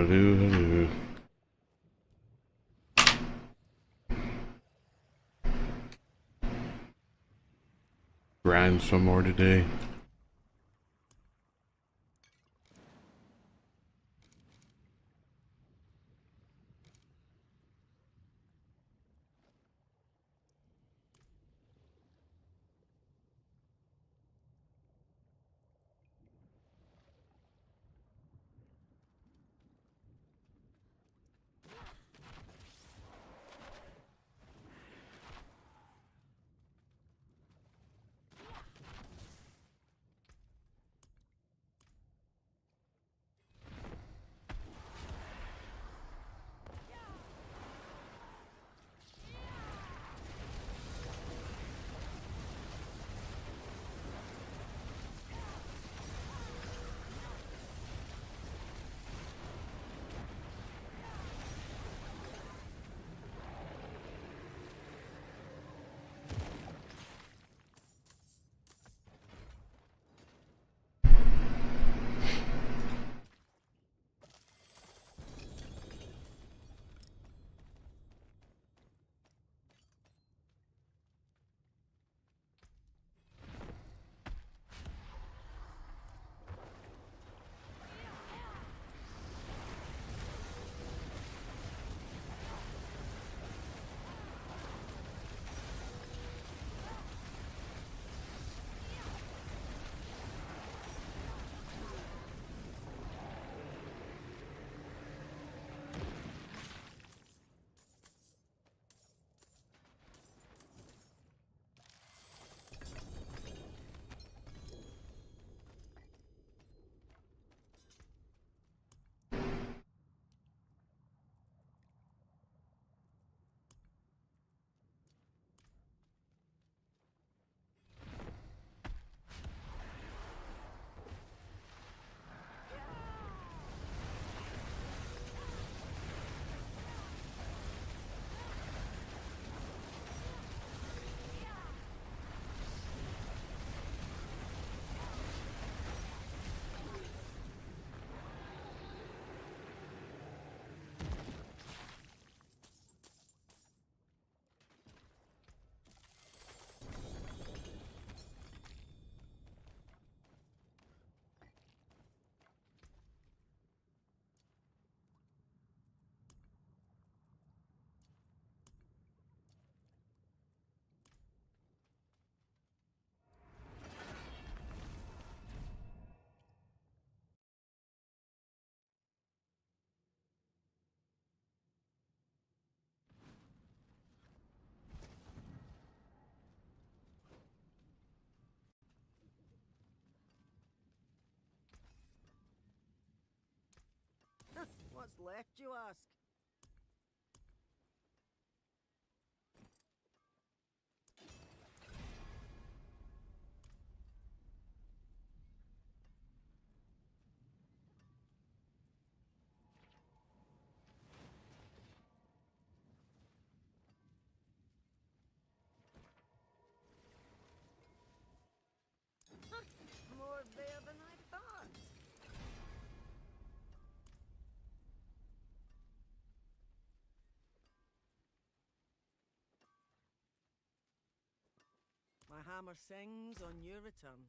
Hello, hello. Grind some more today. What's left, you ask? More there than I thought. My hammer sings on your return.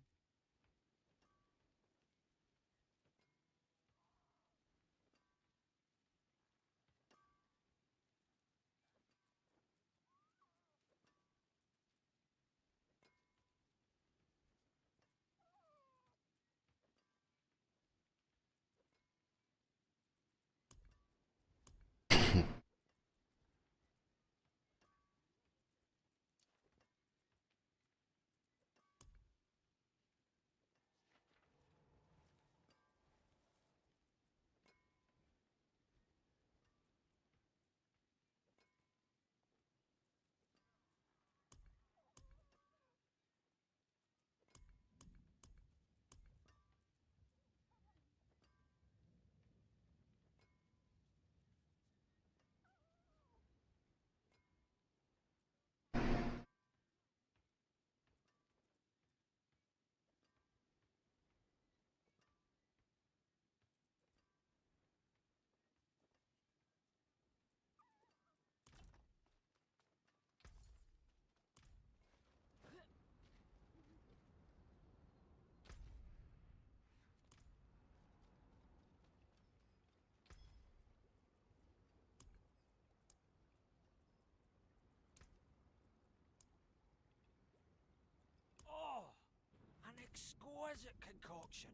exquisite concoction.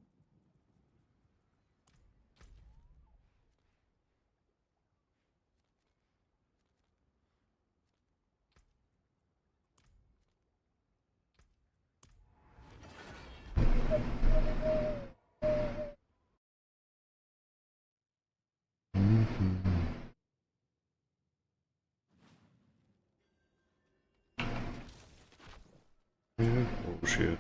Yeah. Oh shit.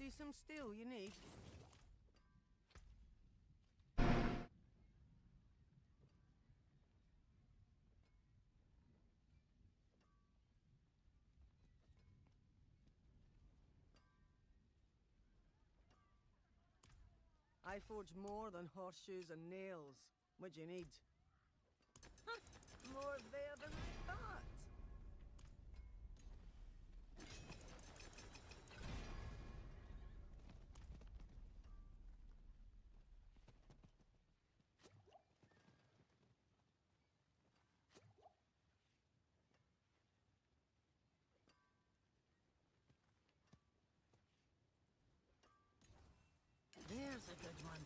See some steel you need? I forge more than horseshoes and nails. What do you need? More there than I thought. There's a good one.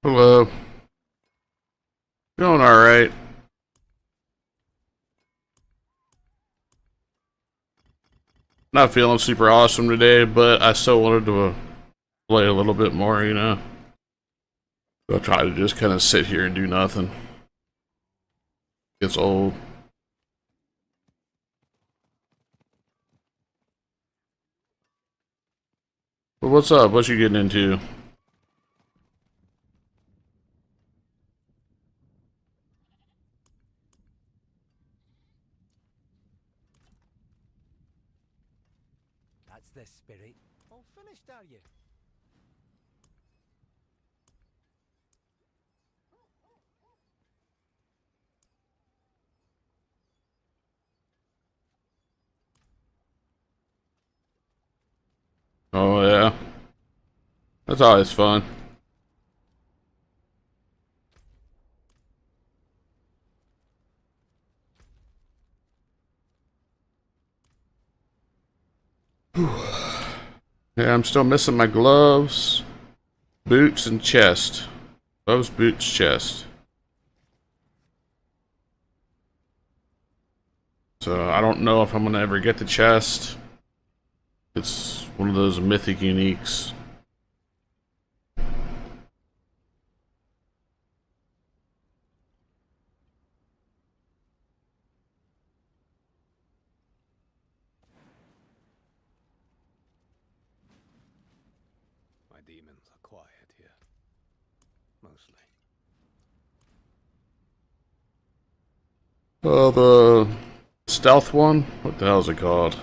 Hello. Going alright. Not feeling super awesome today, but I still wanted to play a little bit more, you know. I'll try to just kind of sit here and do nothing. Gets old. But what's up? What you getting into? That's the spirit. All finished, are you? Oh yeah. That's always fun. Yeah, I'm still missing my gloves, boots, and chest. Gloves, boots, chest. So I don't know if I'm gonna ever get the chest. It's one of those mythic uniques. My demons are quiet here. Mostly. Oh, the stealth one? What the hell is it called?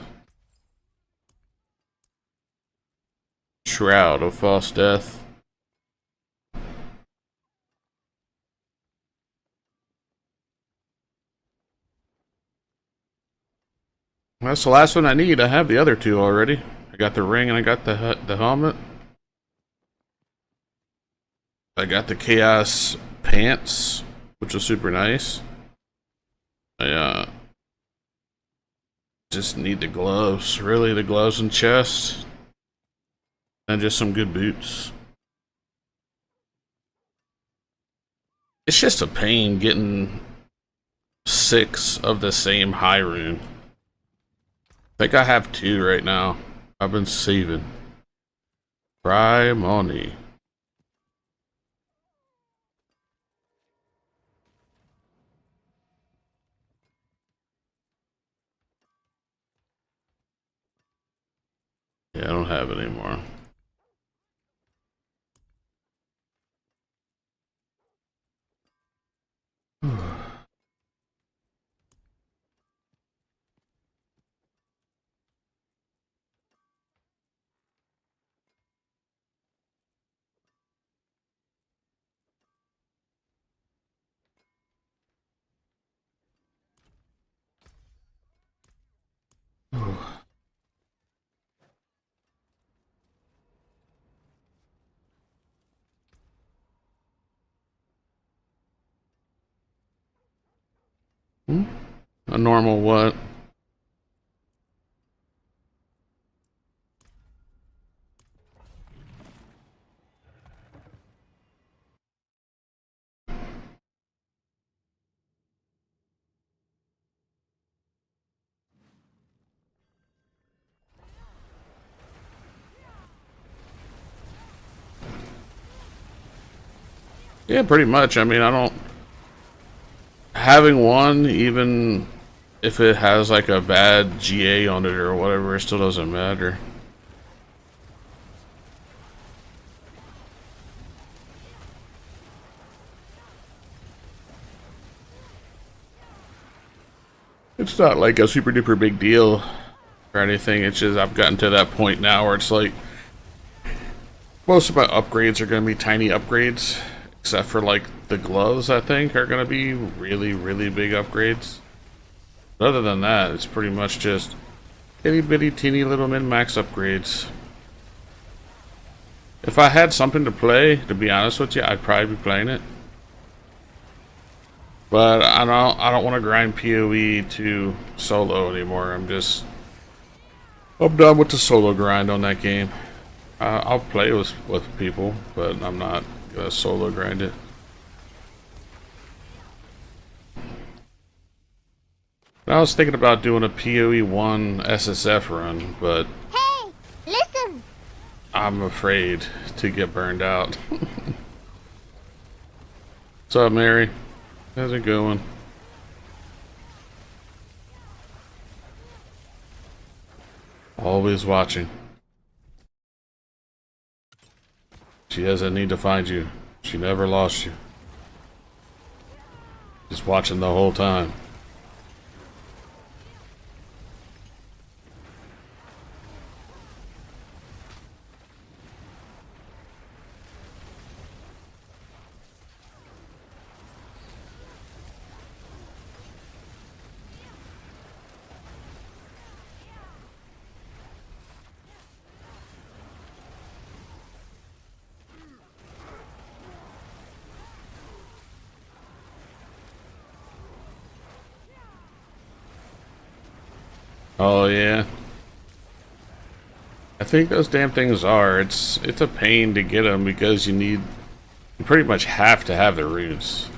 Shroud of False Death. That's the last one I need. I have the other two already. I got the ring and I got the helmet. I got the chaos pants, which is super nice. I just need the gloves, really, the gloves and chest, and just some good boots. It's just a pain getting 6 of the same high rune. I think I have 2 right now. I've been saving. Cry money. Yeah, I don't have it anymore. A normal what? Yeah, pretty much. I mean, I don't having one, even if it has like a bad GA on it or whatever, it still doesn't matter. It's not like a super duper big deal or anything. It's just I've gotten to that point now where it's like most of my upgrades are going to be tiny upgrades, except for like the gloves. I think are going to be really, really big upgrades. But other than that, it's pretty much just itty bitty teeny little min max upgrades. If I had something to play, to be honest with you, I'd probably be playing it. But I don't want to grind PoE to solo anymore. I'm done with the solo grind on that game. I'll play with people, but I'm not gonna solo grind it. I was thinking about doing a PoE 1 SSF run, but Hey, listen! I'm afraid to get burned out. What's up, Mary? How's it going? Always watching. She doesn't need to find you. She never lost you. Just watching the whole time. Oh yeah. I think those damn things are. It's a pain to get them because you pretty much have to have the runes.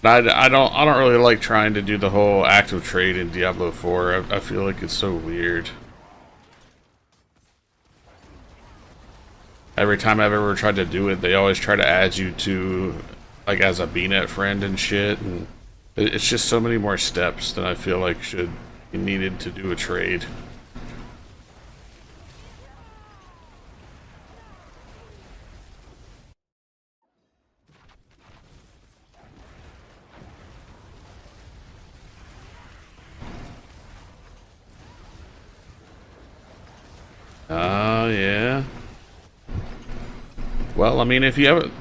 I don't really like trying to do the whole active trade in Diablo 4. I feel like it's so weird. Every time I've ever tried to do it, they always try to add you to, like, as a BNet friend and shit, and it's just so many more steps than I feel like should be needed to do a trade. Oh, yeah. Well, I mean, if you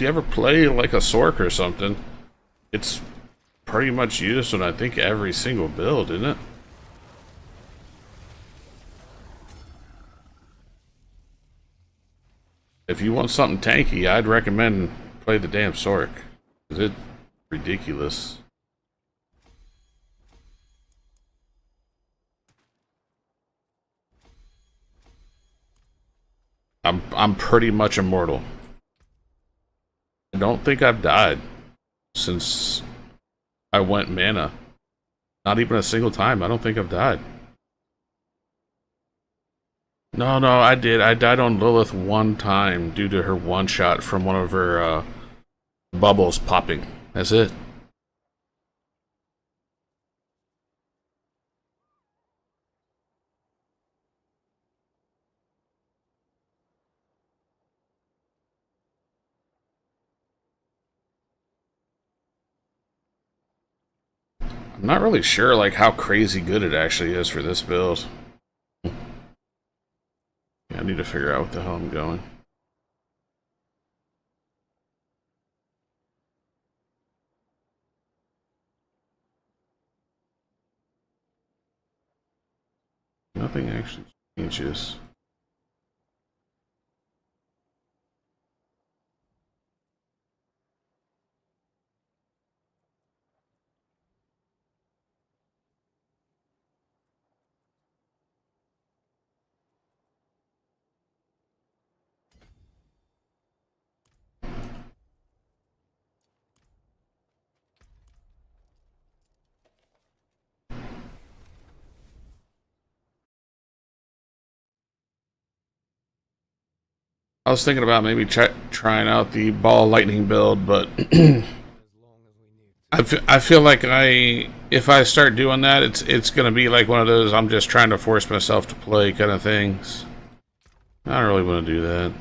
ever play like a Sork or something, it's pretty much used on I think every single build, isn't it? If you want something tanky, I'd recommend play the damn Sork. 'Cause it's ridiculous. I'm pretty much immortal. I don't think I've died since I went mana. Not even a single time. I don't think I've died. No, no, I did. I died on Lilith one time due to her one shot from one of her bubbles popping. That's it. I'm not really sure like how crazy good it actually is for this build. Yeah, I need to figure out what the hell I'm going. Nothing actually changes. I was thinking about maybe trying out the ball lightning build, but I feel like if I start doing that, it's gonna be like one of those I'm just trying to force myself to play kind of things. I don't really want to do that.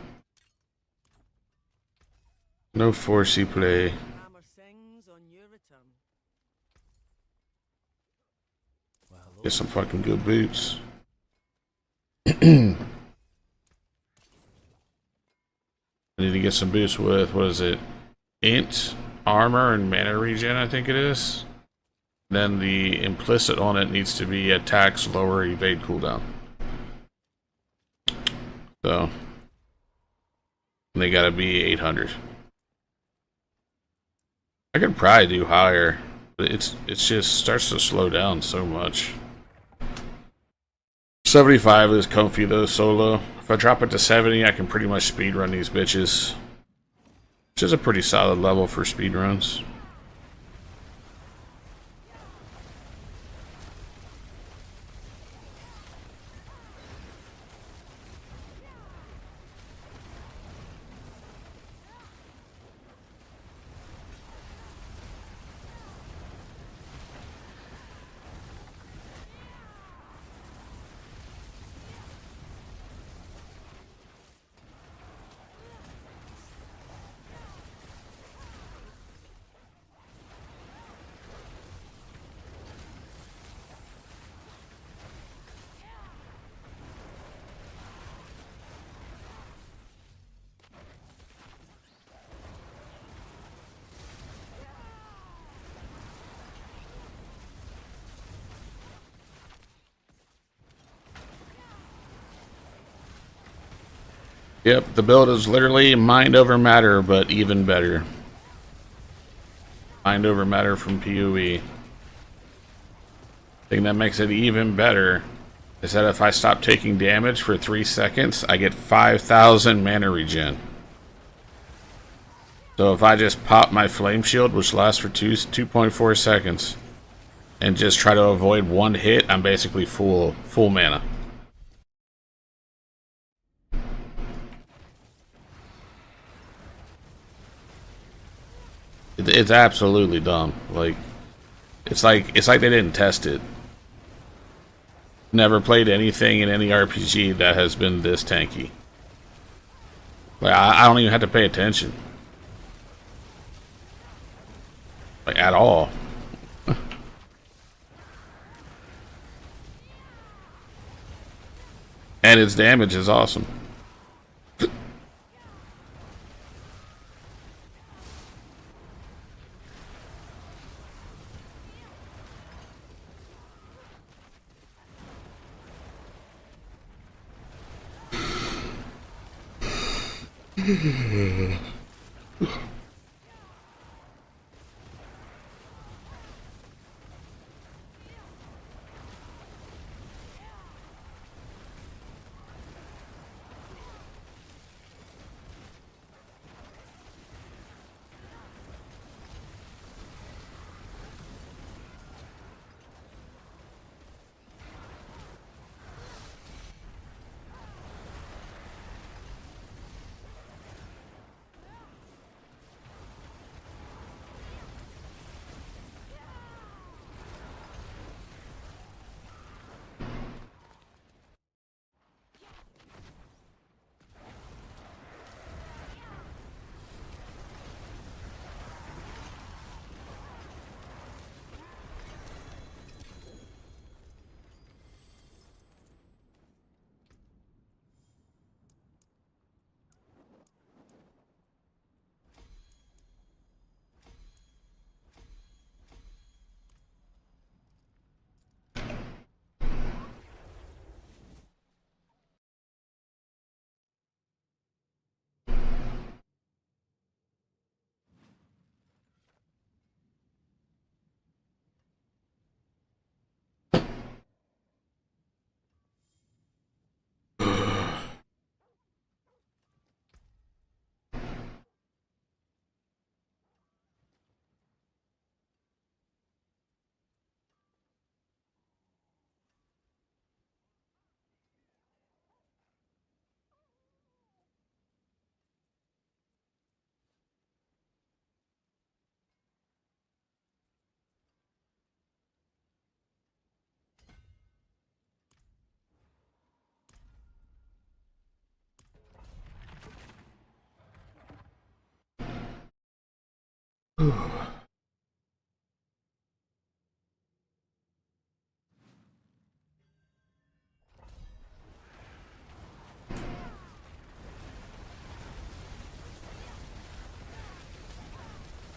No forcey play. Hammer sings on your return. Get some fucking good boots. I need to get some boots with, what is it? Int, armor, and mana regen, I think it is. Then the implicit on it needs to be attacks, lower evade cooldown. So, they gotta be 800. I could probably do higher, but it's just starts to slow down so much. 75 is comfy though, solo. If I drop it to 70, I can pretty much speedrun these bitches. Which is a pretty solid level for speedruns. Yep, the build is literally mind over matter, but even better. Mind over matter from PoE. Thing that makes it even better is that if I stop taking damage for 3 seconds, I get 5,000 mana regen. So if I just pop my flame shield, which lasts for 2.4 seconds, and just try to avoid one hit, I'm basically full mana. It's absolutely dumb. Like it's like they didn't test it. Never played anything in any RPG that has been this tanky. Like I don't even have to pay attention. Like at all. And its damage is awesome.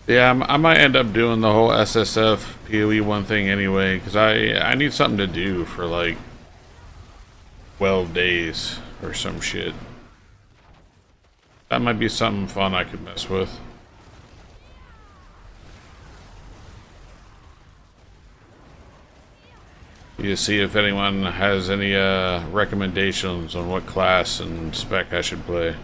Yeah, I might end up doing the whole SSF PoE one thing anyway, because I need something to do for like 12 days or some shit. That might be something fun I could mess with. You see if anyone has any recommendations on what class and spec I should play.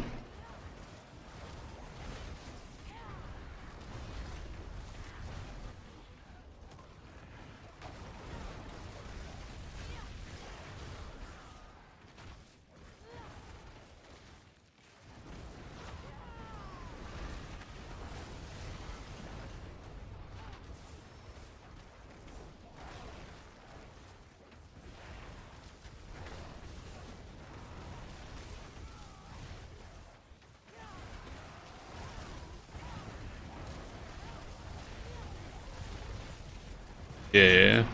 Yeah.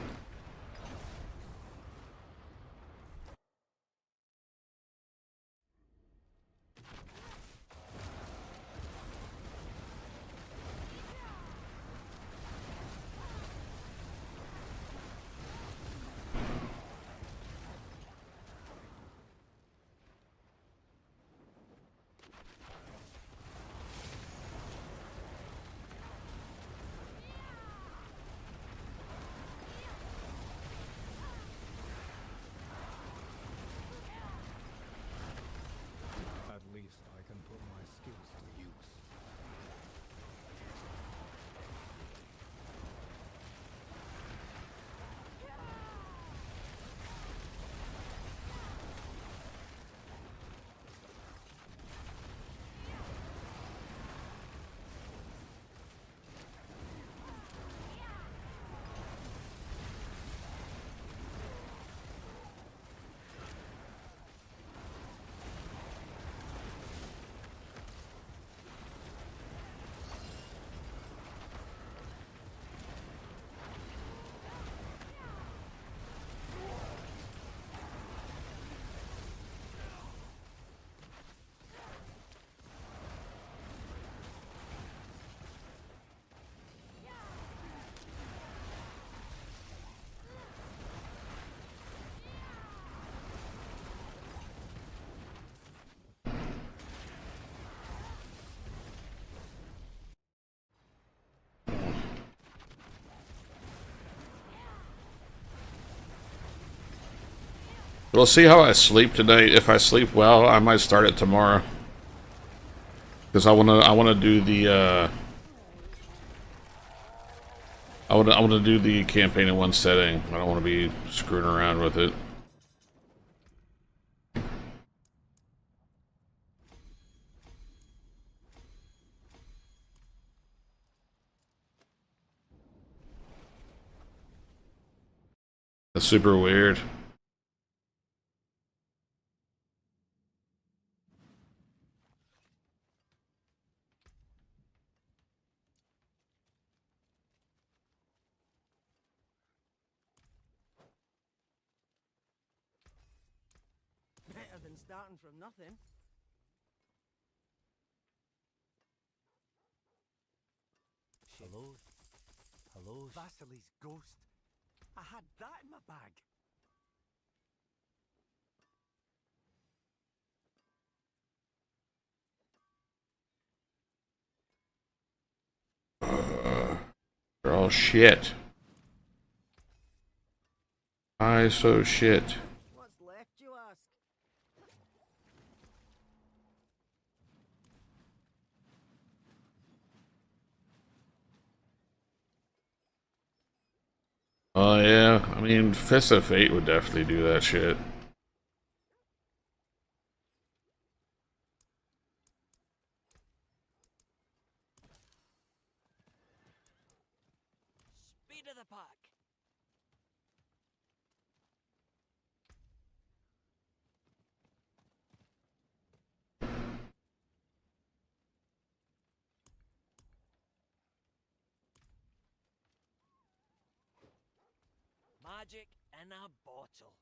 At least I can put my skills to use. We'll see how I sleep tonight. If I sleep well, I might start it tomorrow. Because I wanna do the I wanna do the campaign in one setting. I don't wanna be screwing around with it. That's super weird. Better than starting from nothing. Hello? Hello? Vasily's ghost. I had that in my bag. They're all shit. I so shit. What's left, you ask? Oh yeah, I mean, Fist of Fate would definitely do that shit. Speed of the pack. magic in a bottle.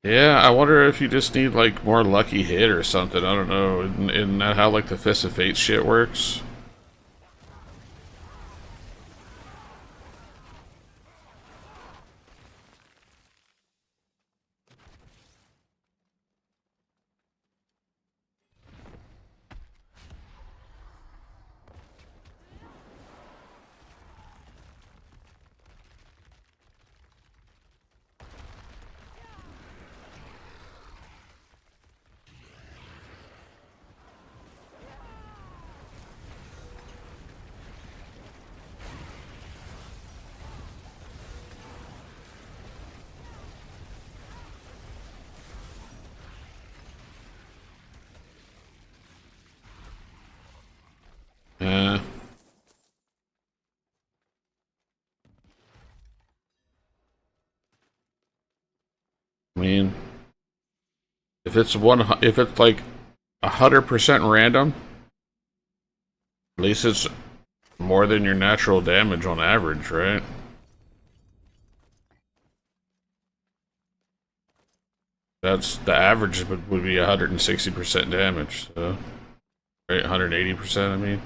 Yeah, I wonder if you just need like more lucky hit or something. I don't know. Isn't that how like the Fist of Fate shit works? Yeah. I mean, if it's like 100% random, at least it's more than your natural damage on average, right? That's the average would be 160% damage, so right, 180%. I mean,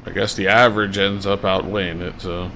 I guess the average ends up outweighing it. So.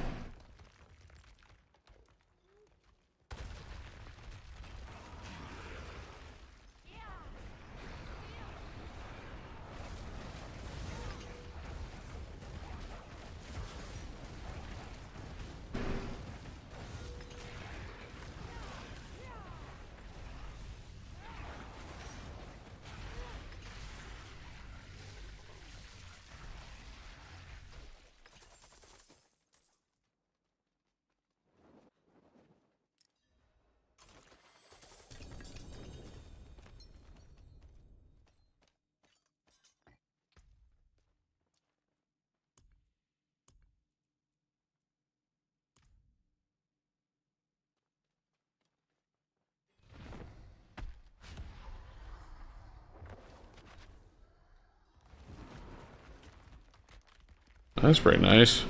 That's pretty nice.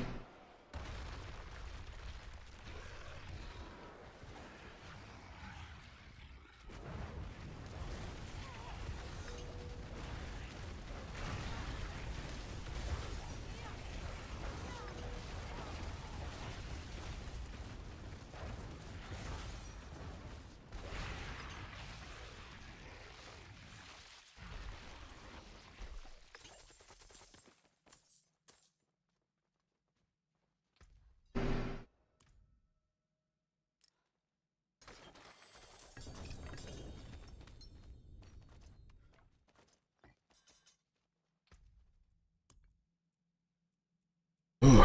Ooh.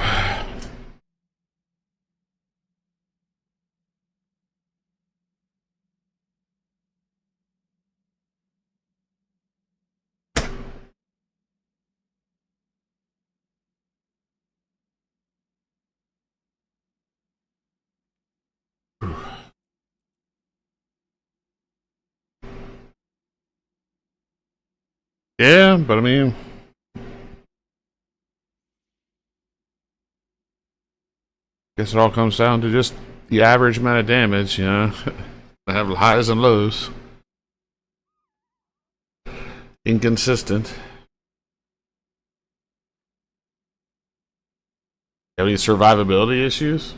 Yeah, but I mean, guess it all comes down to just the average amount of damage, you know. I have highs and lows. Inconsistent. Have any survivability issues?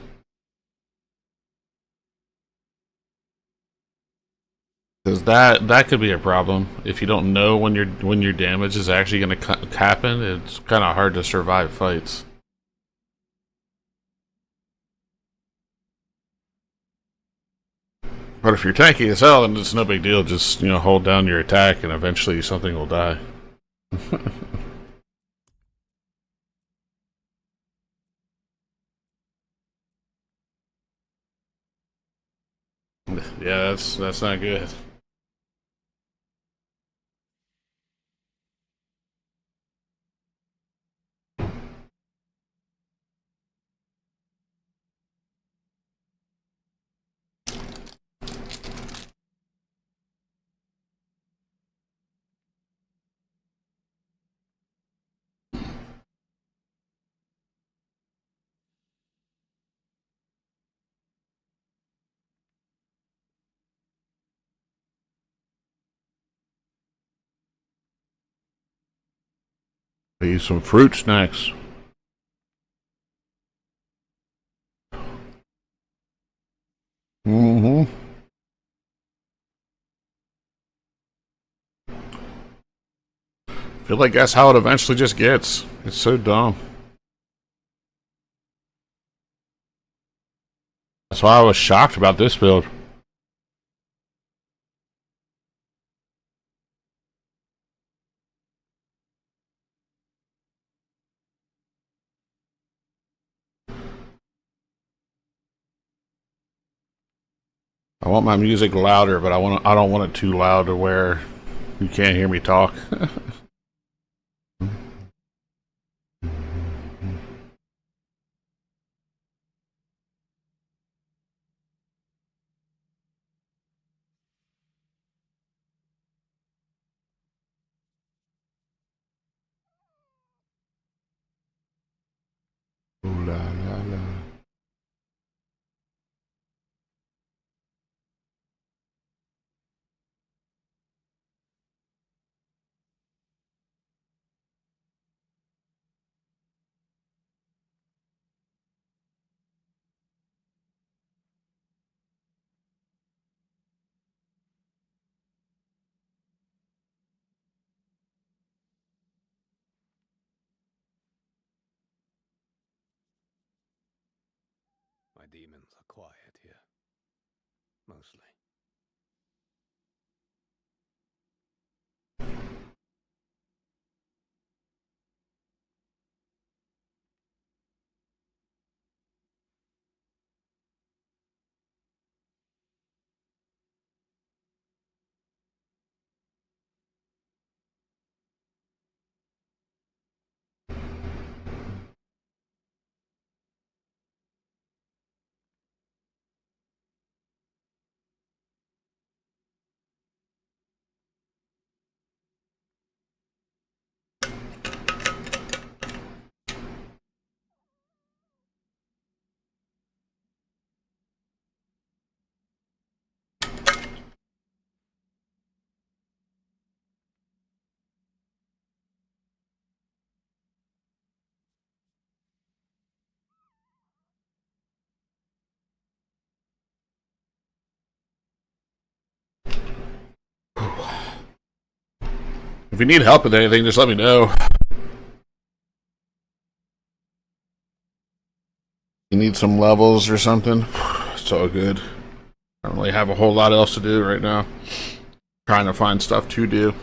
Because that could be a problem if you don't know when your damage is actually going to happen. It's kind of hard to survive fights. But if you're tanky as hell, then it's no big deal. Just, you know, hold down your attack and eventually something will die. Yeah, that's not good. Eat some fruit snacks. Mm-hmm. Feel like that's how it eventually just gets. It's so dumb. That's why I was shocked about this build. I want my music louder, but I don't want it too loud to where you can't hear me talk. Ooh la la la. My demons are quiet here. Mostly. If you need help with anything, just let me know. You need some levels or something? It's all good. I don't really have a whole lot else to do right now. Trying to find stuff to do.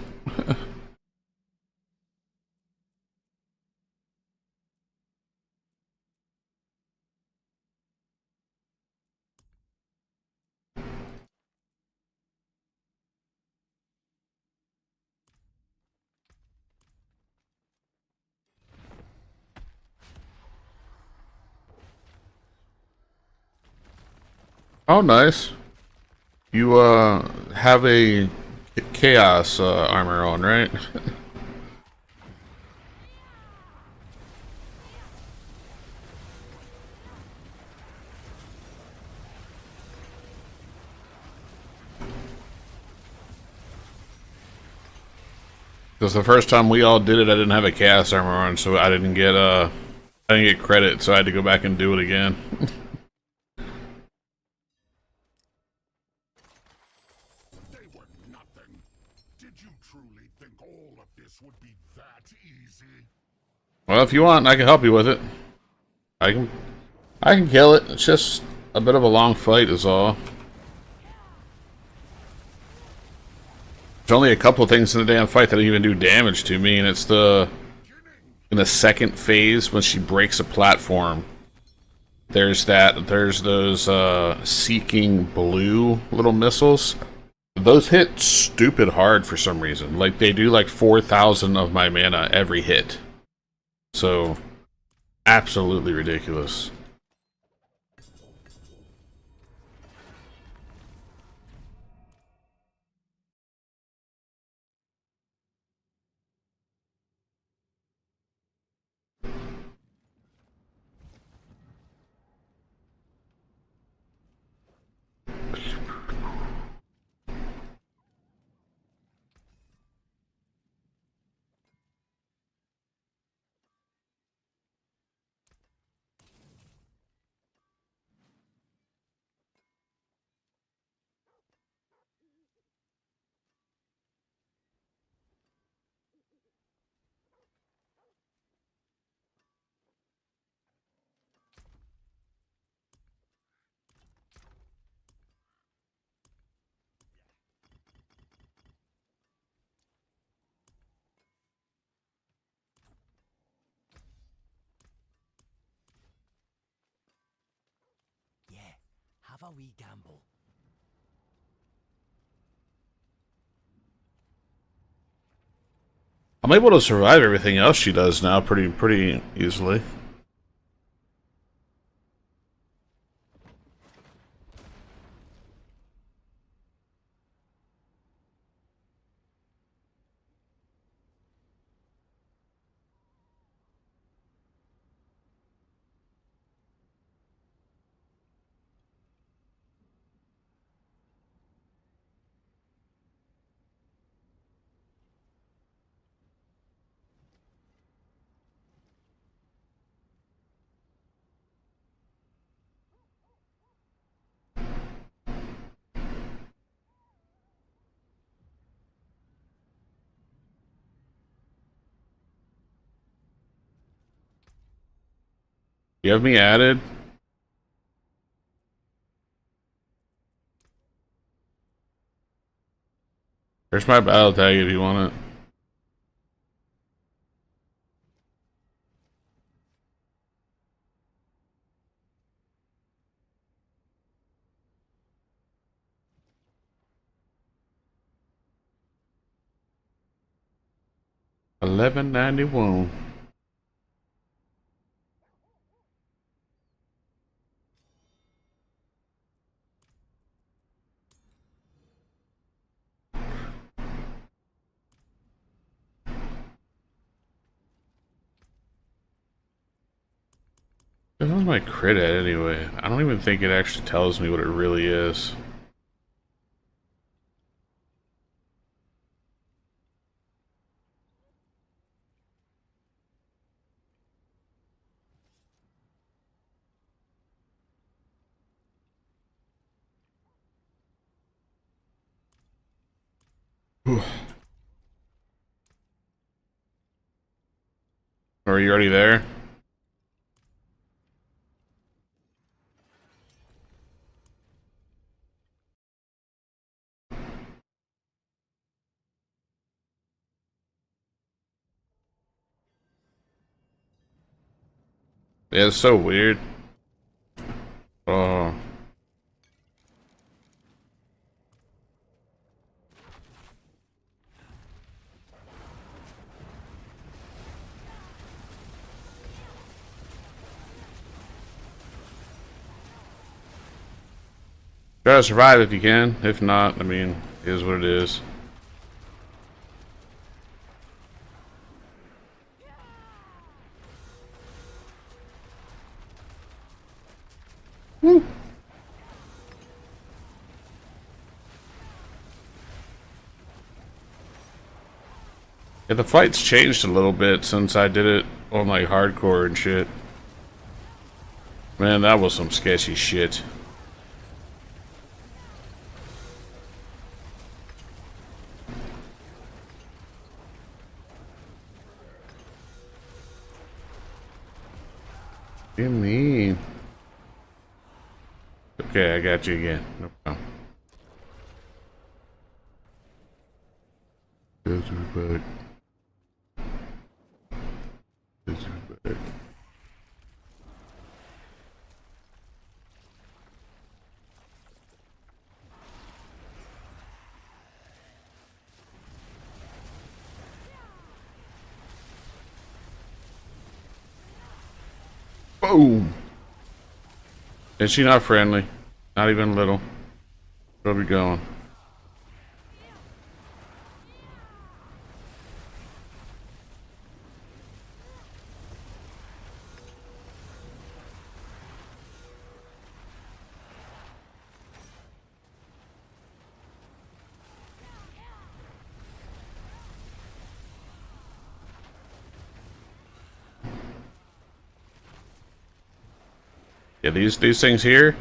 Oh, nice. You have a chaos armor on, right? Because the first time we all did it, I didn't have a chaos armor on, so I didn't get credit, so I had to go back and do it again. They were nothing. Did you truly think all of this would be that easy? Well, if you want, I can help you with it. I can kill it. It's just a bit of a long fight is all. There's only a couple things in the damn fight that even do damage to me, and it's in the second phase when she breaks a platform. There's those seeking blue little missiles. Those hit stupid hard for some reason. Like, they do like 4,000 of my mana every hit. So, absolutely ridiculous. Yeah, have a wee gamble. I'm able to survive everything else she does now pretty easily. You have me added? There's my battle tag if you want it. $11.91. This is my crit at anyway. I don't even think it actually tells me what it really is. Are you already there? Yeah, it's so weird. Oh. Try to survive if you can. If not, I mean, it is what it is. Woo. Yeah, the fight's changed a little bit since I did it on like hardcore and shit. Man, that was some sketchy shit. You mean? Okay, I got you again. No problem. back. This is back. Boom! Is she not friendly? Not even little. Where are we going? Yeah, these things here,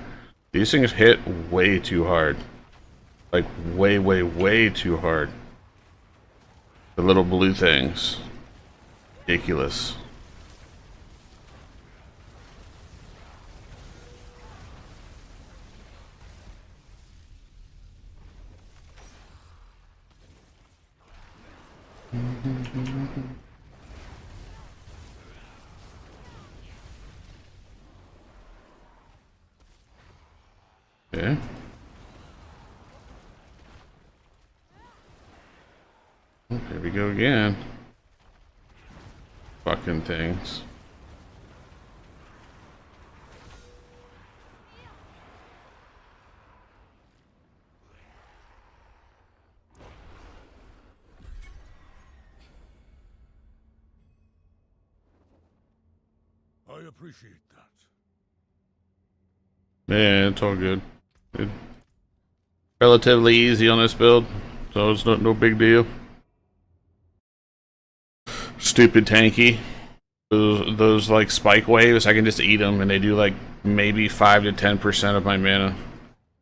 these things hit way too hard. Like way too hard. The little blue things. Ridiculous. Okay. Oh, here we go again. Fucking things. I appreciate that. Yeah, it's all good. Relatively easy on this build, so it's no big deal. Stupid tanky. Those like spike waves, I can just eat them and they do like maybe 5 to 10% of my mana.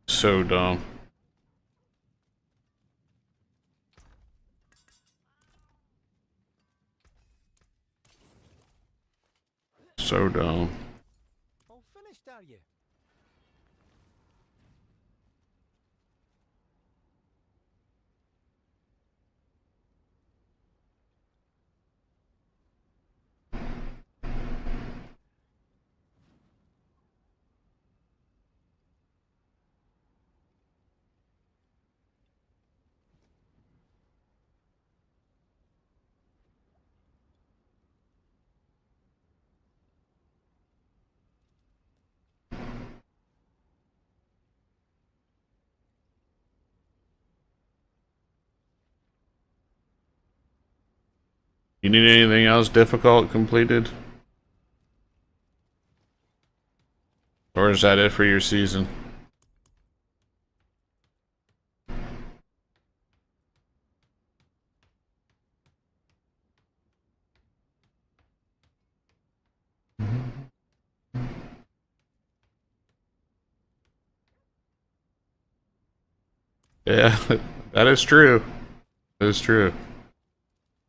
So dumb. So dumb. All finished, are you? You need anything else difficult completed? Or is that it for your season? Yeah, that is true. That is true.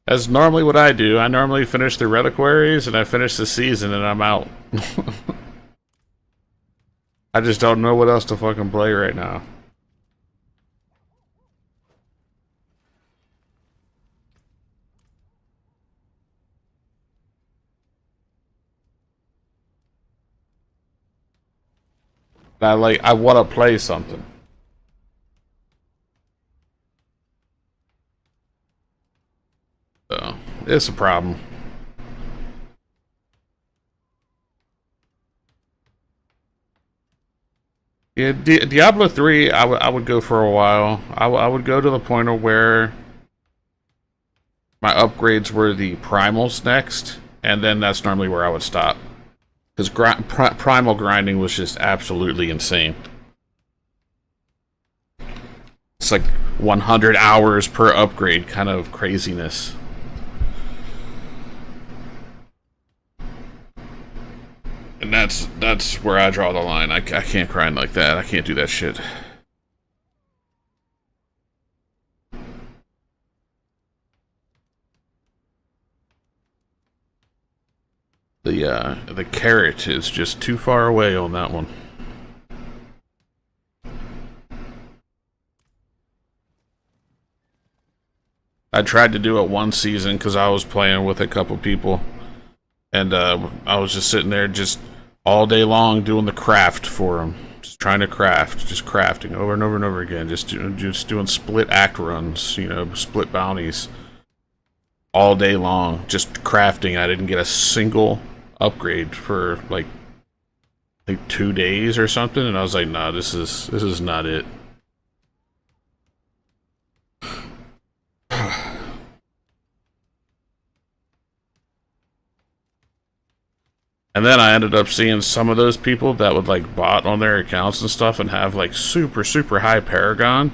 That's normally what I do. I normally finish the reliquaries and I finish the season and I'm out. I just don't know what else to fucking play right now. I want to play something. So, it's a problem. Yeah, Diablo 3, I would go for a while. I would go to the point of where my upgrades were the primals next, and then that's normally where I would stop. Because primal grinding was just absolutely insane. It's like 100 hours per upgrade kind of craziness. And that's where I draw the line. I can't grind like that. I can't do that shit. The carrot is just too far away on that one. I tried to do it one season because I was playing with a couple people, and I was just sitting there just all day long doing the craft for them, just trying to craft, just crafting over and over and over again, just doing split act runs, you know, split bounties, all day long, just crafting. I didn't get a single upgrade for like 2 days or something, and I was like, nah, this is not it. And then I ended up seeing some of those people that would like bot on their accounts and stuff and have like super, super high Paragon.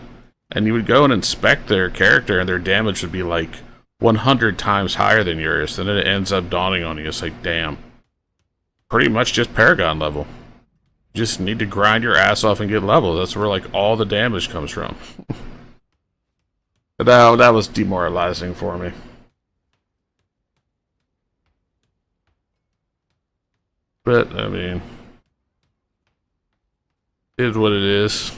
And you would go and inspect their character and their damage would be like 100 times higher than yours. Then it ends up dawning on you. It's like, damn. Pretty much just Paragon level. You just need to grind your ass off and get levels. That's where like all the damage comes from. That was demoralizing for me. But, I mean, it is what it is.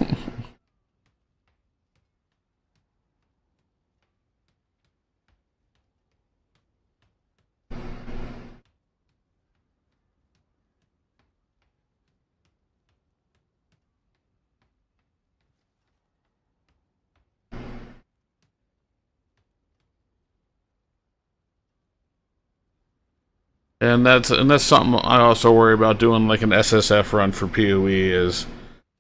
And that's something I also worry about doing, like an SSF run for PoE. Is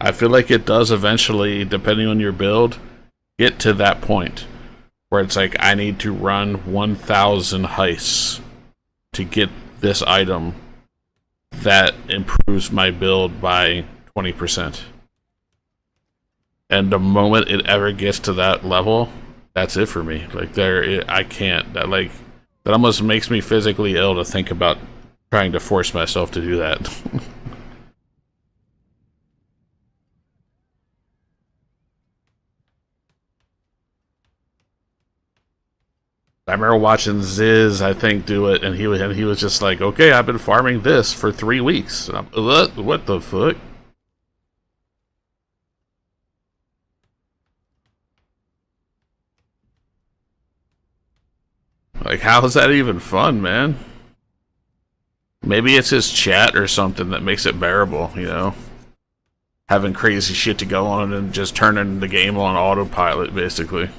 I feel like it does eventually, depending on your build, get to that point where it's like I need to run 1,000 heists to get this item that improves my build by 20%. And the moment it ever gets to that level, that's it for me. Like I can't. That almost makes me physically ill to think about trying to force myself to do that. I remember watching Ziz, I think, do it, and he was just like, "Okay, I've been farming this for 3 weeks." And I'm, what the fuck? Like, how is that even fun, man? Maybe it's his chat or something that makes it bearable, you know? Having crazy shit to go on and just turning the game on autopilot, basically.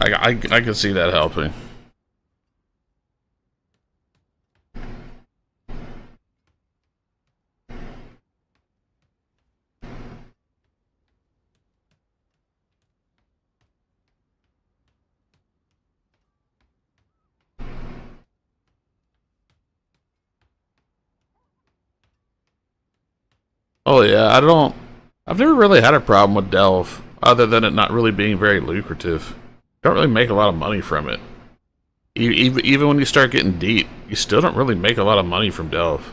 I can see that helping. Oh yeah, I've never really had a problem with Delve, other than it not really being very lucrative. Don't really make a lot of money from it. Even when you start getting deep, you still don't really make a lot of money from Delve.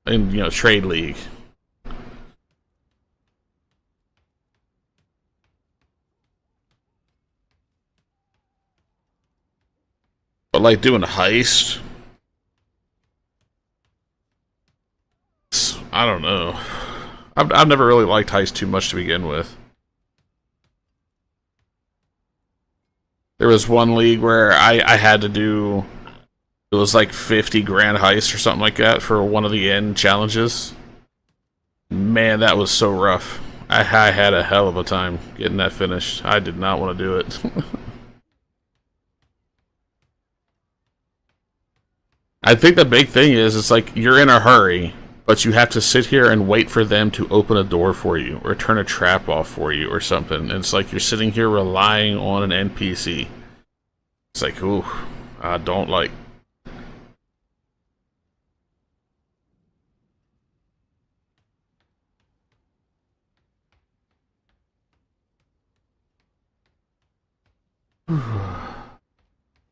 In, you know, Trade League. But like doing a heist, I don't know. I've never really liked heist too much to begin with. There was one league where I had to do, it was like 50 grand heist or something like that for one of the end challenges. Man, that was so rough. I had a hell of a time getting that finished. I did not want to do it. I think the big thing is, it's like you're in a hurry, but you have to sit here and wait for them to open a door for you or turn a trap off for you or something. And it's like you're sitting here relying on an NPC. It's like, ooh, I don't like.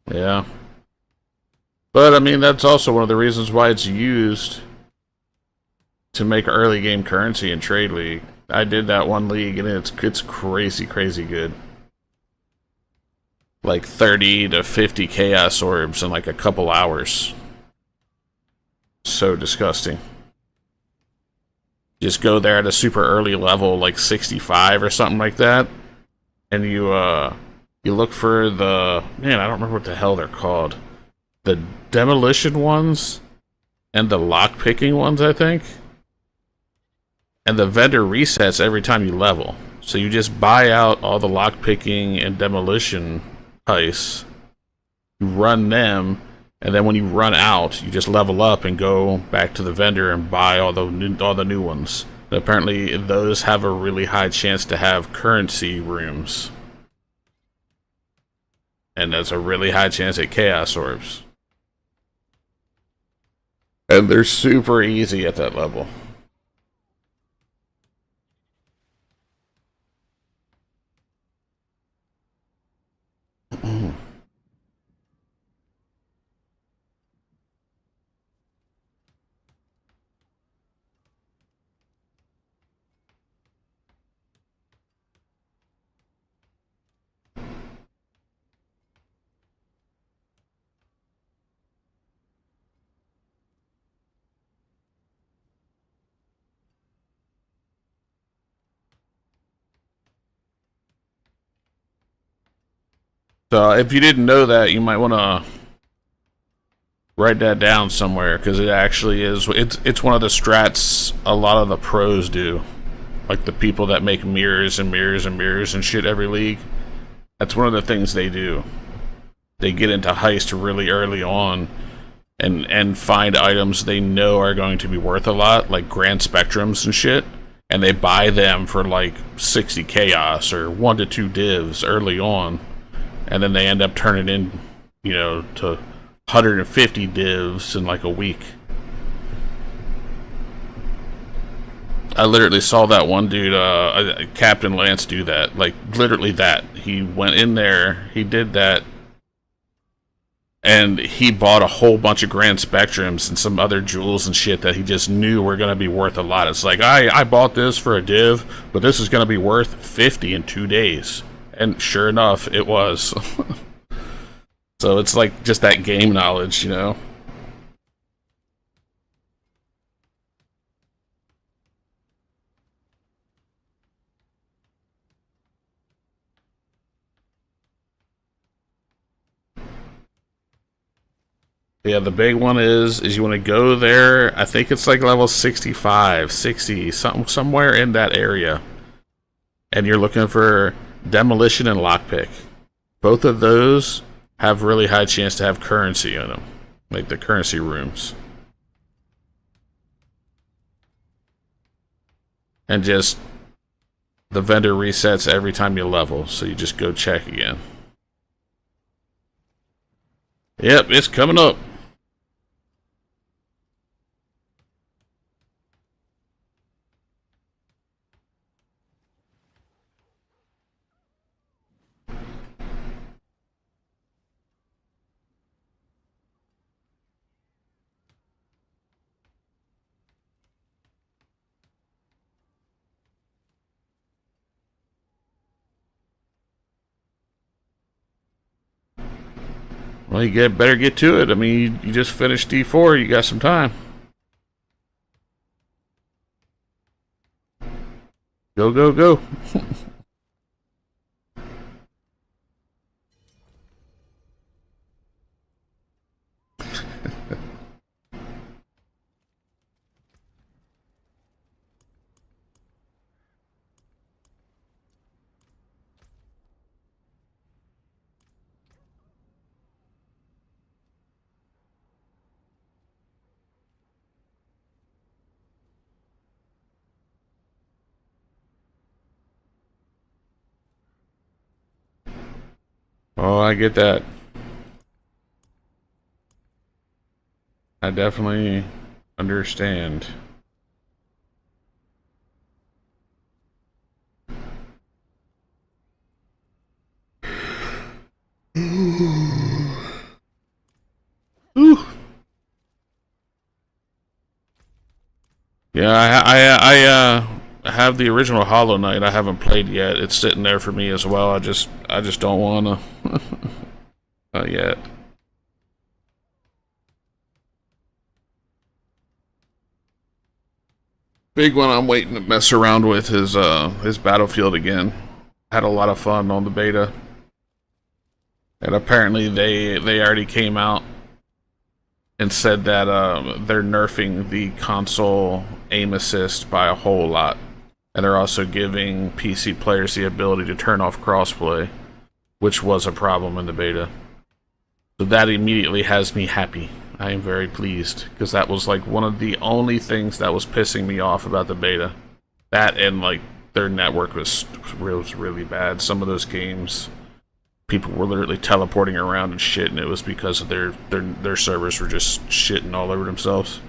Yeah. But I mean, that's also one of the reasons why it's used to make early game currency in Trade League. I did that one league and it's crazy good. Like 30 to 50 chaos orbs in like a couple hours. so disgusting. Just go there at a super early level, like 65 or something like that, and you look for the, man, I don't remember what the hell they're called. The demolition ones and the lock-picking ones, I think. And the vendor resets every time you level. So you just buy out all the lock-picking and demolition heists, you run them, and then when you run out, you just level up and go back to the vendor and buy all the new ones. And apparently, those have a really high chance to have currency rooms. And there's a really high chance at chaos orbs. And they're super easy at that level. So if you didn't know that, you might want to write that down somewhere, because it actually is. It's one of the strats a lot of the pros do, like the people that make mirrors and mirrors and mirrors and shit every league. That's one of the things they do. They get into heist really early on and find items they know are going to be worth a lot, like grand spectrums and shit, and they buy them for like 60 chaos or 1 to 2 divs early on, and then they end up turning in, you know, to 150 divs in like a week. I literally saw that one dude, Captain Lance, do that. Like, literally that. He went in there, he did that, and he bought a whole bunch of grand spectrums and some other jewels and shit that he just knew were going to be worth a lot. It's like, I bought this for a div, but this is going to be worth 50 in 2 days. And sure enough, it was. So it's like just that game knowledge, you know? Yeah, the big one is you want to go there. I think it's like level 65, 60, somewhere in that area. And you're looking for demolition and lockpick. Both of those have really high chance to have currency in them, like the currency rooms. And just the vendor resets every time you level, so you just go check again. Yep, it's coming up. Well, you better get to it. I mean, you just finished D4. You got some time. Go, go, go. Oh, I get that. I definitely understand. Ooh. Yeah, I have the original Hollow Knight. I haven't played yet. It's sitting there for me as well. I just don't wanna. Not yet. Big one I'm waiting to mess around with is Battlefield again. Had a lot of fun on the beta. And apparently they already came out and said that they're nerfing the console aim assist by a whole lot. And they're also giving PC players the ability to turn off crossplay, which was a problem in the beta. So that immediately has me happy. I am very pleased, because that was like one of the only things that was pissing me off about the beta. That and like their network was really bad. Some of those games, people were literally teleporting around and shit, and it was because of their servers were just shitting all over themselves.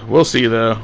We'll see though.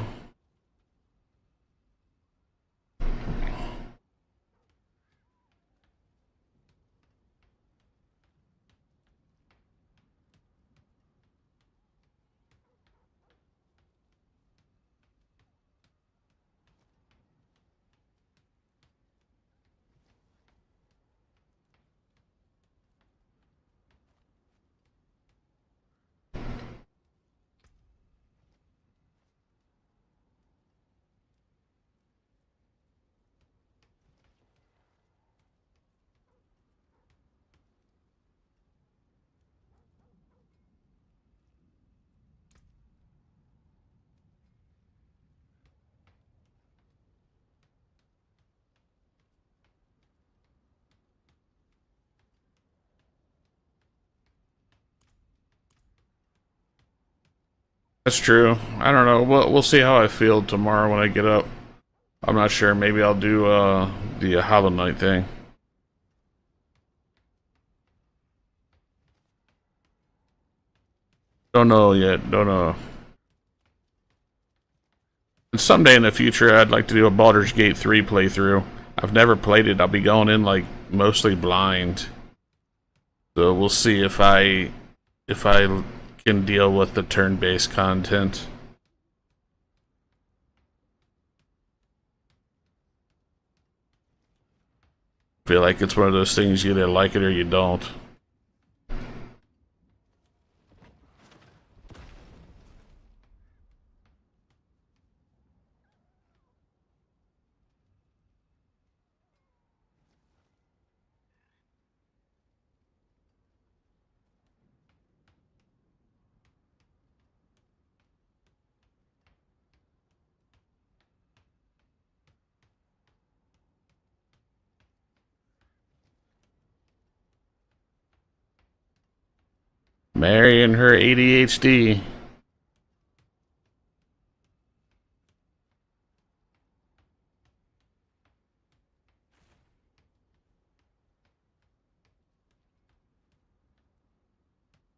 That's true. I don't know. We'll see how I feel tomorrow when I get up. I'm not sure. Maybe I'll do the Hollow Knight thing. Don't know yet. Don't know. And someday in the future, I'd like to do a Baldur's Gate 3 playthrough. I've never played it. I'll be going in like mostly blind. So we'll see if I can deal with the turn-based content. I feel like it's one of those things, you either like it or you don't. Mary and her ADHD.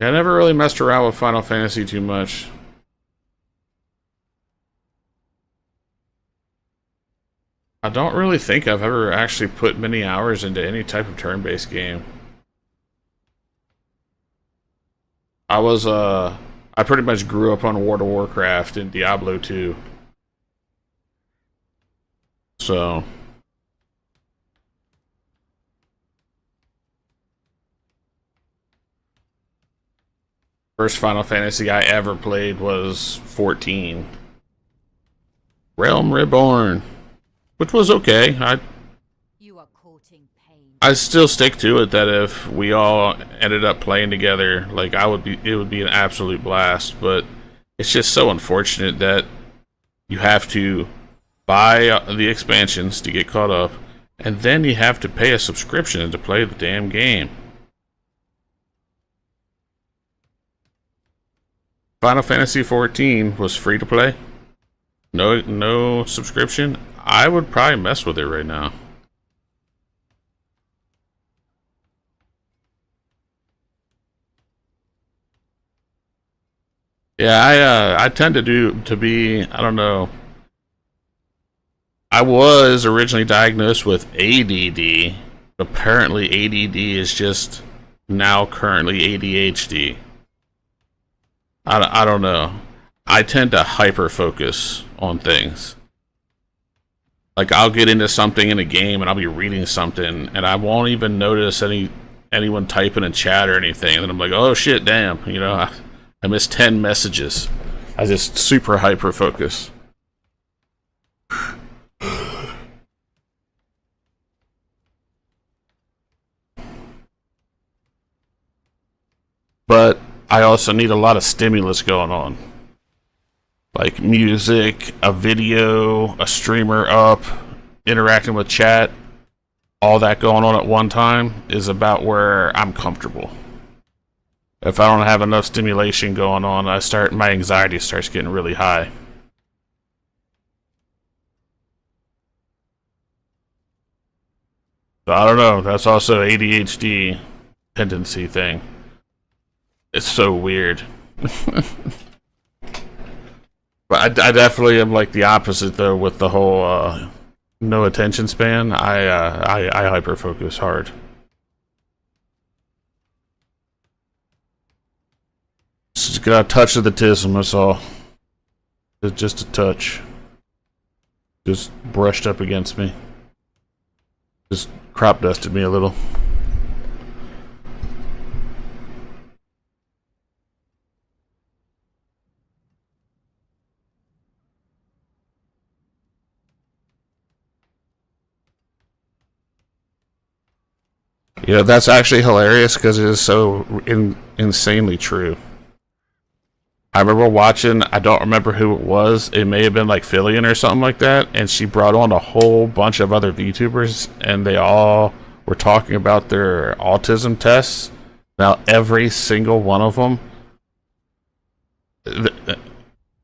I never really messed around with Final Fantasy too much. I don't really think I've ever actually put many hours into any type of turn-based game. I pretty much grew up on World of Warcraft and Diablo 2. So first Final Fantasy I ever played was 14. Realm Reborn, which was okay. You are courting pain. I still stick to it that if we all ended up playing together, like it would be an absolute blast, but it's just so unfortunate that you have to buy the expansions to get caught up, and then you have to pay a subscription to play the damn game. Final Fantasy 14 was free to play. No subscription. I would probably mess with it right now. Yeah, I tend to be, I don't know. I was originally diagnosed with ADD. Apparently ADD is just now currently ADHD. I don't know. I tend to hyper focus on things. Like I'll get into something in a game and I'll be reading something and I won't even notice anyone typing in chat or anything. And then I'm like, oh shit, damn, you know, I missed 10 messages. I just super hyper focus. But I also need a lot of stimulus going on. Like music, a video, a streamer up, interacting with chat, all that going on at one time is about where I'm comfortable. If I don't have enough stimulation going on, my anxiety starts getting really high. So I don't know, that's also ADHD tendency thing. It's so weird. But I definitely am like the opposite though with the whole no attention span. I hyper focus hard. Just got a touch of the tism, that's all. Just a touch. Just brushed up against me. Just crop dusted me a little. You know, that's actually hilarious because it is so insanely true. I remember watching, I don't remember who it was, it may have been like Fillion or something like that, and she brought on a whole bunch of other VTubers, and they all were talking about their autism tests. Now, every single one of them,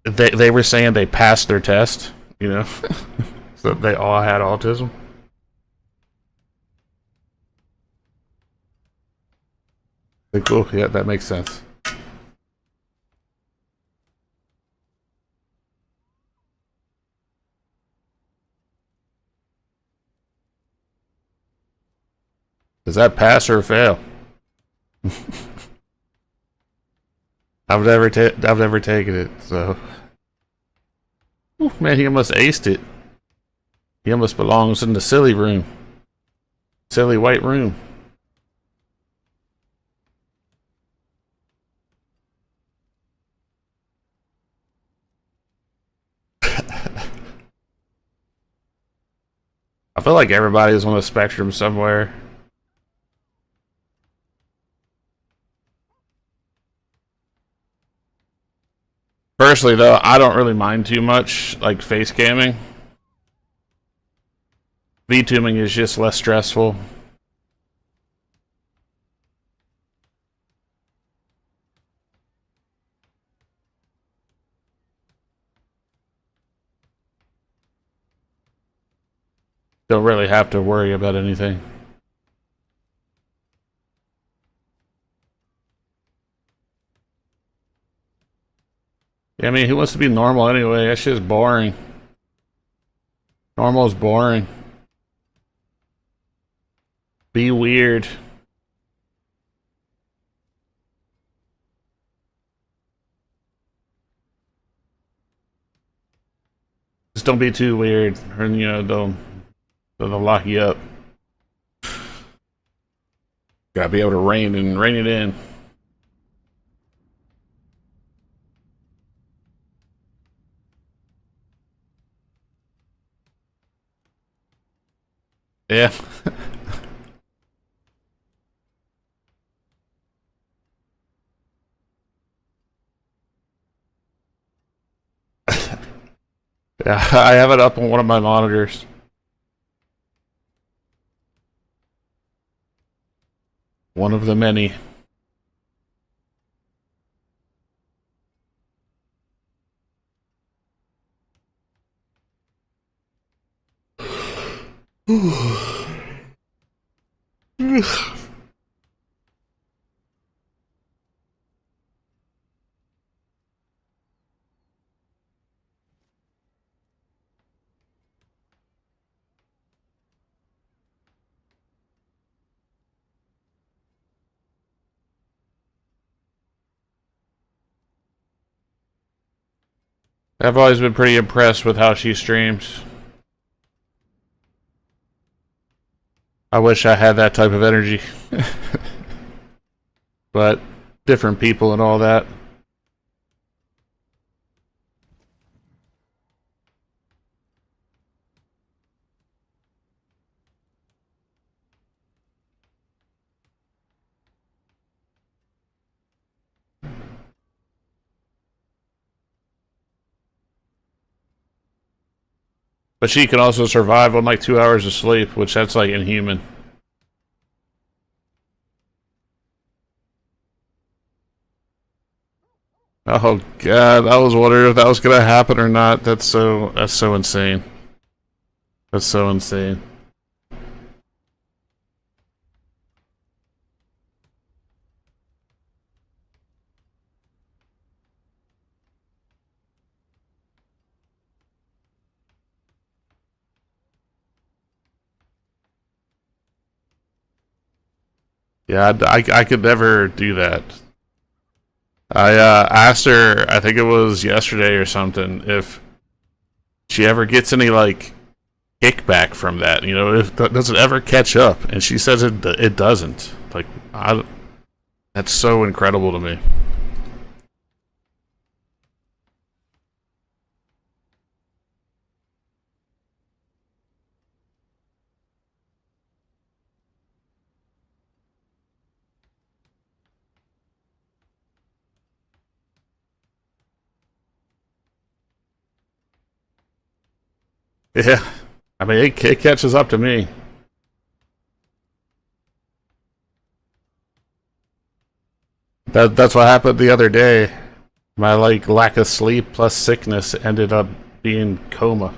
they were saying they passed their test, you know? So they all had autism. Cool, yeah, that makes sense. Does that pass or fail? I've never taken it, so. Ooh, man, he almost aced it. He almost belongs in the silly room. Silly white room. I feel like everybody's on the spectrum somewhere. Personally, though, I don't really mind too much, like face camming. VTubing is just less stressful. Don't really have to worry about anything. Yeah, I mean, who wants to be normal anyway? That shit's boring. Normal's boring. Be weird. Just don't be too weird, or you know, they'll lock you up. Gotta be able to rein it in. Yeah. Yeah, I have it up on one of my monitors. One of the many. I've always been pretty impressed with how she streams. I wish I had that type of energy. But different people and all that. But she can also survive on like 2 hours of sleep, which that's like inhuman. Oh god, I was wondering if that was gonna happen or not. That's so insane. That's so insane. Yeah, I could never do that. I asked her, I think it was yesterday or something, if she ever gets any like kickback from that. You know, if does it ever catch up? And she says it doesn't. Like, that's so incredible to me. Yeah, I mean, it catches up to me. That's what happened the other day. My like lack of sleep plus sickness ended up being coma.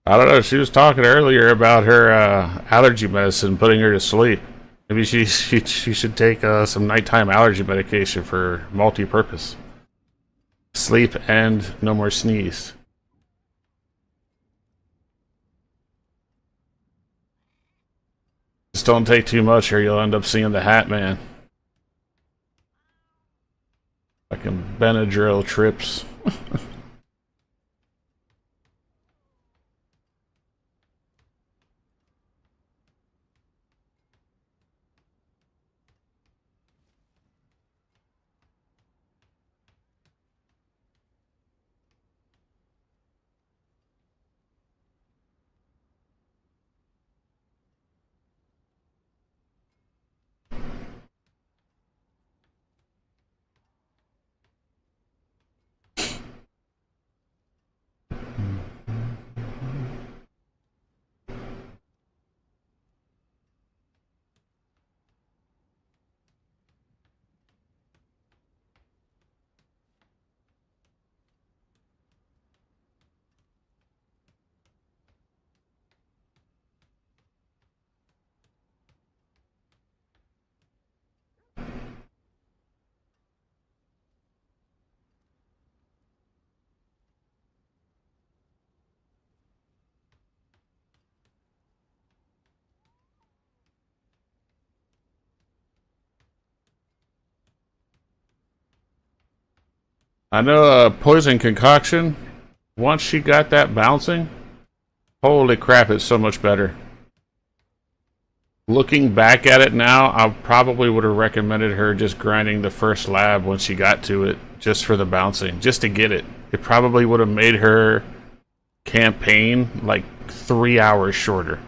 I don't know. She was talking earlier about her allergy medicine putting her to sleep. Maybe she should take some nighttime allergy medication for multi-purpose sleep and no more sneeze. Just don't take too much, or you'll end up seeing the Hat Man. Fucking Benadryl trips. I know poison concoction. Once she got that bouncing, holy crap, it's so much better. Looking back at it now, I probably would have recommended her just grinding the first lab when she got to it, just for the bouncing, just to get it. It probably would have made her campaign like 3 hours shorter.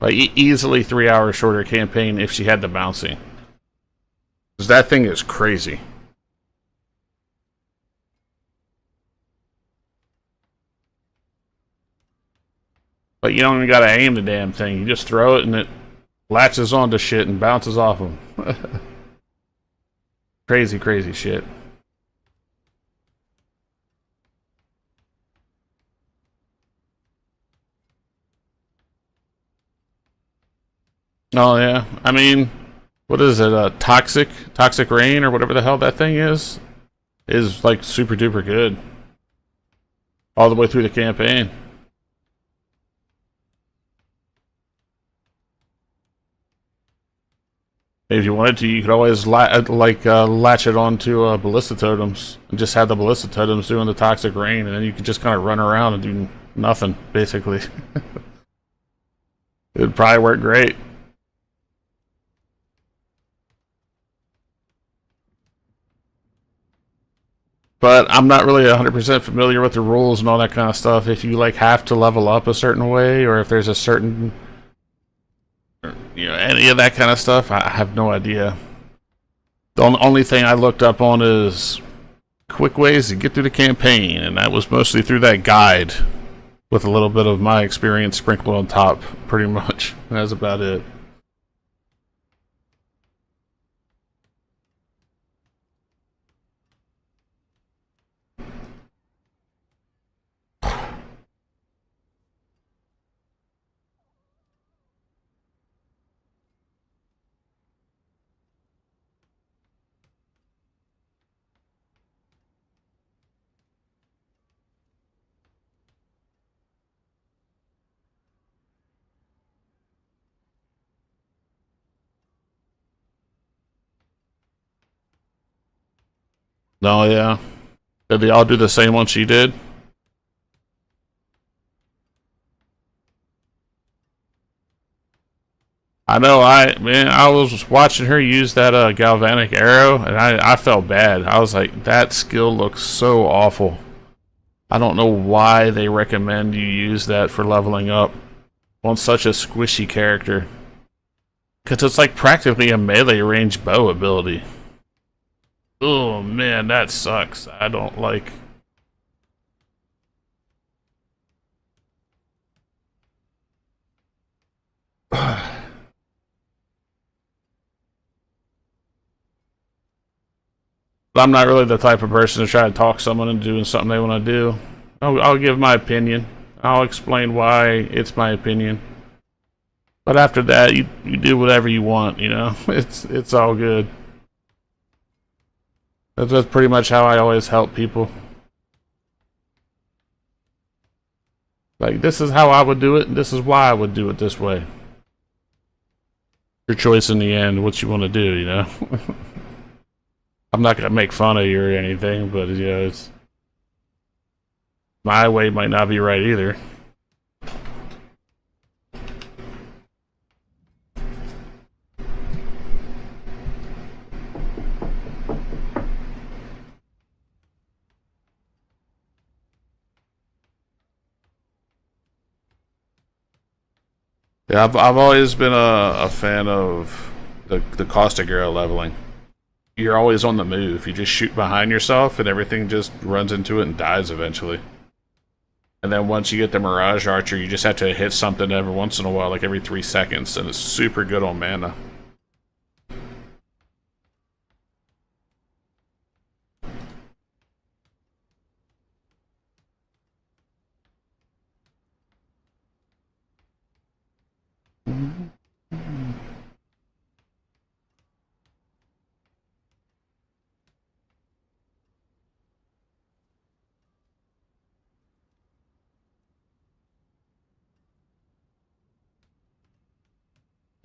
Like easily 3 hours shorter campaign if she had the bouncing. Because that thing is crazy. But you don't even gotta aim the damn thing. You just throw it and it latches onto shit and bounces off them. Crazy, crazy shit. Oh yeah, I mean, what is it? Toxic Rain or whatever the hell that thing is like super duper good all the way through the campaign. If you wanted to, you could always latch it onto ballista totems and just have the ballista totems doing the toxic rain, and then you could just kind of run around and do nothing basically. It'd probably work great. But I'm not really 100% familiar with the rules and all that kind of stuff. If you like have to level up a certain way, or if there's a certain, any of that kind of stuff, I have no idea. The only thing I looked up on is quick ways to get through the campaign, and that was mostly through that guide with a little bit of my experience sprinkled on top, pretty much. That's about it. No, yeah. Did they all do the same one she did? I know, I was watching her use that galvanic arrow, and I felt bad. I was like, that skill looks so awful. I don't know why they recommend you use that for leveling up on such a squishy character. Because it's like practically a melee range bow ability. Oh man, that sucks. I don't like. I'm not really the type of person to try to talk someone into doing something they want to do. I'll give my opinion. I'll explain why it's my opinion. But after that, you do whatever you want. It's all good. That's pretty much how I always help people. Like, this is how I would do it, and this is why I would do it this way. Your choice in the end, what you want to do. I'm not gonna make fun of you or anything, but it's my way might not be right either. Yeah, I've always been a fan of the caustic arrow leveling. You're always on the move. You just shoot behind yourself, and everything just runs into it and dies eventually. And then once you get the Mirage Archer, you just have to hit something every once in a while, like every 3 seconds, and it's super good on mana.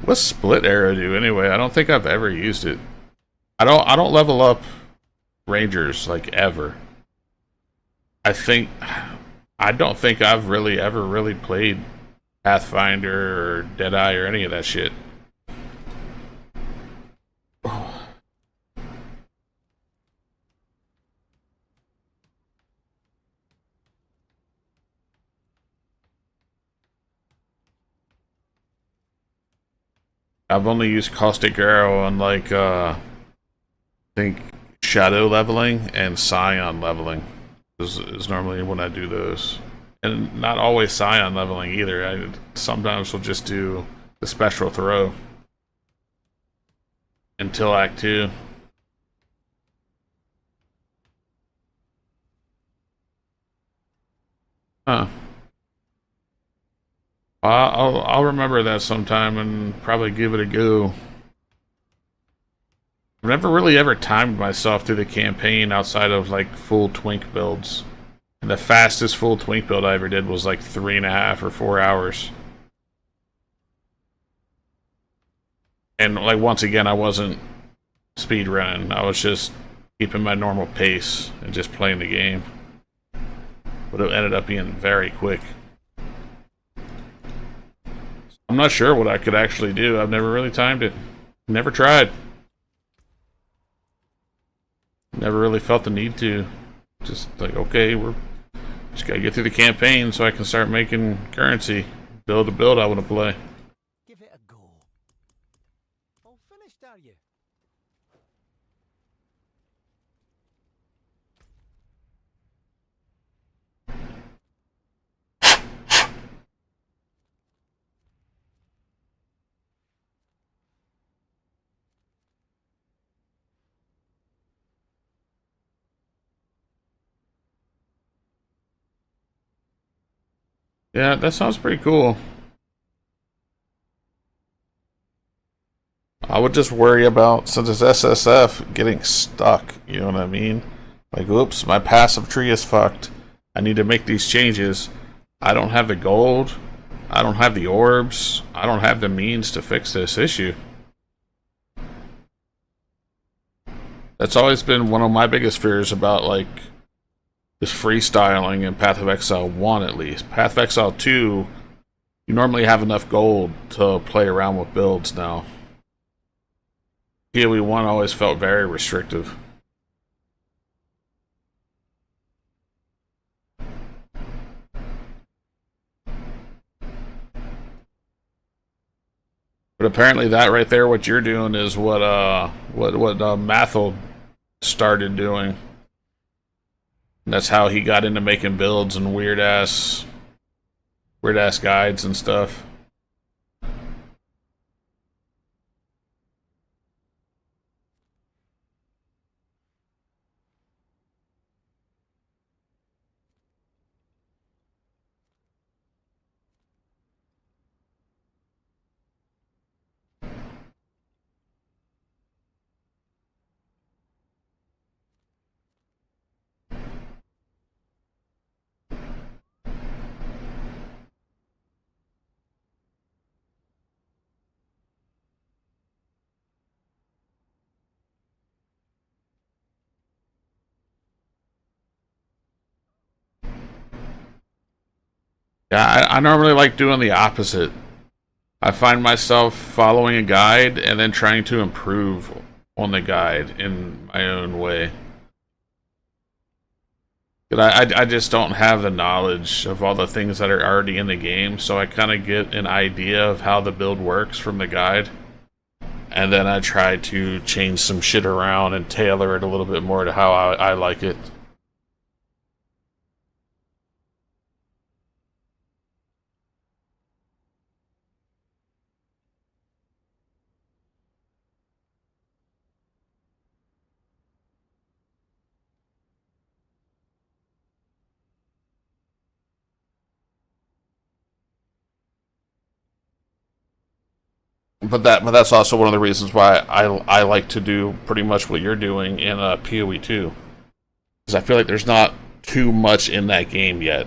What's split arrow do anyway? I don't think I've ever used it. I don't level up rangers like ever. I don't think I've really ever really played Pathfinder or Deadeye or any of that shit. I've only used Caustic Arrow on I think Shadow leveling and Scion leveling is normally when I do those. And not always Scion leveling either. I sometimes will just do the special throw until Act 2. Huh. I'll remember that sometime and probably give it a go. I've never really ever timed myself through the campaign outside of like full twink builds. And the fastest full twink build I ever did was like 3.5 or 4 hours. And like once again, I wasn't speed running. I was just keeping my normal pace and just playing the game. But it ended up being very quick. I'm not sure what I could actually do. I've never really timed it. Never tried. Never really felt the need to. Just like, okay, we're just gotta get through the campaign so I can start making currency. Build a build I want to play. Give it a go. All finished, are you? Yeah, that sounds pretty cool. I would just worry about, since it's SSF, getting stuck. You know what I mean? Like, oops, my passive tree is fucked. I need to make these changes. I don't have the gold. I don't have the orbs. I don't have the means to fix this issue. That's always been one of my biggest fears about, like, this freestyling in Path of Exile 1, at least. Path of Exile 2, you normally have enough gold to play around with builds now. PoE 1 always felt very restrictive. But apparently that right there, what you're doing is what Mathel started doing. And that's how he got into making builds and weird ass guides and stuff. Yeah, I normally like doing the opposite. I find myself following a guide and then trying to improve on the guide in my own way. But I just don't have the knowledge of all the things that are already in the game, so I kind of get an idea of how the build works from the guide. And then I try to change some shit around and tailor it a little bit more to how I like it. But that's also one of the reasons why I like to do pretty much what you're doing in PoE 2, because I feel like there's not too much in that game yet.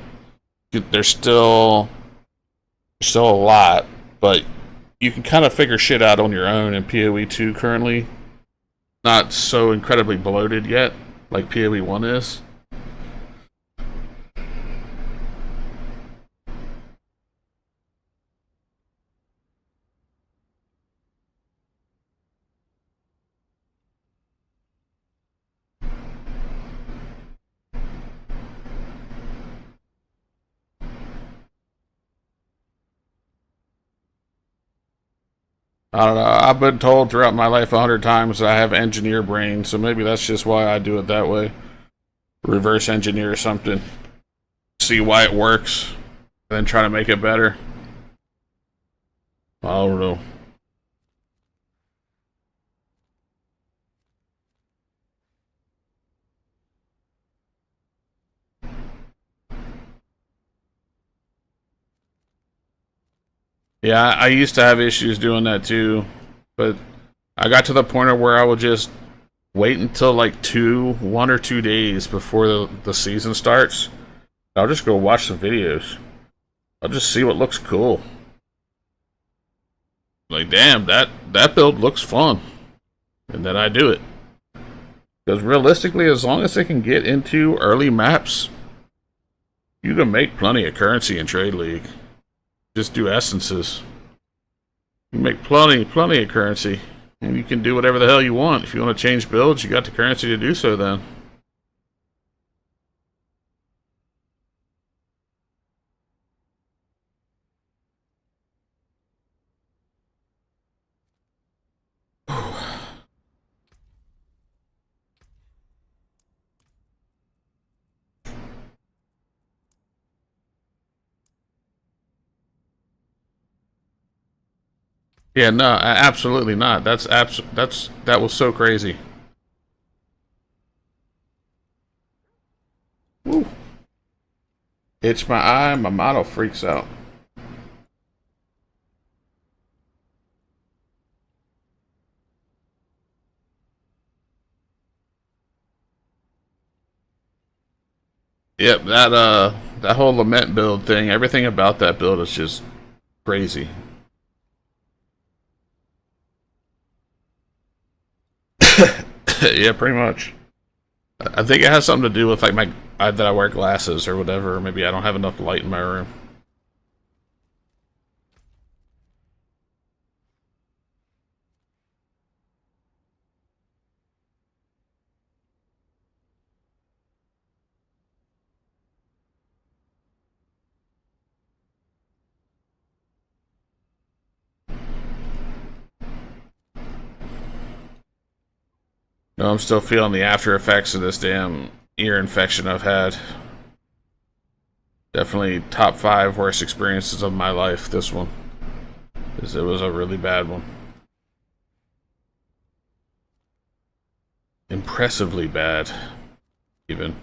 There's still a lot, but you can kind of figure shit out on your own in PoE 2 currently. Not so incredibly bloated yet, like PoE 1 is. I don't know. I've been told throughout my life 100 times that I have engineer brain, so maybe that's just why I do it that way. Reverse engineer something, see why it works, and then try to make it better. I don't know. Yeah, I used to have issues doing that too, but I got to the point of where I would just wait until like 1 or 2 days before the season starts. I'll just go watch some videos. I'll just see what looks cool. Like, damn, that build looks fun, and then I do it. Because realistically, as long as they can get into early maps, you can make plenty of currency in Trade League. Just do essences. You make plenty of currency. And you can do whatever the hell you want. If you want to change builds, you got the currency to do so then. Yeah, no, absolutely not. That was so crazy. Woo. Itch my eye, my model freaks out. Yep, that whole lament build thing, everything about that build is just crazy. Yeah, pretty much. I think it has something to do with like that I wear glasses or whatever. Or maybe I don't have enough light in my room. No, I'm still feeling the after effects of this damn ear infection I've had. Definitely top 5 worst experiences of my life, this one. Because it was a really bad one. Impressively bad, even.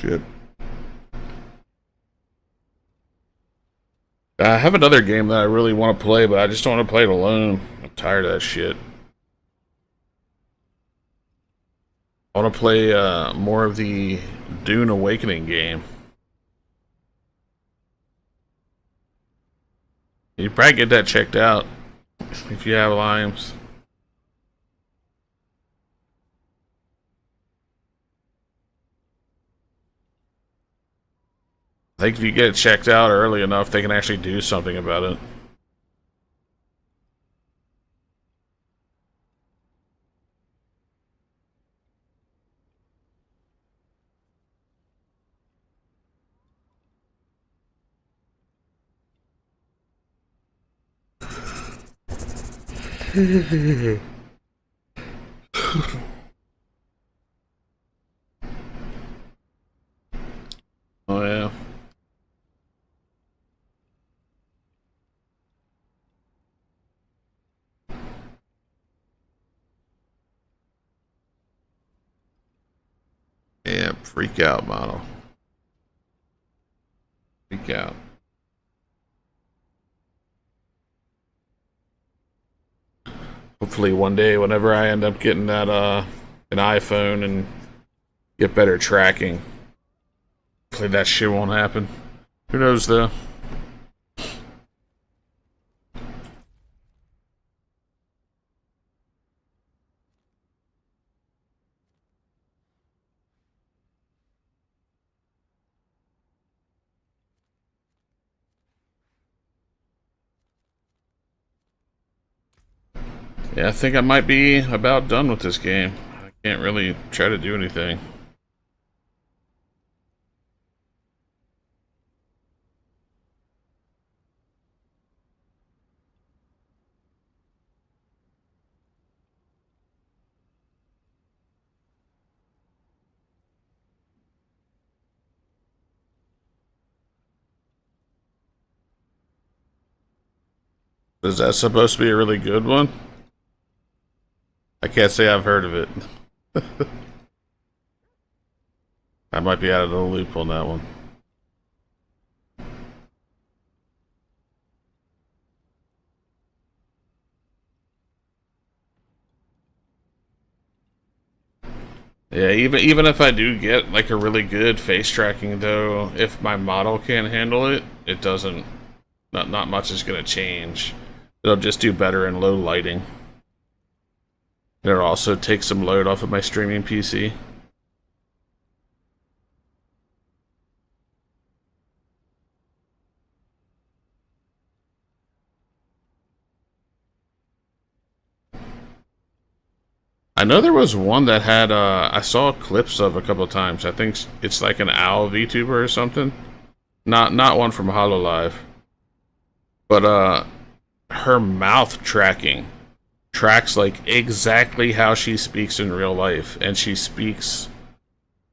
Shit. I have another game that I really want to play, but I just don't want to play it alone. I'm tired of that shit. I want to play more of the Dune Awakening game. You probably get that checked out if you have Limes. I think if you get it checked out early enough, they can actually do something about it. Oh yeah. Yeah, freak out model. Freak out. Hopefully one day, whenever I end up getting that an iPhone and get better tracking, hopefully that shit won't happen. Who knows though? Yeah, I think I might be about done with this game. I can't really try to do anything. Is that supposed to be a really good one? I can't say I've heard of it. I might be out of the loop on that one. Yeah, even if I do get like a really good face tracking though, if my model can't handle it, it doesn't. Not much is gonna change. It'll just do better in low lighting. It'll also take some load off of my streaming PC. I know there was one that had, I saw clips of a couple of times. I think it's like an OWL VTuber or something. Not one from HoloLive. But, her mouth tracking tracks like exactly how she speaks in real life. And she speaks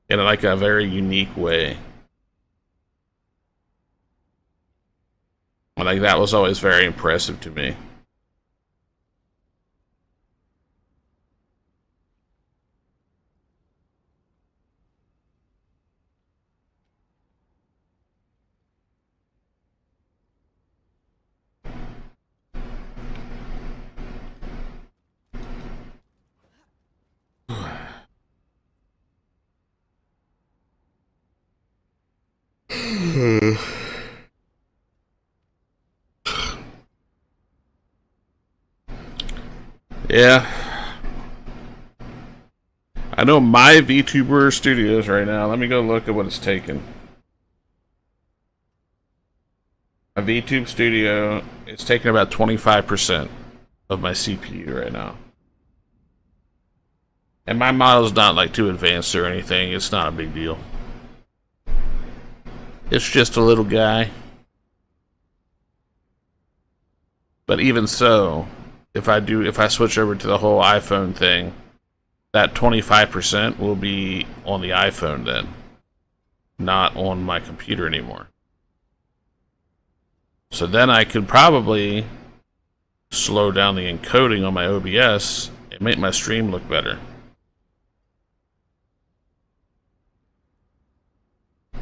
in like a very unique way. Like that was always very impressive to me. Yeah. I know my VTuber Studios right now. Let me go look at what it's taken. My VTube Studio, it's taking about 25% of my CPU right now. And my model's not like too advanced or anything. It's not a big deal. It's just a little guy. But even so, if I switch over to the whole iPhone thing, that 25% will be on the iPhone then, not on my computer anymore. So then I could probably slow down the encoding on my OBS and make my stream look better.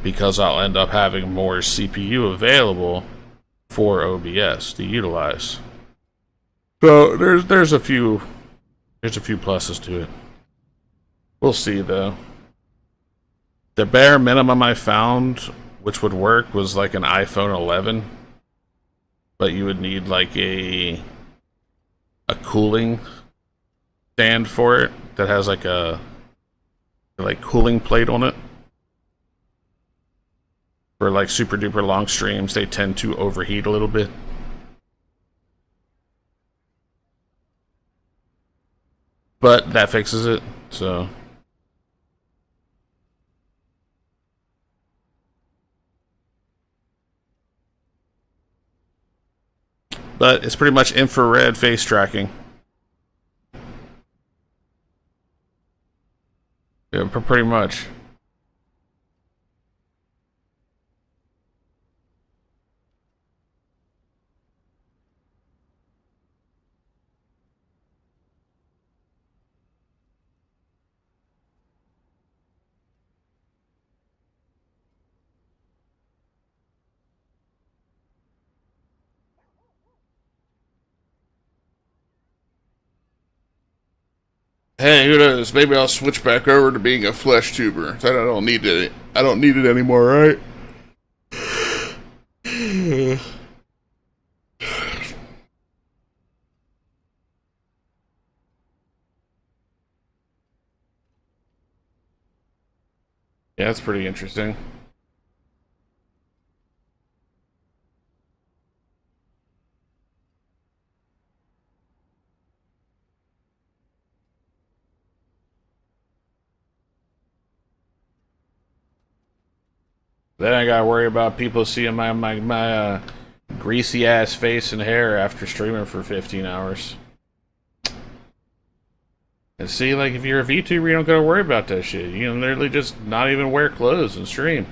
Because I'll end up having more CPU available for OBS to utilize. So there's a few pluses to it. We'll see though. The bare minimum I found, which would work, was like an iPhone 11, but you would need like a cooling stand for it that has like a cooling plate on it. For like super duper long streams, they tend to overheat a little bit. But that fixes it, so. But it's pretty much infrared face tracking. Yeah, pretty much. Hey, who knows? Maybe I'll switch back over to being a flesh tuber. I don't need it. I don't need it anymore, right? Yeah, that's pretty interesting. Then I gotta worry about people seeing my greasy ass face and hair after streaming for 15 hours. And see, like, if you're a VTuber, you don't gotta worry about that shit. You can literally just not even wear clothes and stream.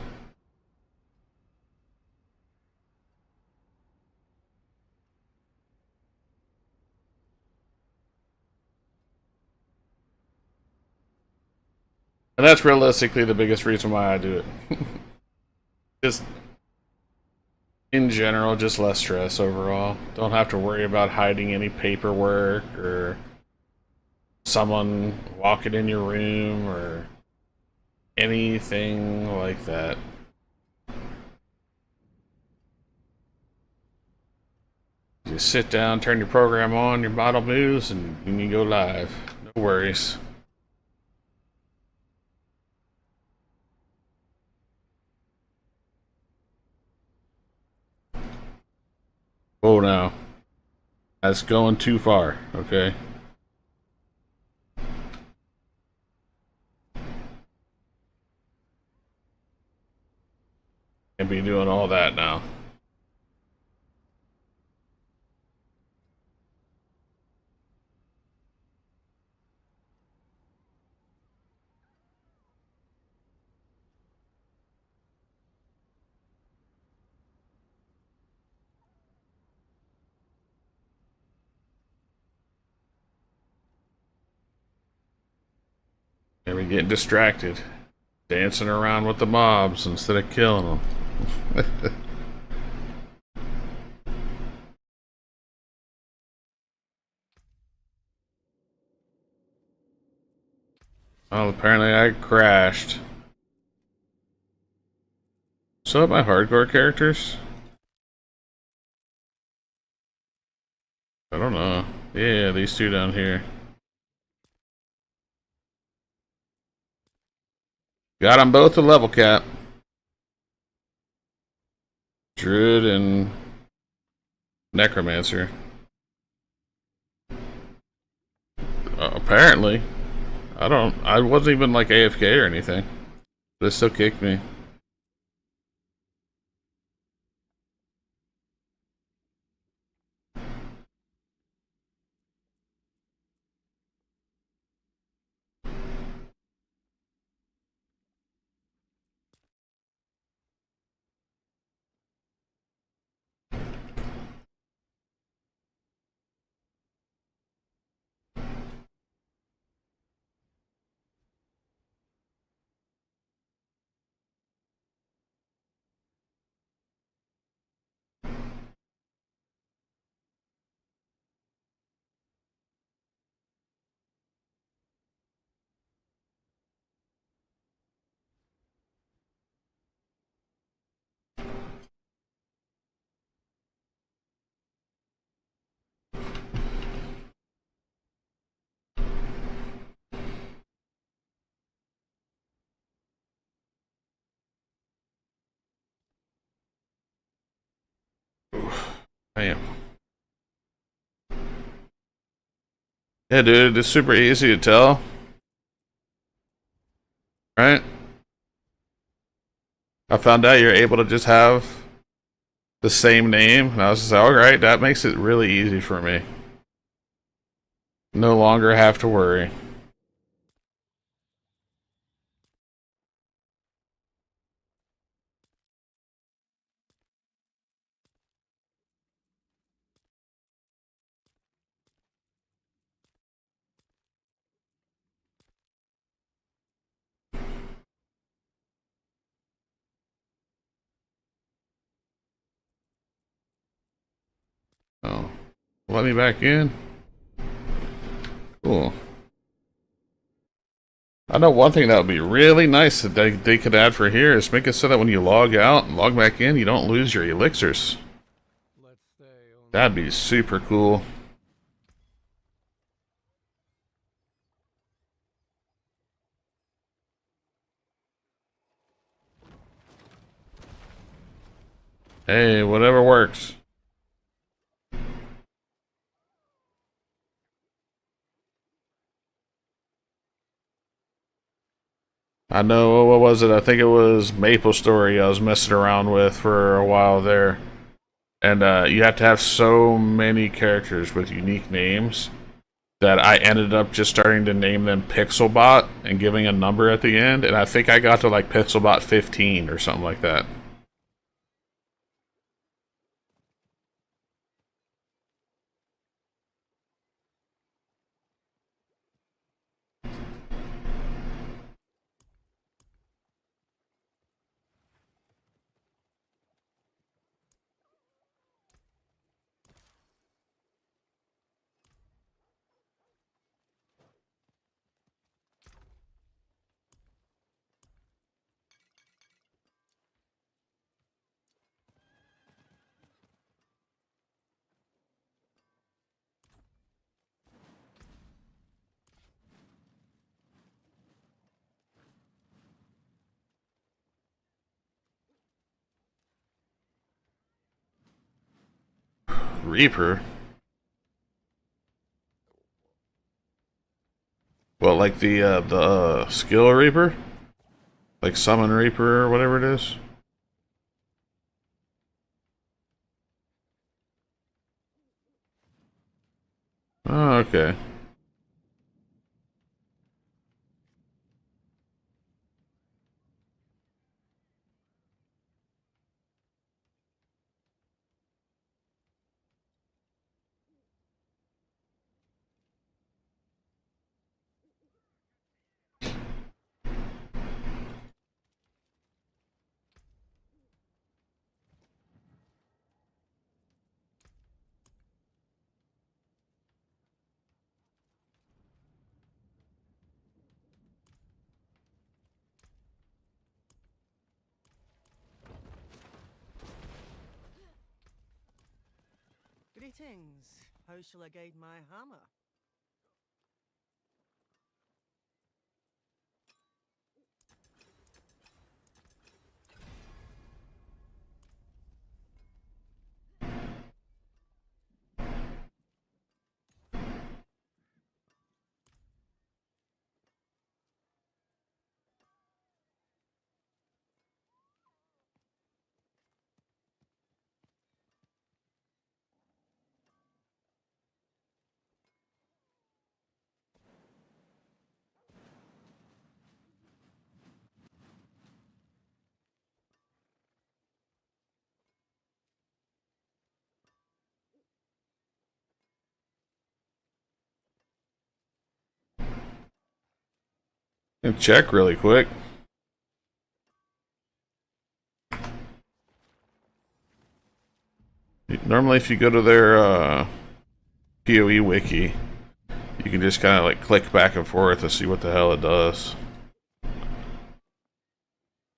And that's realistically the biggest reason why I do it. Just in general, just less stress overall. Don't have to worry about hiding any paperwork or someone walking in your room or anything like that. You sit down, turn your program on, your model moves, and you go live. No worries. Oh no. That's going too far, okay? Can't be doing all that now. And we getting distracted. Dancing around with the mobs instead of killing them. Well, apparently I crashed. So are my hardcore characters? I don't know. Yeah, these two down here. Got them both a level cap. Druid and Necromancer. Apparently. I wasn't even like AFK or anything. But it still kicked me. Damn. Yeah, dude, it's super easy to tell. Right? I found out you're able to just have the same name, and I was just like, alright, that makes it really easy for me. No longer have to worry. Oh. Let me back in. Cool. I know one thing that would be really nice that they could add for here is make it so that when you log out and log back in, you don't lose your elixirs. That'd be super cool. Hey, whatever works. I know, what was it? I think it was Maple Story I was messing around with for a while there. And you have to have so many characters with unique names that I ended up just starting to name them Pixelbot and giving a number at the end. And I think I got to like Pixelbot 15 or something like that. Reaper? Well, like the skill Reaper? Like Summon Reaper or whatever it is? Oh, okay. Greetings. How shall I guide my hammer? And check really quick. Normally, if you go to their PoE wiki, you can just kind of like click back and forth to see what the hell it does.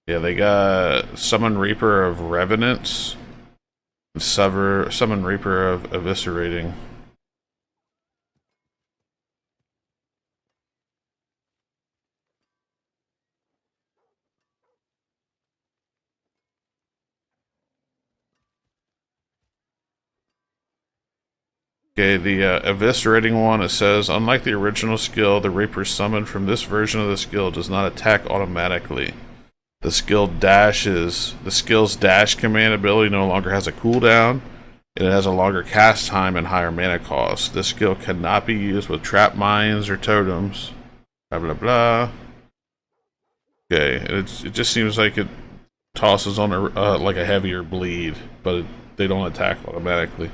Yeah, they got Summon Reaper of Revenants and Summon Reaper of Eviscerating. Okay, the Eviscerating one, it says, unlike the original skill, the Reaper summoned from this version of the skill does not attack automatically. The skill's dash command ability no longer has a cooldown, and it has a longer cast time and higher mana cost. This skill cannot be used with trap mines or totems. Blah blah blah. Okay, it just seems like it tosses on a like a heavier bleed, but they don't attack automatically.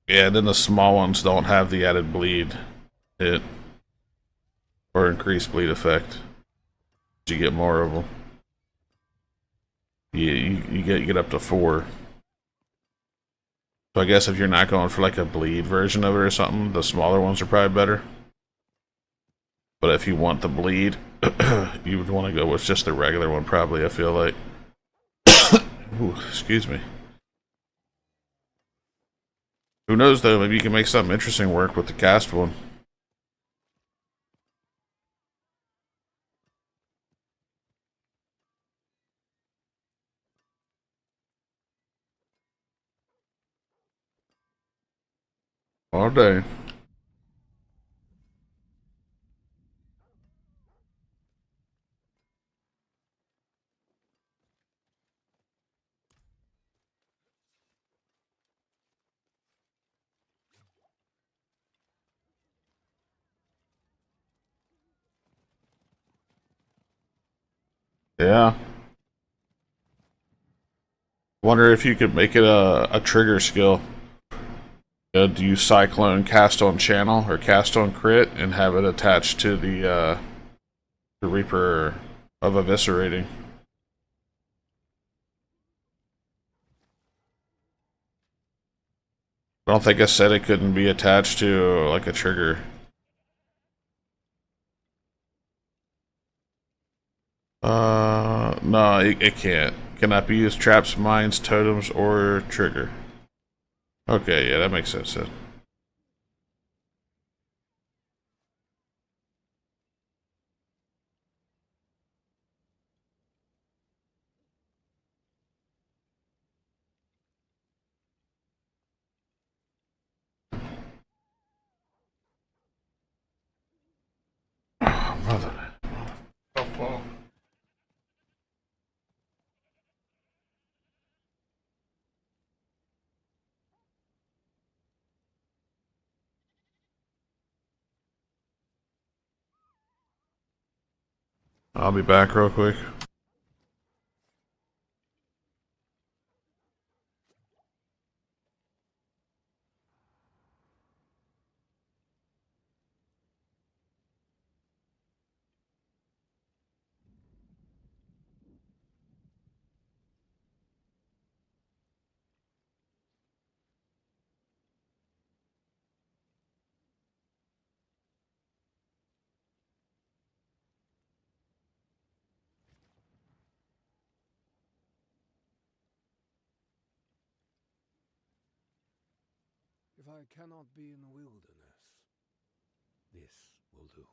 Yeah, and then the small ones don't have the added bleed hit or increased bleed effect. You get more of them. Yeah, you get up to 4. So I guess if you're not going for like a bleed version of it or something, the smaller ones are probably better. But if you want the bleed, you would want to go with just the regular one probably, I feel like. Ooh, excuse me. Who knows though, maybe you can make something interesting work with the cast one. All day. Yeah. Wonder if you could make it a trigger skill. Do you Cyclone cast on channel or cast on crit and have it attached to the Reaper of Eviscerating? I don't think I said it couldn't be attached to like a trigger. No, it can't. Cannot be used traps, mines, totems, or trigger. Okay, yeah, that makes sense then. I'll be back real quick. If I cannot be in the wilderness, this will do.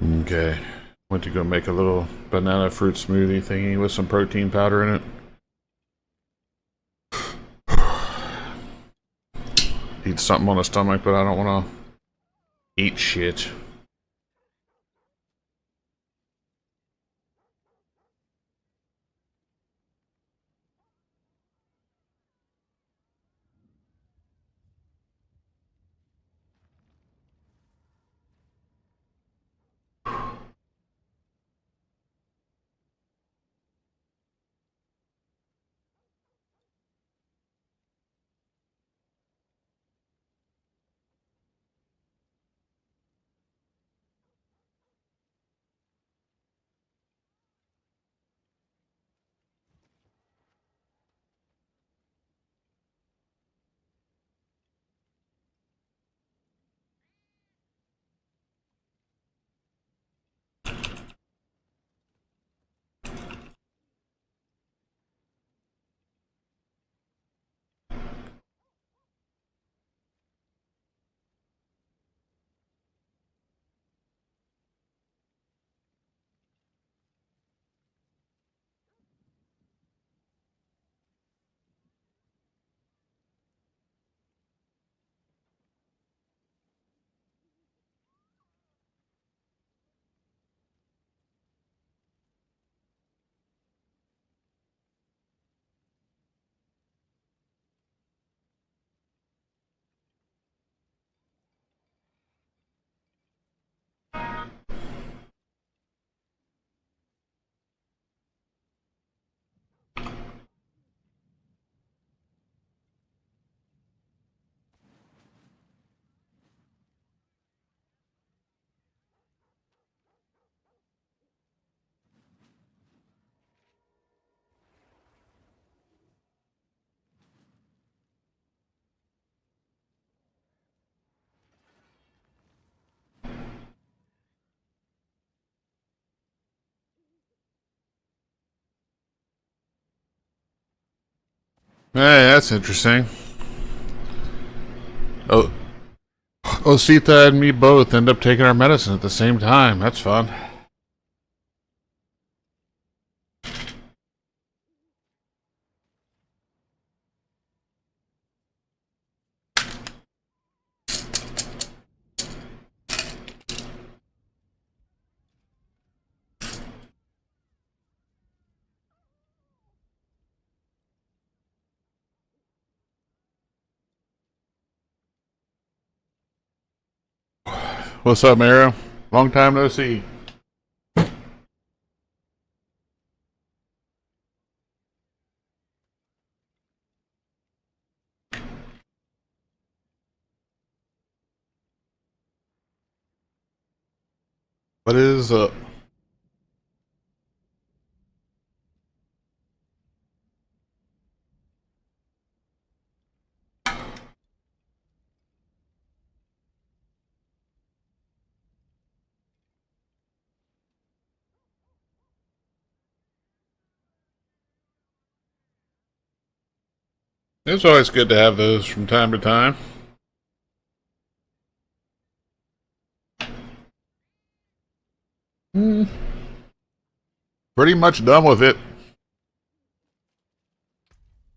Okay. Went to go make a little banana fruit smoothie thingy with some protein powder in it. Eat something on the stomach, but I don't want to eat shit. Hey, that's interesting. Oh, Osita and me both end up taking our medicine at the same time. That's fun. What's up, Mara? Long time no see. What is up? It's always good to have those from time to time. Pretty much done with it.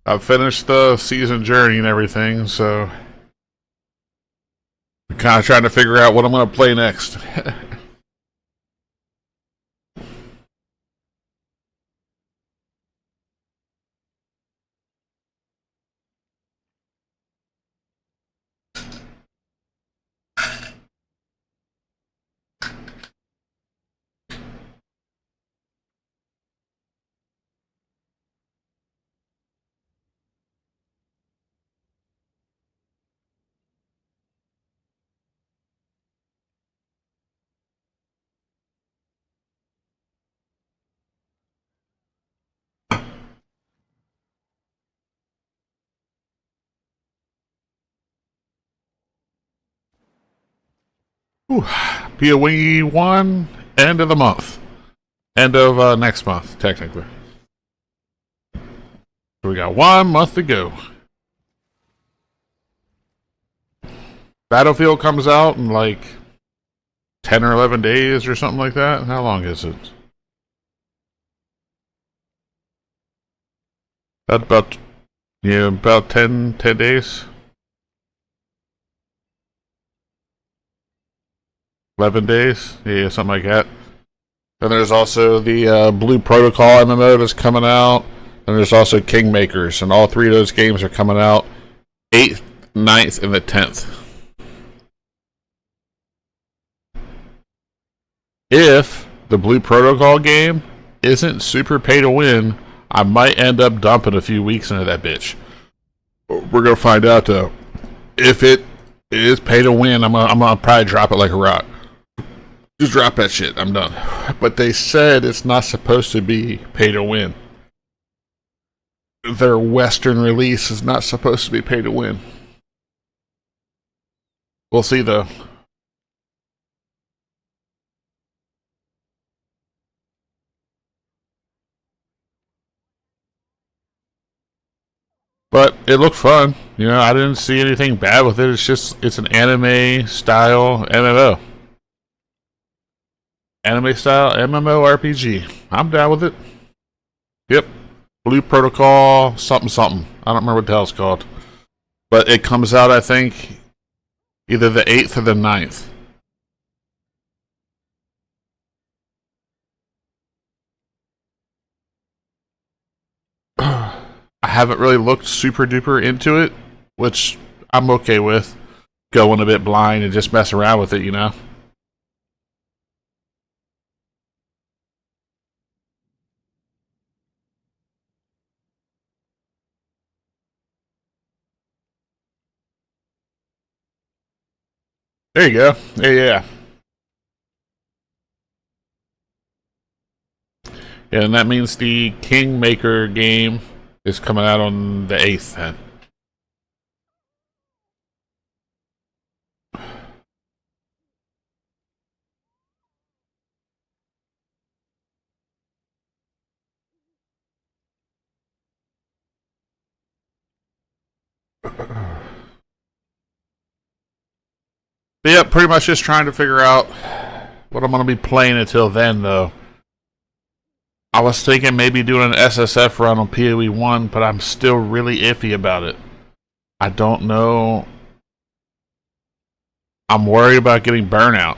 I've finished the season journey and everything, so I'm kind of trying to figure out what I'm going to play next. Whew. PoE 1, end of the month. End of next month, technically. So we got 1 month to go. Battlefield comes out in like 10 or 11 days or something like that. How long is it? About yeah, about 10 days. 11 days? Yeah, something like that. And there's also the Blue Protocol MMO that's coming out. And there's also Kingmakers. And all three of those games are coming out 8th, 9th, and the 10th. If the Blue Protocol game isn't super pay to win, I might end up dumping a few weeks into that bitch. We're gonna find out though. If it is pay to win, I'm gonna probably drop it like a rock. Just drop that shit. I'm done. But they said it's not supposed to be pay to win. Their Western release is not supposed to be pay to win. We'll see though. But it looked fun. You know, I didn't see anything bad with it. It's an anime style MMO. Anime style MMORPG. I'm down with it. Yep. Blue Protocol something something. I don't remember what the hell it's called. But it comes out, I think, either the 8th or the 9th. I haven't really looked super duper into it, which I'm okay with. Going a bit blind and just mess around with it, you know? There you go. Yeah. Yeah, and that means the Kingmaker game is coming out on the 8th then. But yeah, pretty much just trying to figure out what I'm going to be playing until then, though. I was thinking maybe doing an SSF run on PoE 1, but I'm still really iffy about it. I don't know. I'm worried about getting burnout,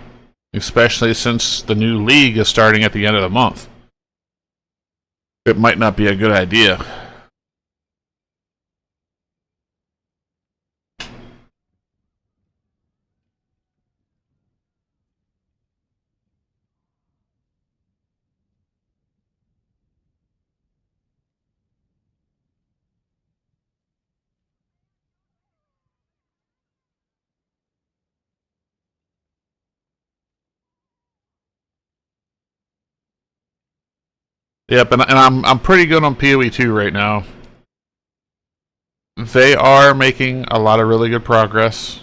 especially since the new league is starting at the end of the month. It might not be a good idea. Yep, and I'm pretty good on PoE 2 right now. They are making a lot of really good progress.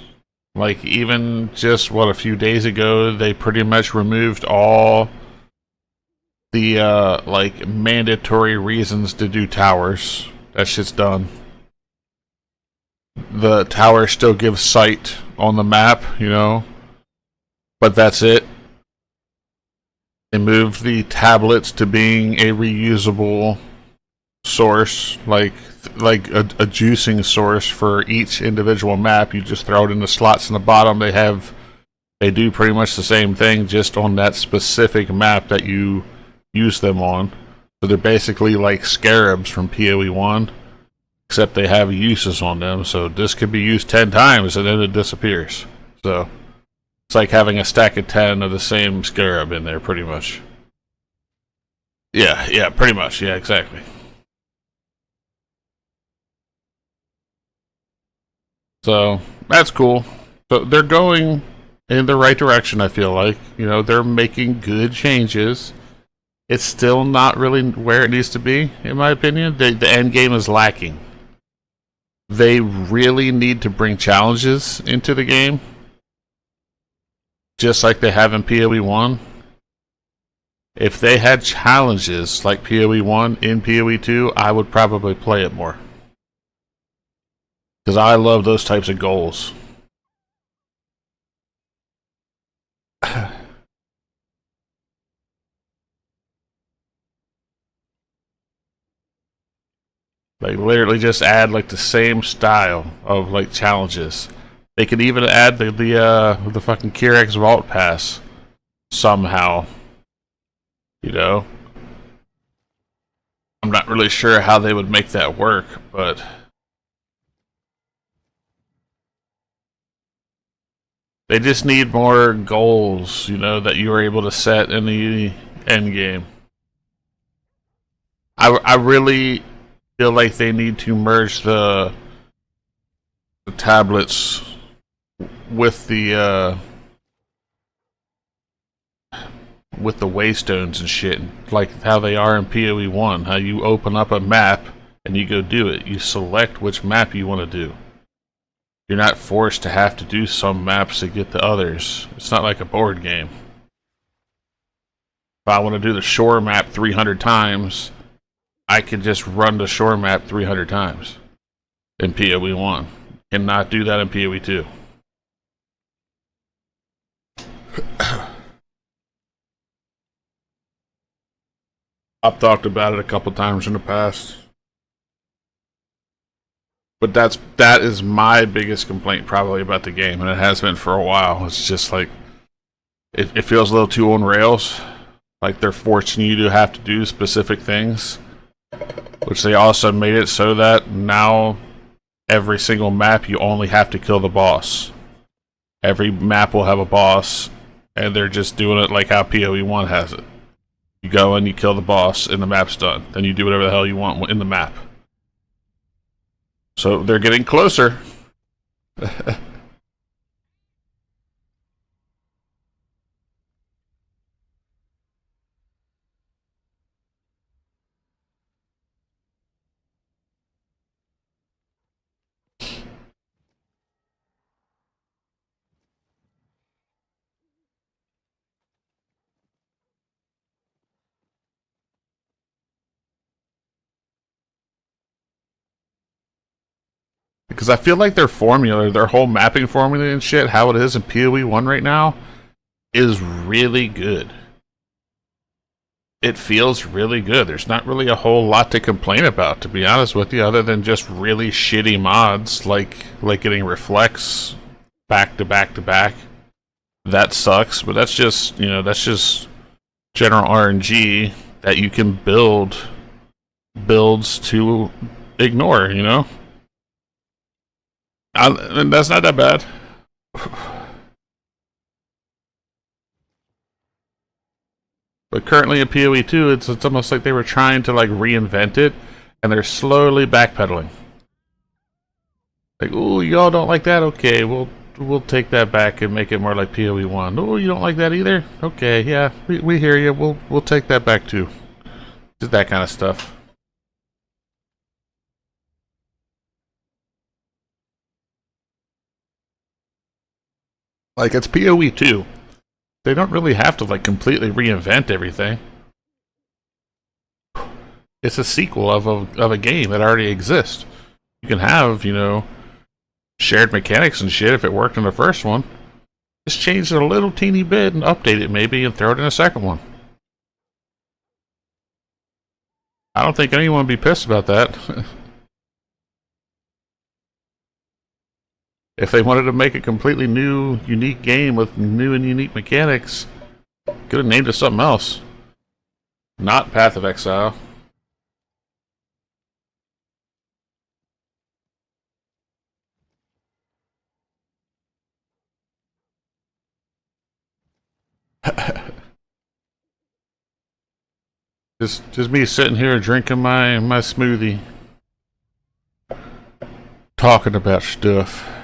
Like, even just, a few days ago, they pretty much removed all the, mandatory reasons to do towers. That shit's done. The tower still gives sight on the map, you know, but that's it. They moved the tablets to being a reusable source, like a juicing source for each individual map. You just throw it in the slots in the bottom. They do pretty much the same thing, just on that specific map that you use them on. So they're basically like scarabs from PoE 1, except they have uses on them. So this could be used 10 times and then it disappears. So it's like having a stack of 10 of the same scarab in there, pretty much. Yeah, pretty much. Yeah, exactly. So that's cool. So they're going in the right direction, I feel like. You know, they're making good changes. It's still not really where it needs to be, in my opinion. The end game is lacking. They really need to bring challenges into the game, just like they have in PoE 1. If they had challenges like PoE 1 in PoE 2, I would probably play it more. Because I love those types of goals. Like literally just add like the same style of like challenges. They could even add the fucking Kirax Vault Pass somehow. You know? I'm not really sure how they would make that work, but they just need more goals, you know, that you were able to set in the end game. I really feel like they need to merge the tablets with the waystones and shit, like how they are in PoE 1. How you open up a map and you go do it. You select which map you want to do. You're not forced to have to do some maps to get the others. It's not like a board game. If I want to do the shore map 300 times, I can just run the shore map 300 times in PoE 1. Cannot do that in PoE 2. I've talked about it a couple times in the past. But that is my biggest complaint probably about the game, and it has been for a while. It's just like it feels a little too on rails. Like they're forcing you to have to do specific things. Which they also made it so that now every single map you only have to kill the boss. Every map will have a boss, and they're just doing it like how PoE 1 has it. You go and you kill the boss, and the map's done. Then you do whatever the hell you want in the map. So they're getting closer. Because I feel like their formula, their whole mapping formula and shit, how it is in PoE 1 right now, is really good. It feels really good. There's not really a whole lot to complain about, to be honest with you, other than just really shitty mods like getting reflex back to back to back. That sucks, but that's just, you know, that's just general RNG that you can build builds to ignore, you know? And that's not that bad. But currently in PoE 2, it's almost like they were trying to like reinvent it, and they're slowly backpedaling. Like, ooh, y'all don't like that? Okay, we'll take that back and make it more like PoE 1. Oh, you don't like that either? Okay, yeah, we hear you. We'll take that back too. Just that kind of stuff. Like it's PoE 2. They don't really have to like completely reinvent everything. It's a sequel of a game that already exists. You can have, you know, shared mechanics and shit if it worked in the first one. Just change it a little teeny bit and update it maybe and throw it in a second one. I don't think anyone would be pissed about that. If they wanted to make a completely new, unique game with new and unique mechanics, could have named it something else. Not Path of Exile. Just me sitting here drinking my smoothie, talking about stuff.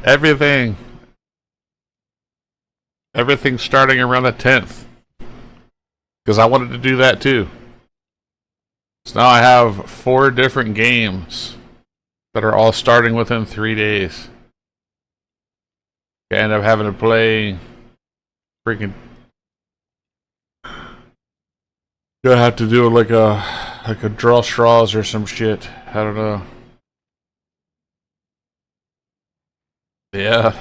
Everything. Everything's starting around the 10th. Because I wanted to do that too. So now I have 4 different games that are all starting within 3 days. I end up having to play freaking. Gonna have to do like a draw straws or some shit. I don't know. Yeah.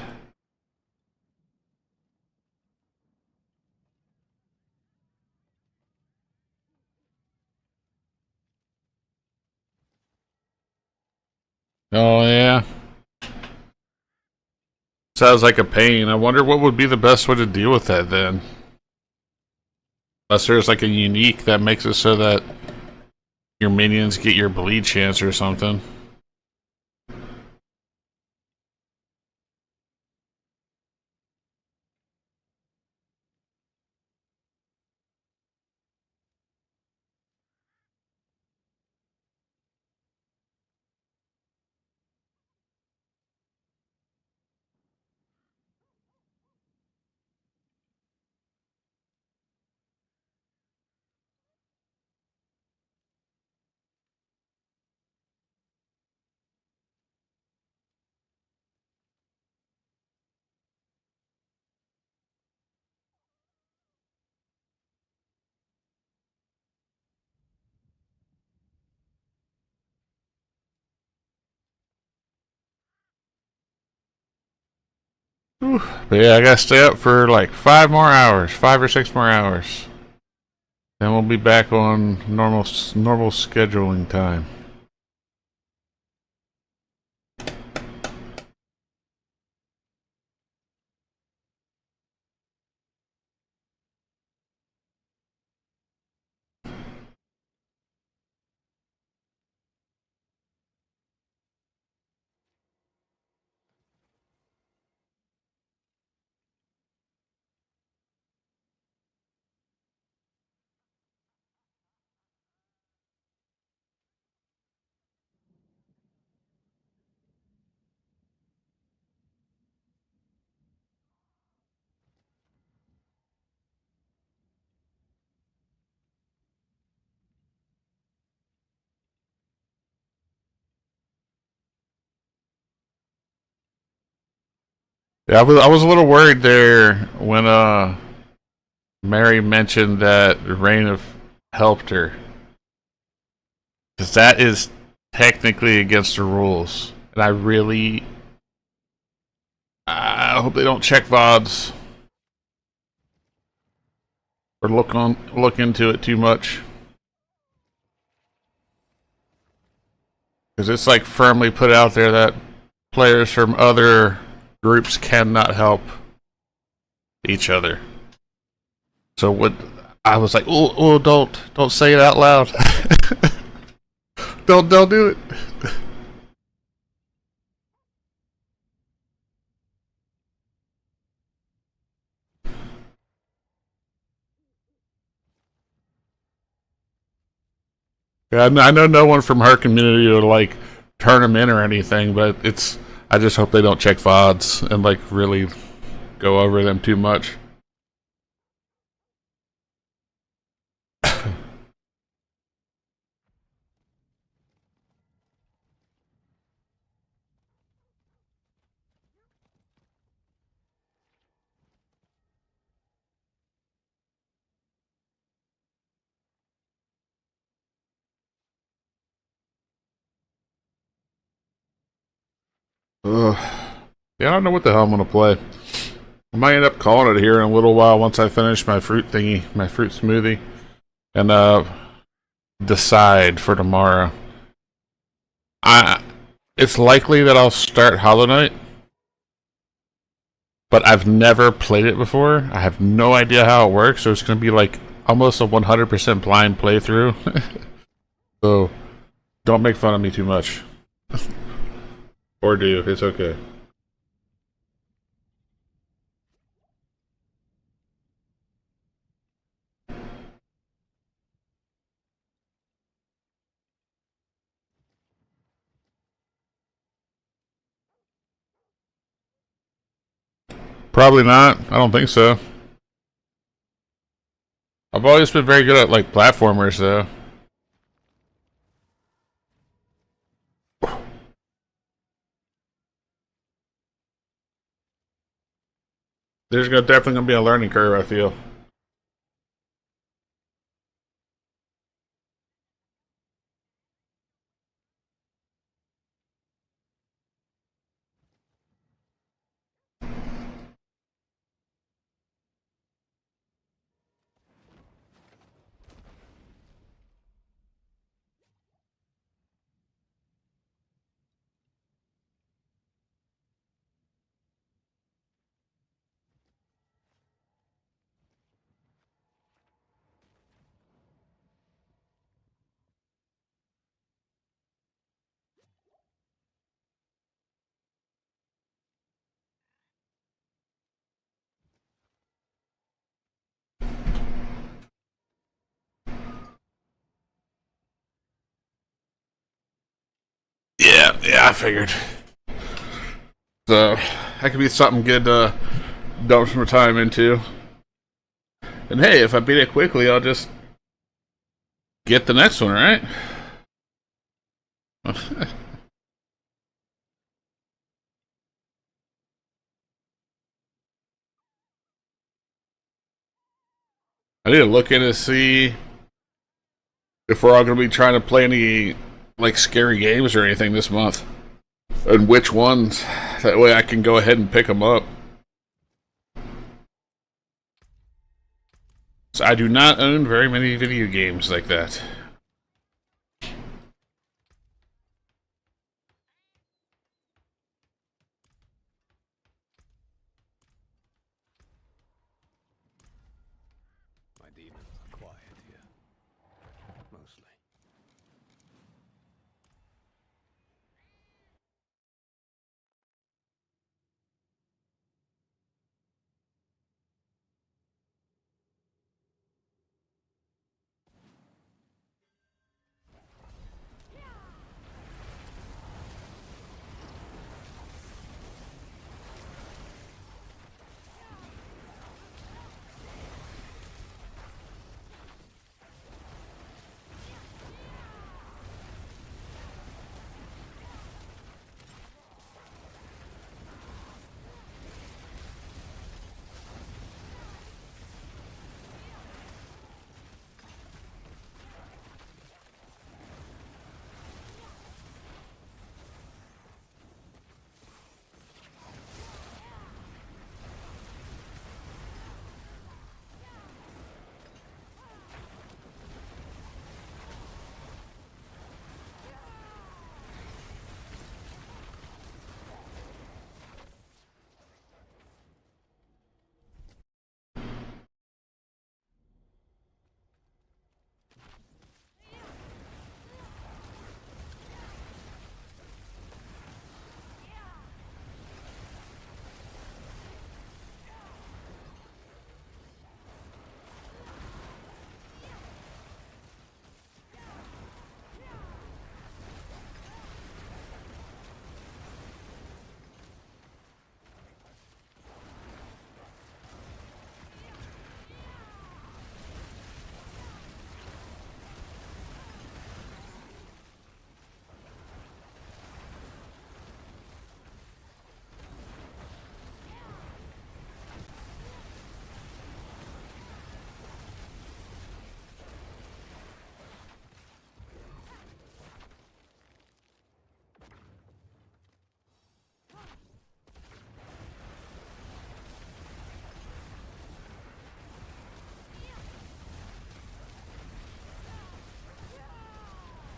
Oh yeah. Sounds like a pain. I wonder what would be the best way to deal with that then. Unless there's like a unique that makes it so that your minions get your bleed chance or something. Whew. But yeah, I gotta stay up for like 5 more hours, 5 or 6 more hours. Then we'll be back on normal scheduling time. Yeah, I was a little worried there when Mary mentioned that Rain have helped her. Because that is technically against the rules. And I hope they don't check VODs. Or look into it too much. Because it's like firmly put out there that players from other groups cannot help each other. So what I was like, oh, don't say it out loud. don't do it. Yeah, I know no one from her community will like turn them in or anything, but I just hope they don't check VODs and like really go over them too much. Ugh. Yeah, I don't know what the hell I'm gonna play. I might end up calling it here in a little while once I finish my fruit thingy, my fruit smoothie, and decide for tomorrow. It's likely that I'll start Hollow Knight, but I've never played it before. I have no idea how it works, so it's gonna be like almost a 100% blind playthrough. So don't make fun of me too much. Or do, it's okay. Probably not. I don't think so. I've always been very good at like platformers though. There's definitely gonna be a learning curve, I feel. Yeah, I figured. So that could be something good to dump some time into. And hey, if I beat it quickly, I'll just get the next one, right? I need to look in to see if we're all going to be trying to play any like scary games or anything this month, and which ones. That way, I can go ahead and pick them up. So I do not own very many video games like that. My demons are quiet here. Mostly.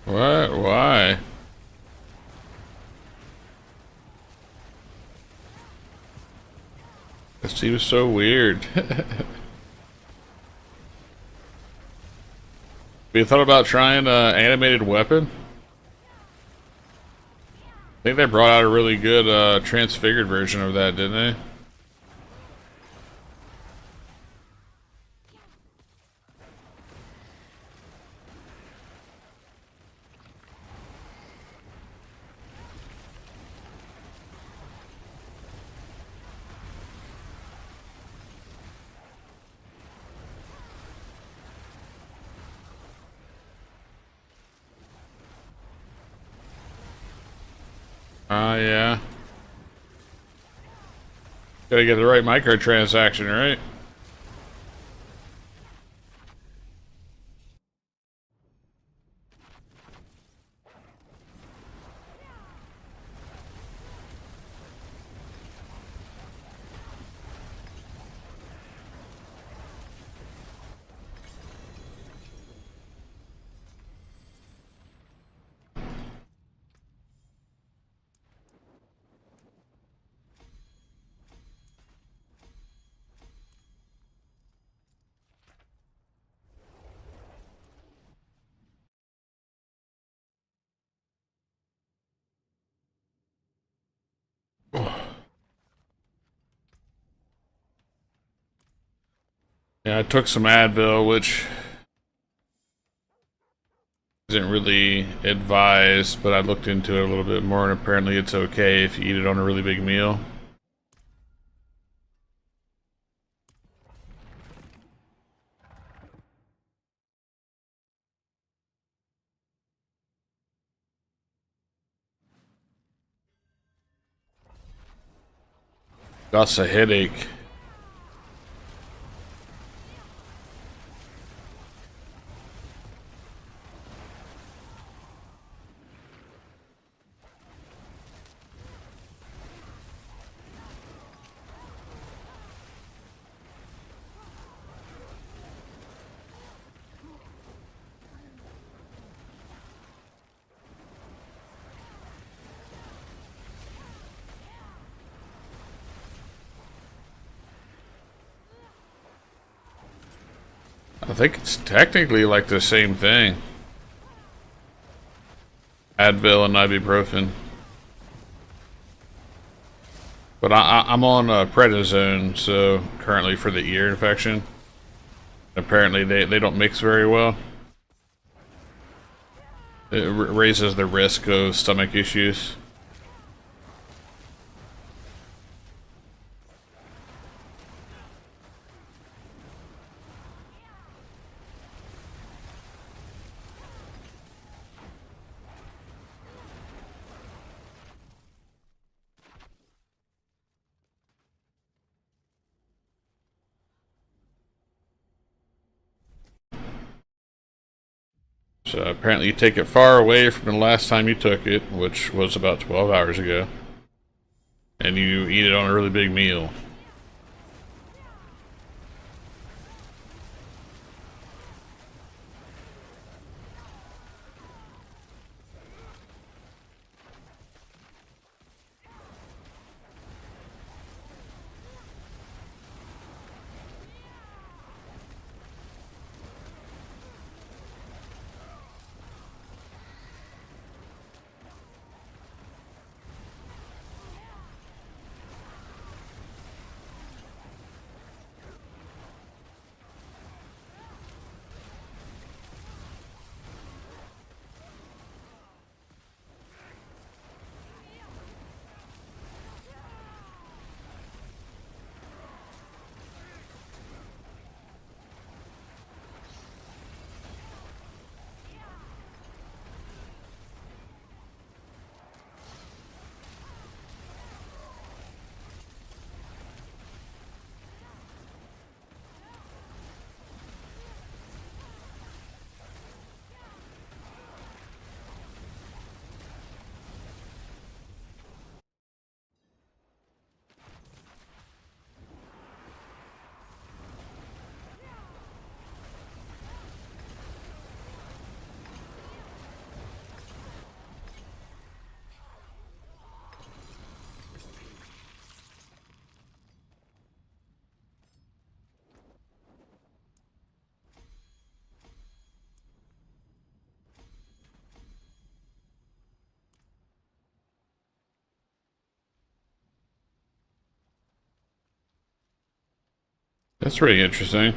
What? Why? That seems so weird. Have you thought about trying animated weapon? I think they brought out a really good transfigured version of that, didn't they? Yeah. Gotta get the right microtransaction, right? Yeah, I took some Advil, which isn't really advised, but I looked into it a little bit more, and apparently it's okay if you eat it on a really big meal. That's a headache. I think it's technically like the same thing. Advil and ibuprofen. But I'm on prednisone, so currently for the ear infection. Apparently they don't mix very well. It raises the risk of stomach issues. So apparently you take it far away from the last time you took it, which was about 12 hours ago. And you eat it on a really big meal. That's really interesting.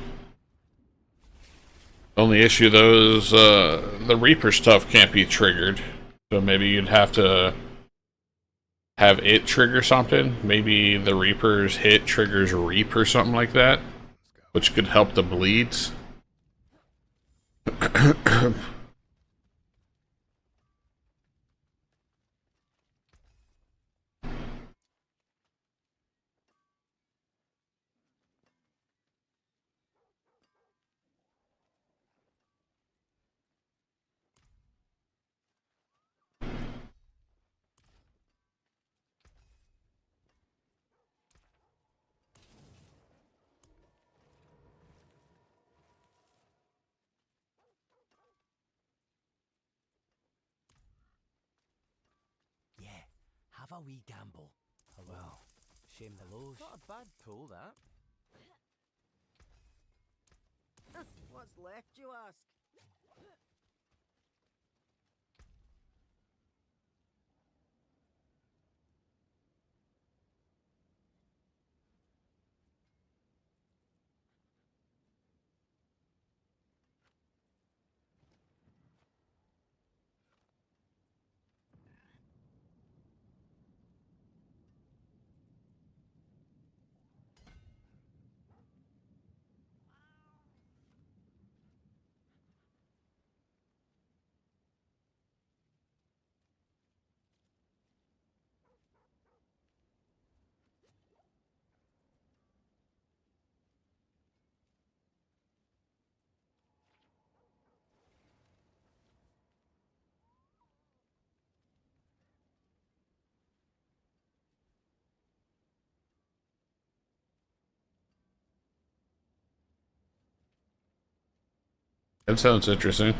Only issue though is the Reaper stuff can't be triggered. So maybe you'd have to have it trigger something. Maybe the Reaper's hit triggers Reap or something like that, which could help the bleeds. a wee gamble. Well, shame the lows. Not a bad pull, that. What's left, you ask? That sounds interesting.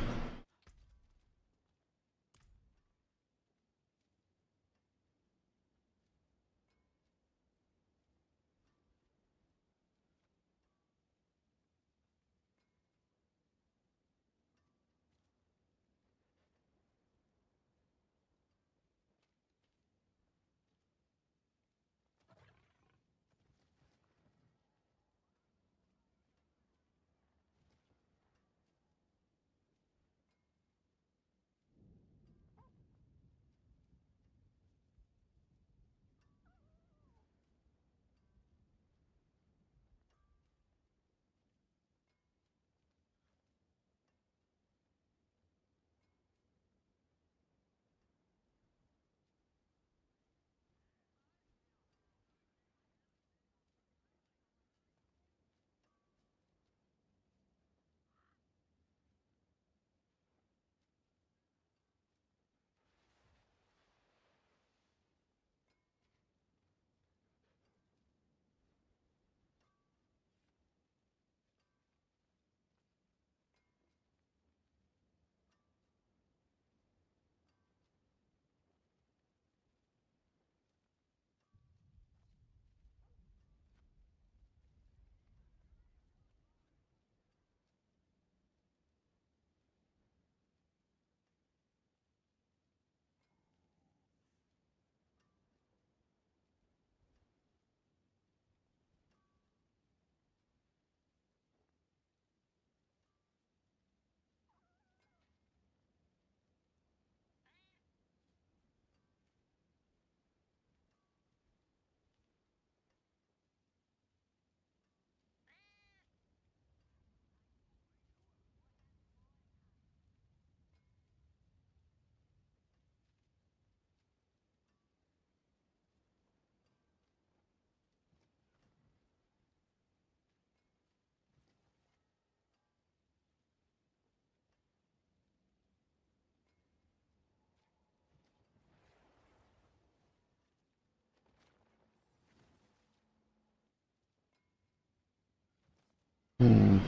Hmm.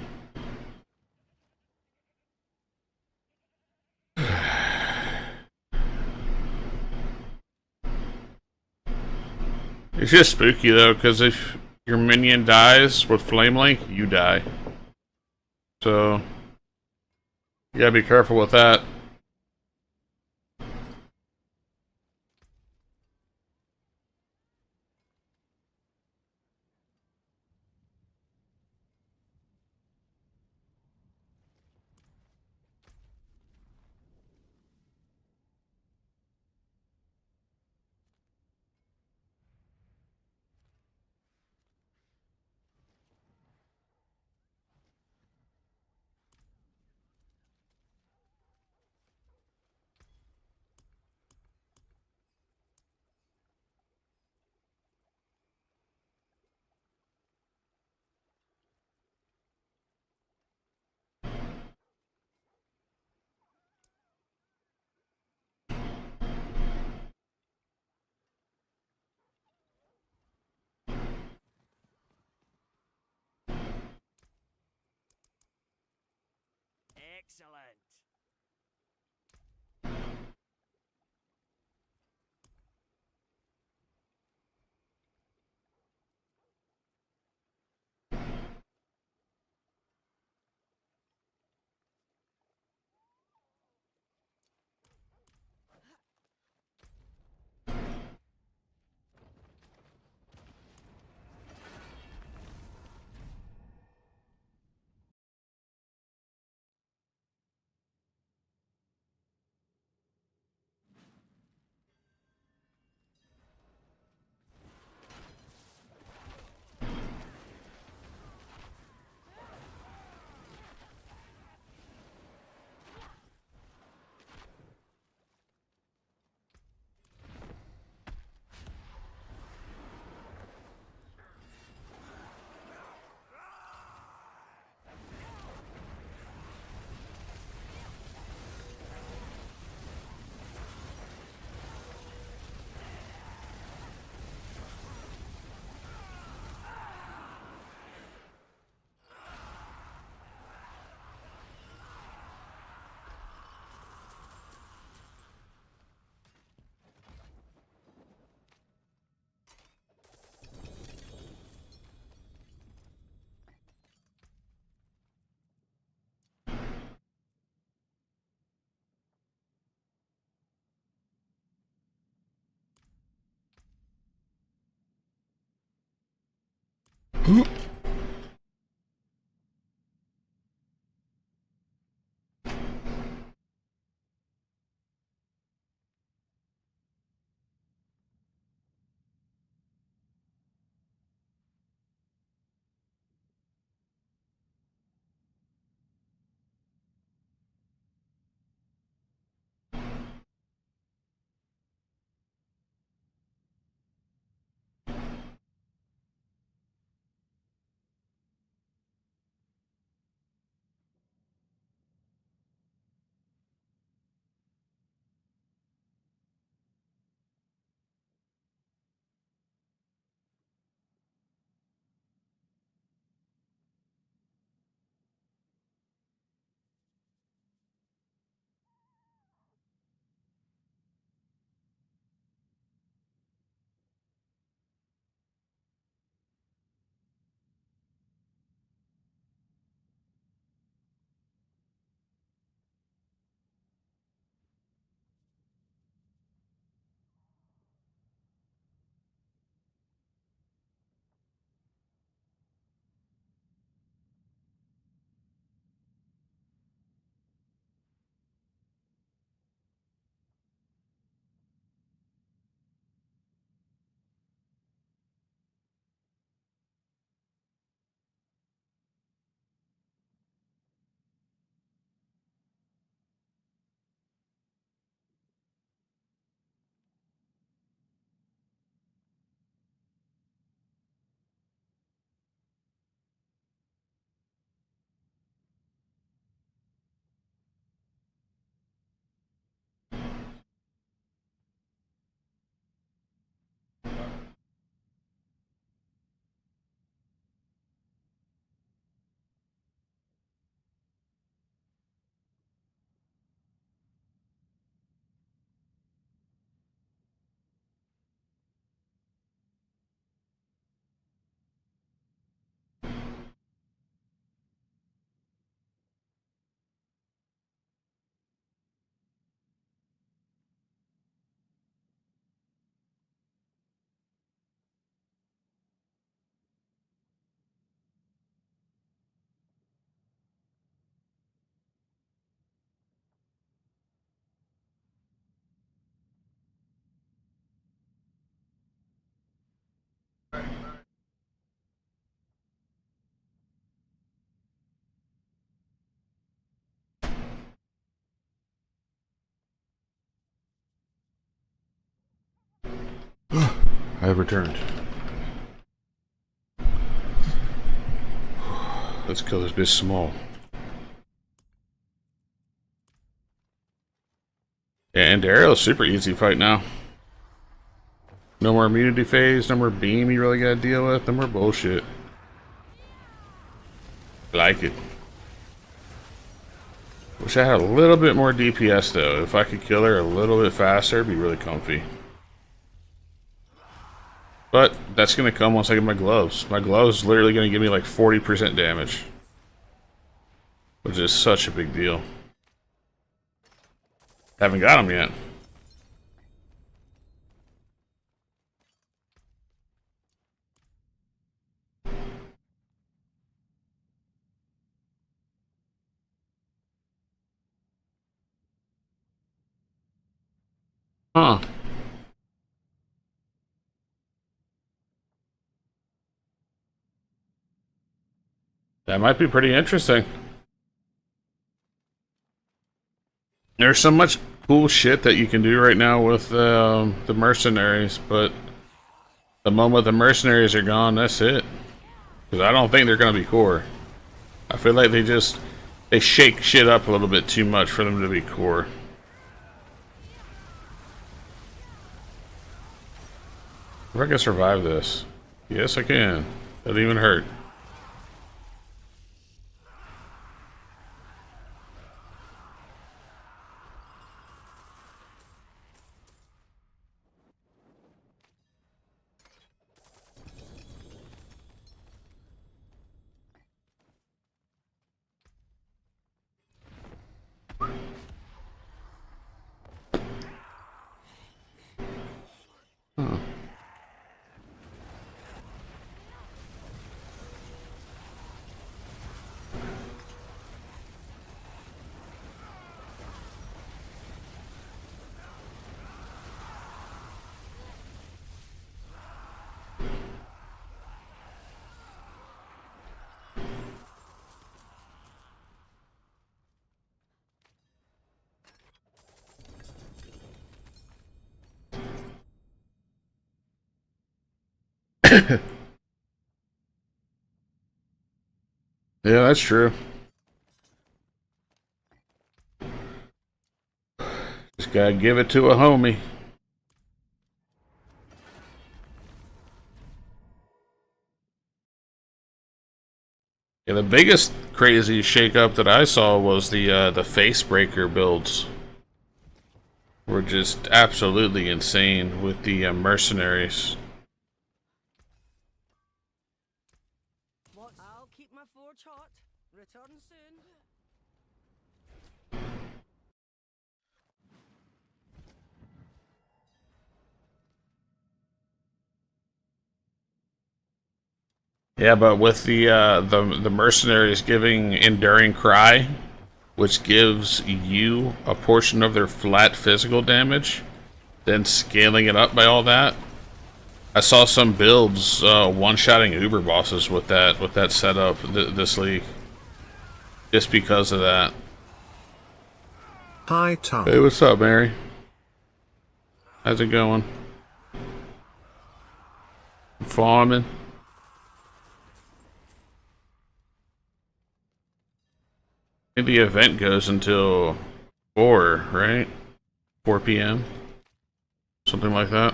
It's just spooky though, because if your minion dies with Flame Link, you die. So you gotta be careful with that. Excellent. I have returned. Let's kill this bitch small. Yeah, and Daryl's super easy fight now. No more immunity phase, no more beam you really gotta deal with, no more bullshit. I like it. Wish I had a little bit more DPS though. If I could kill her a little bit faster, it'd be really comfy. But that's gonna come once I get my gloves. My gloves literally gonna give me like 40% damage. Which is such a big deal. Haven't got them yet. Huh. That might be pretty interesting. There's so much cool shit that you can do right now with the mercenaries, but the moment the mercenaries are gone, that's it. Because I don't think they're going to be core. I feel like they shake shit up a little bit too much for them to be core. If I can survive this. Yes, I can. Doesn't even hurt. Huh. Yeah, that's true. Just gotta give it to a homie. Yeah, the biggest crazy shakeup that I saw was the face breaker builds. Were just absolutely insane with the mercenaries. What? I'll keep my forge hot. Return soon. Yeah, but with the mercenaries giving enduring cry, which gives you a portion of their flat physical damage, then scaling it up by all that. I saw some builds one-shotting Uber bosses with that setup this league, just because of that. Hi, Tom. Hey, what's up, Mary? How's it going? Farming. I think the event goes until 4, right? 4 p.m. Something like that.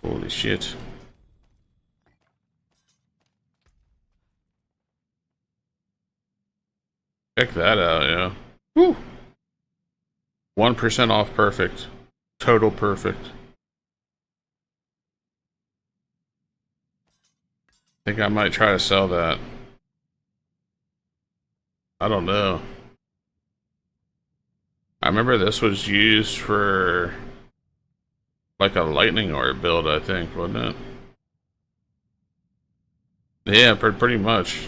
Holy shit. Check that out, yeah. Woo! 1% off perfect. Total perfect. I think I might try to sell that. I don't know. I remember this was used for like a lightning orb build, I think, wasn't it? Yeah, pretty much.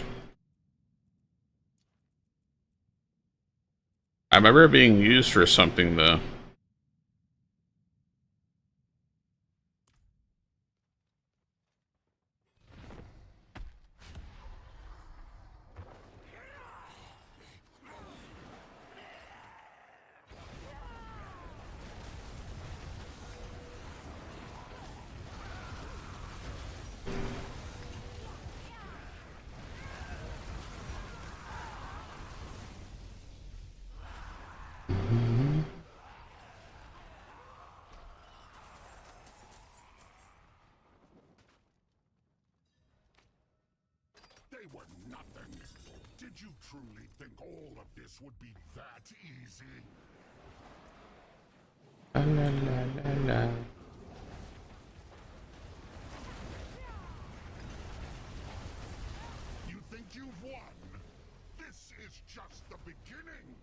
I remember it being used for something though. They were nothing. Did you truly think all of this would be that easy? La la la la la. You think you've won? This is just the beginning.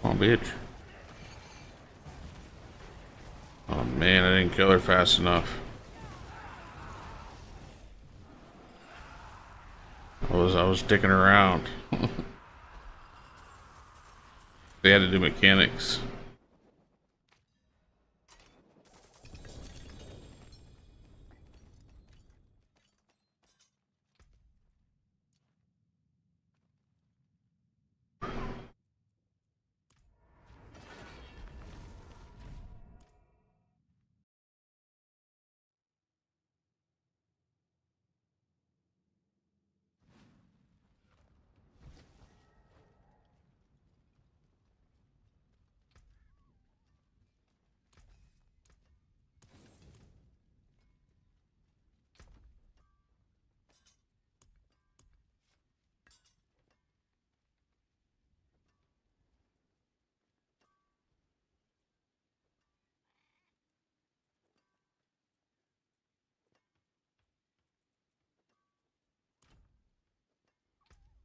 Oh, bitch. Oh man, I didn't kill her fast enough. I was dicking around. They had to do mechanics.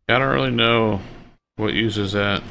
I don't really know what uses that.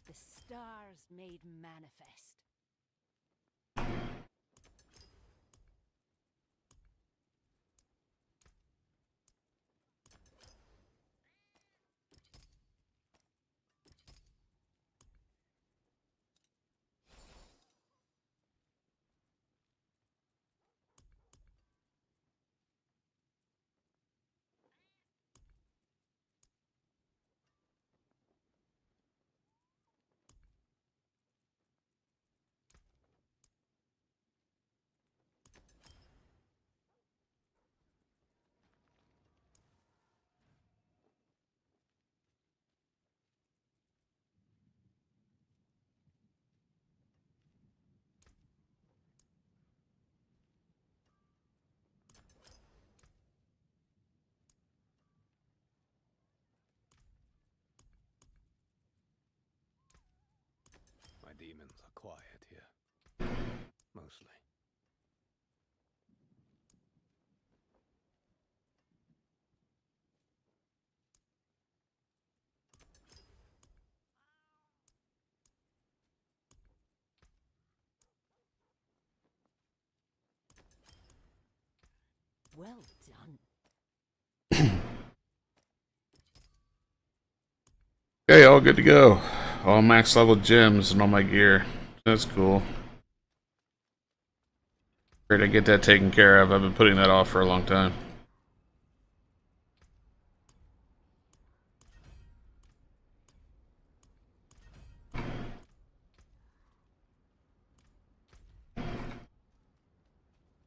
The stars made manifest. My demons are quiet here. Mostly. Well done. Okay, all good to go. All max level gems and all my gear. That's cool. Great to get that taken care of. I've been putting that off for a long time.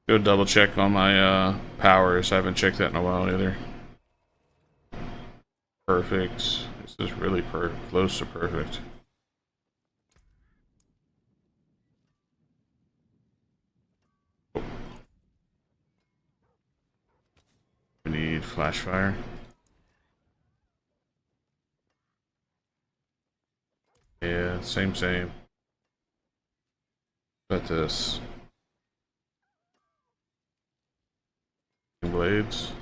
Go double check on my powers. I haven't checked that in a while either. Perfect. This is really close to perfect. We need flash fire. Yeah, same. But this. Blades.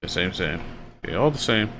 Yeah, same. Okay, all the same.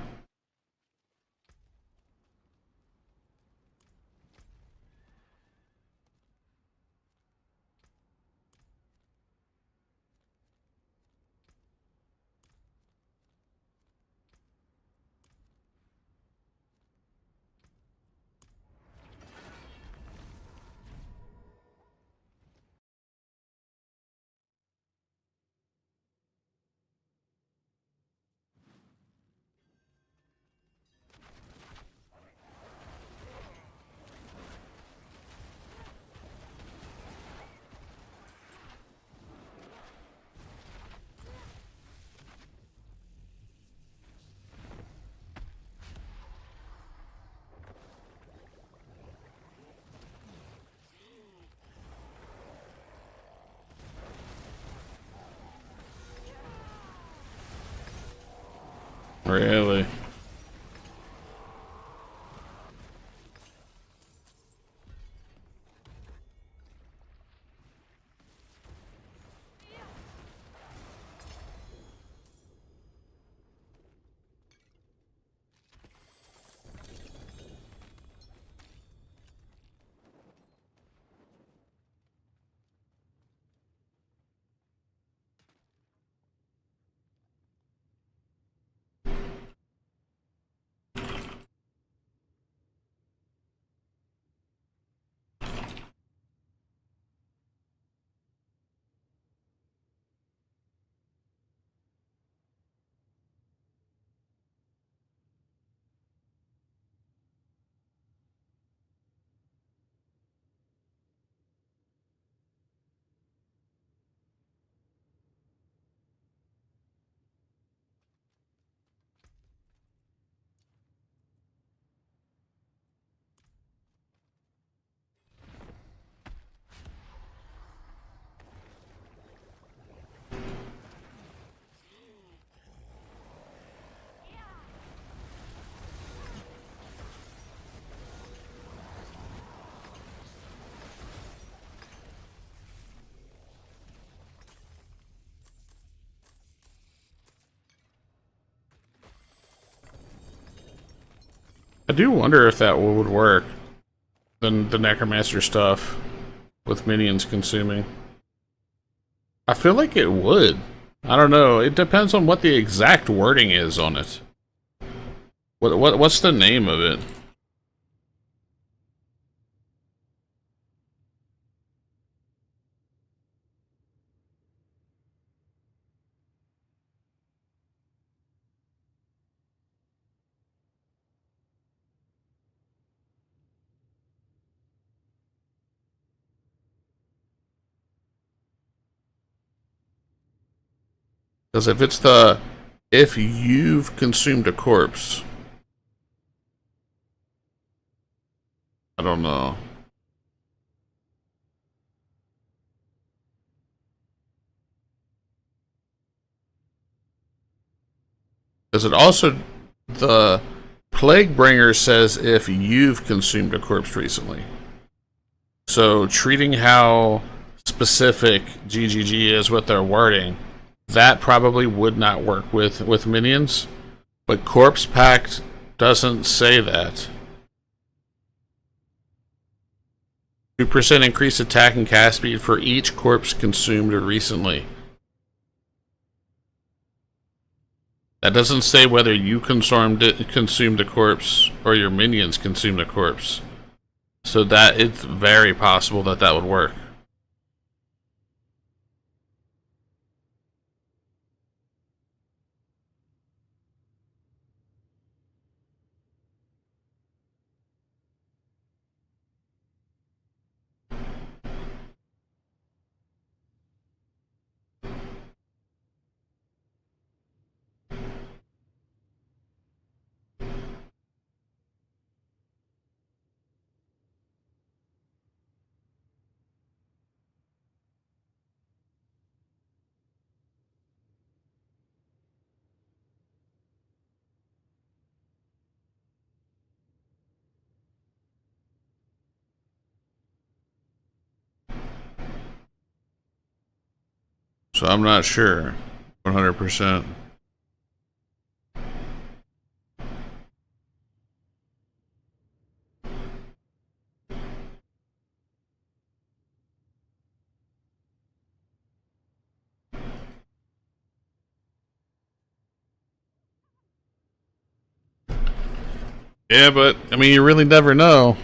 Really? I do wonder if that would work. The necromancer stuff with minions consuming. I feel like it would. I don't know. It depends on what the exact wording is on it. What's the name of it? Because if you've consumed a corpse, I don't know. Because it also, the Plague Bringer says if you've consumed a corpse recently. So treating how specific GGG is with their wording, that probably would not work with minions. But Corpse Pact doesn't say that. 2% increased attack and cast speed for each corpse consumed recently. That doesn't say whether you consumed a corpse or your minions consumed a corpse. So that it's very possible that that would work. So I'm not sure 100%. Yeah, but I mean, you really never know.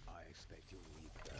I expect you'll weep there.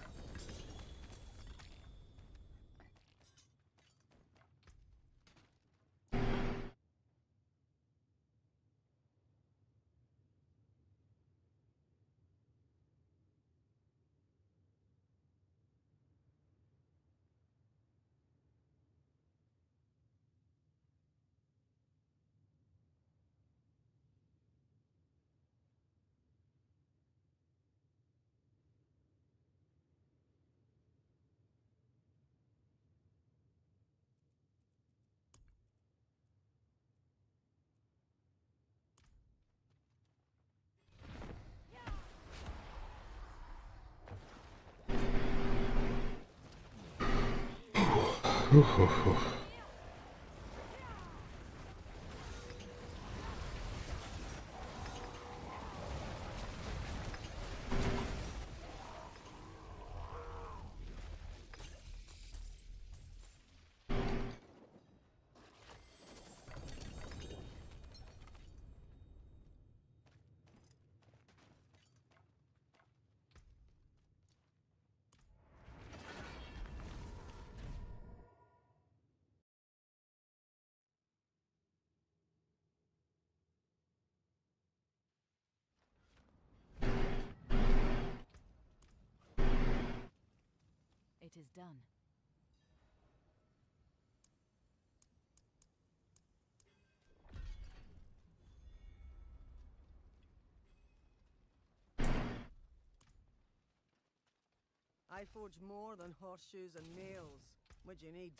It is done. I forge more than horseshoes and nails. What do you need?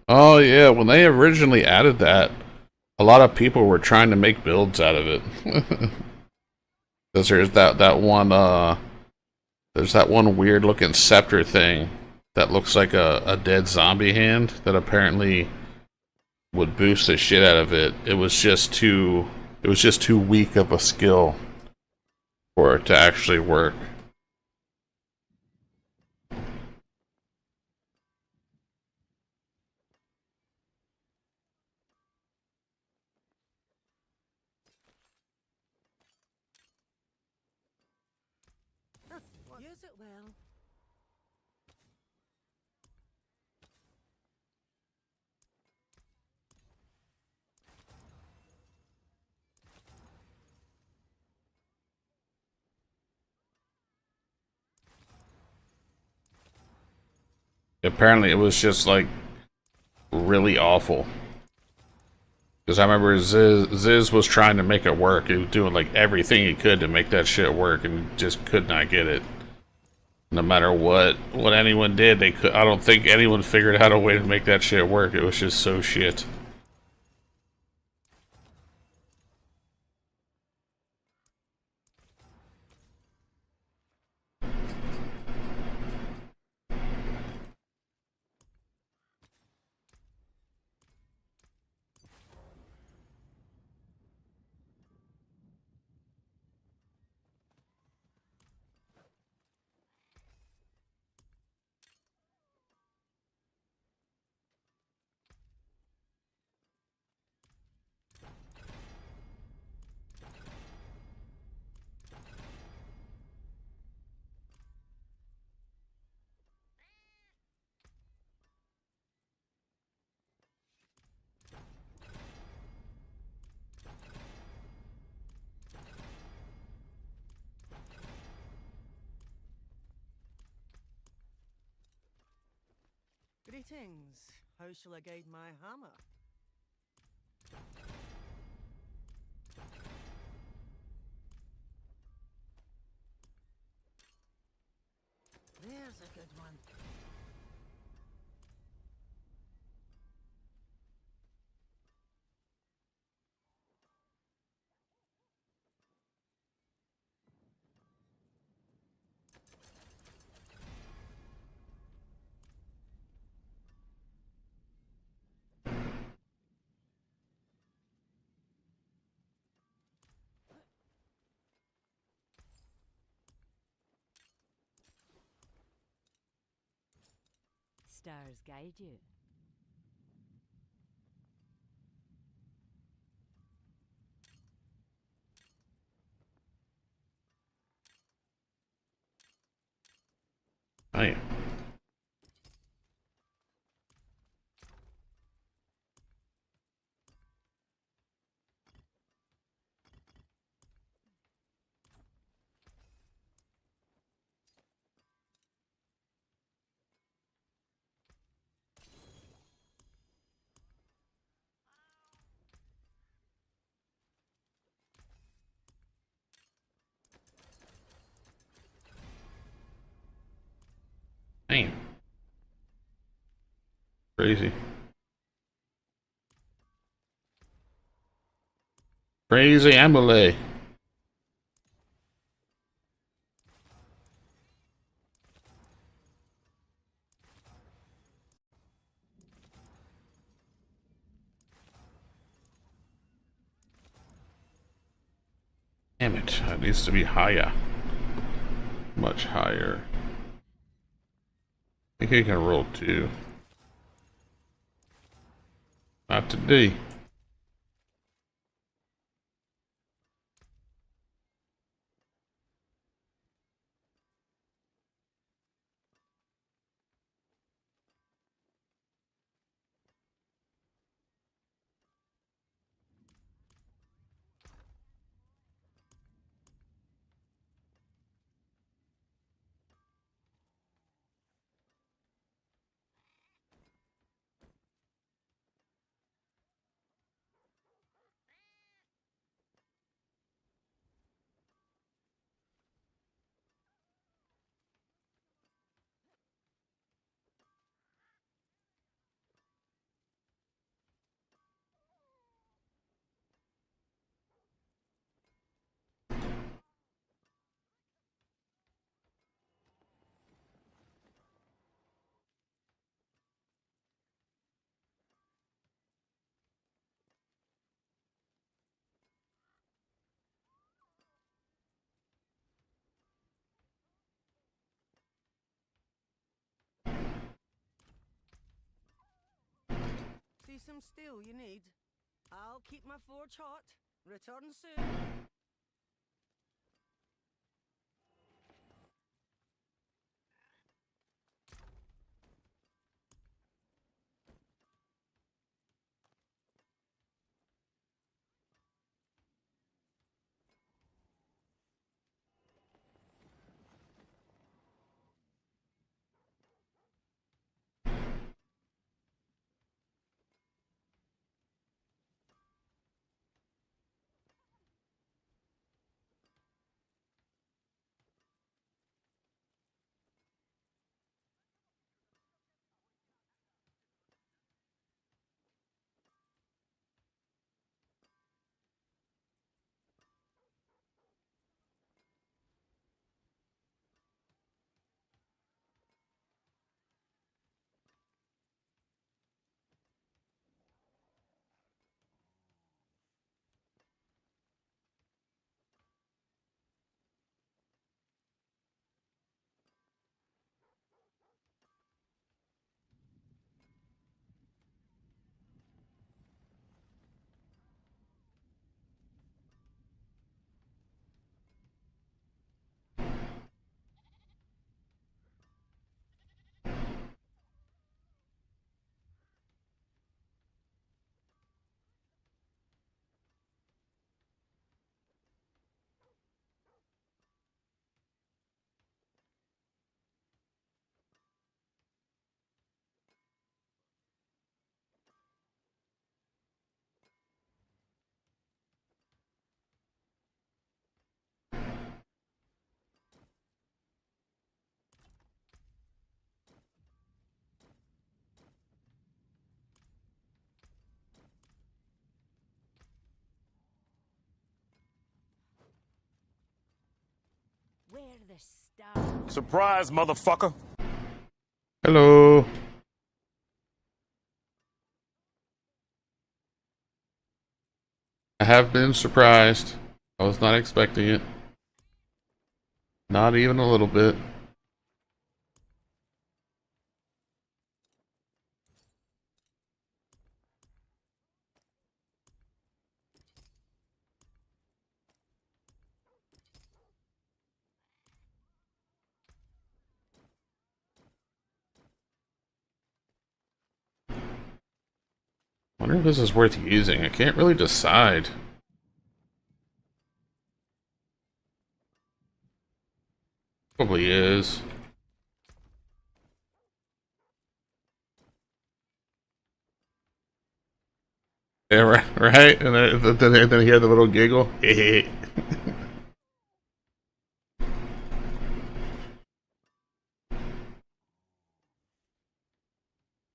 Oh yeah, when they originally added that, a lot of people were trying to make builds out of it. Because there's that one weird looking scepter thing that looks like a dead zombie hand that apparently would boost the shit out of it. It was just too weak of a skill for it to actually work. Use it well. Apparently it was just like really awful. Because I remember Ziz was trying to make it work. He was doing like everything he could to make that shit work and just could not get it. No matter what anyone did, they could. I don't think anyone figured out a way to make that shit work. It was just so shit. Greetings. How shall I guide my hammer? There's a good one. Stars guide you. Oh yeah. Damn. Crazy. Crazy Emily. Damn it. It needs to be higher. Much higher. I think I can roll 2. Not today. See some steel you need? I'll keep my forge hot. Return soon. Where the stars? Surprise, motherfucker! Hello. I have been surprised. I was not expecting it. Not even a little bit. Wonder if this is worth using. I can't really decide. Probably is. Yeah, right? And then he had the little giggle.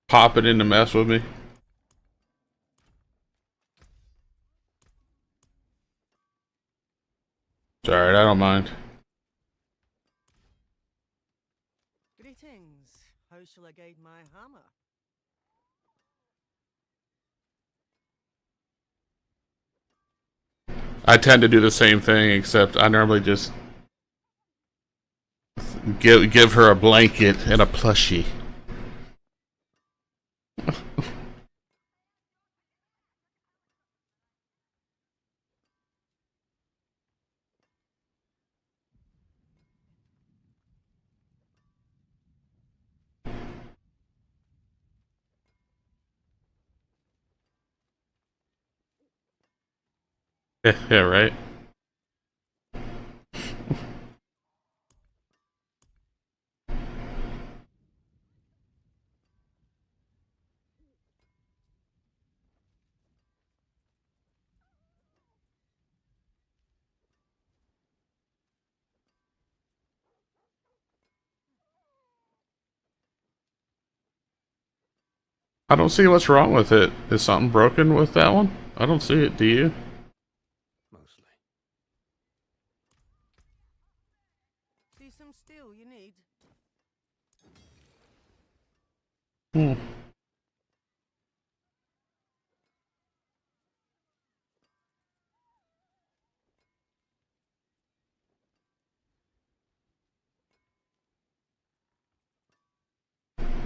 Pop it in to mess with me. It's alright, I don't mind. Greetings. How shall I guide my hammer? I tend to do the same thing, except I normally just give her a blanket and a plushie. Yeah, right. I don't see what's wrong with it. Is something broken with that one? I don't see it, do you? Mostly. See some steel you need? Hmm.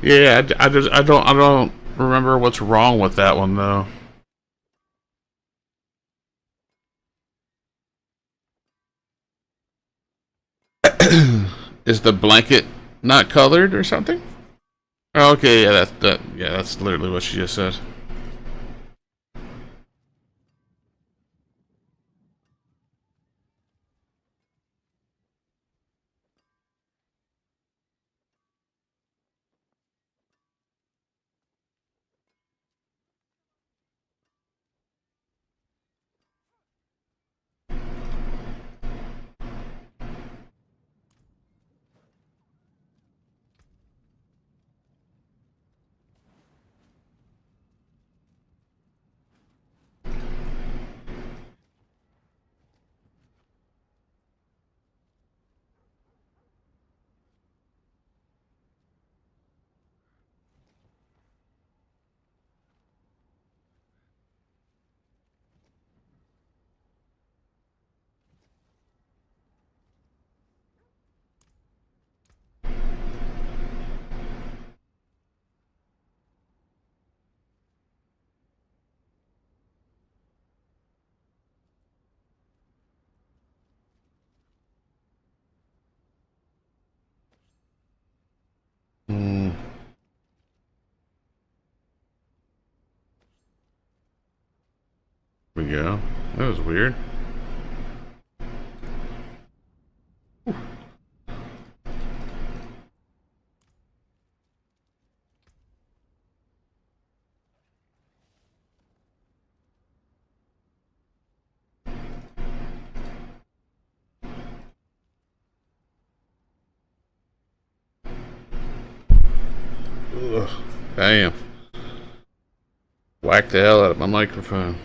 Yeah, I don't remember what's wrong with that one though. Is the blanket not colored or something? Oh, okay, yeah, that's literally what she just said. Hmm. There we go. That was weird. Ugh. Damn. Whacked the hell out of my microphone.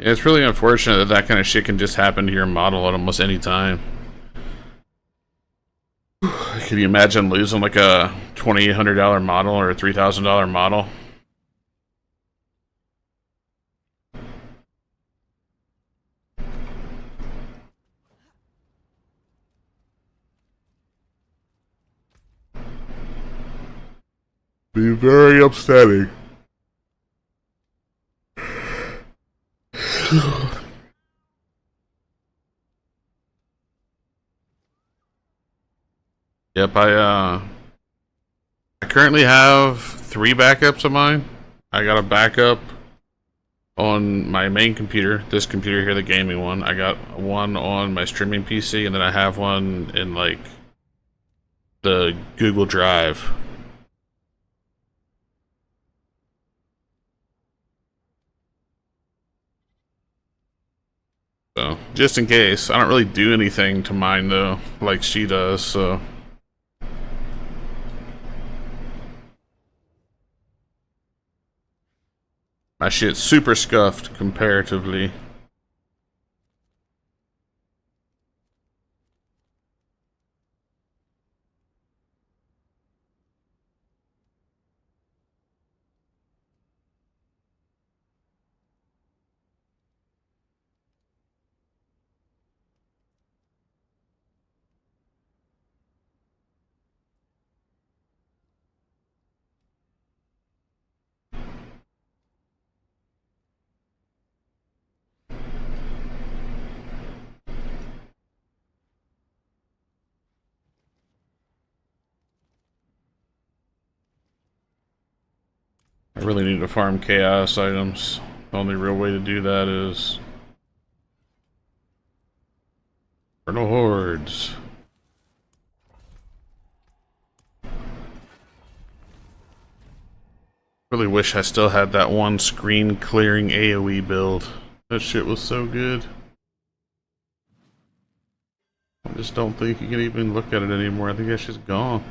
Yeah, it's really unfortunate that that kind of shit can just happen to your model at almost any time. Can you imagine losing like a $2,800 model or a $3,000 model? Be very upsetting. Yep, I currently have 3 backups of mine. I got a backup on my main computer, this computer here, the gaming one. I got one on my streaming PC, and then I have one in like the Google Drive. So, just in case. I don't really do anything to mine though, like she does, so. My shit's super scuffed comparatively. I really need to farm chaos items. The only real way to do that is Infernal Hordes. Really wish I still had that one screen clearing AoE build. That shit was so good. I just don't think you can even look at it anymore. I think that shit's gone.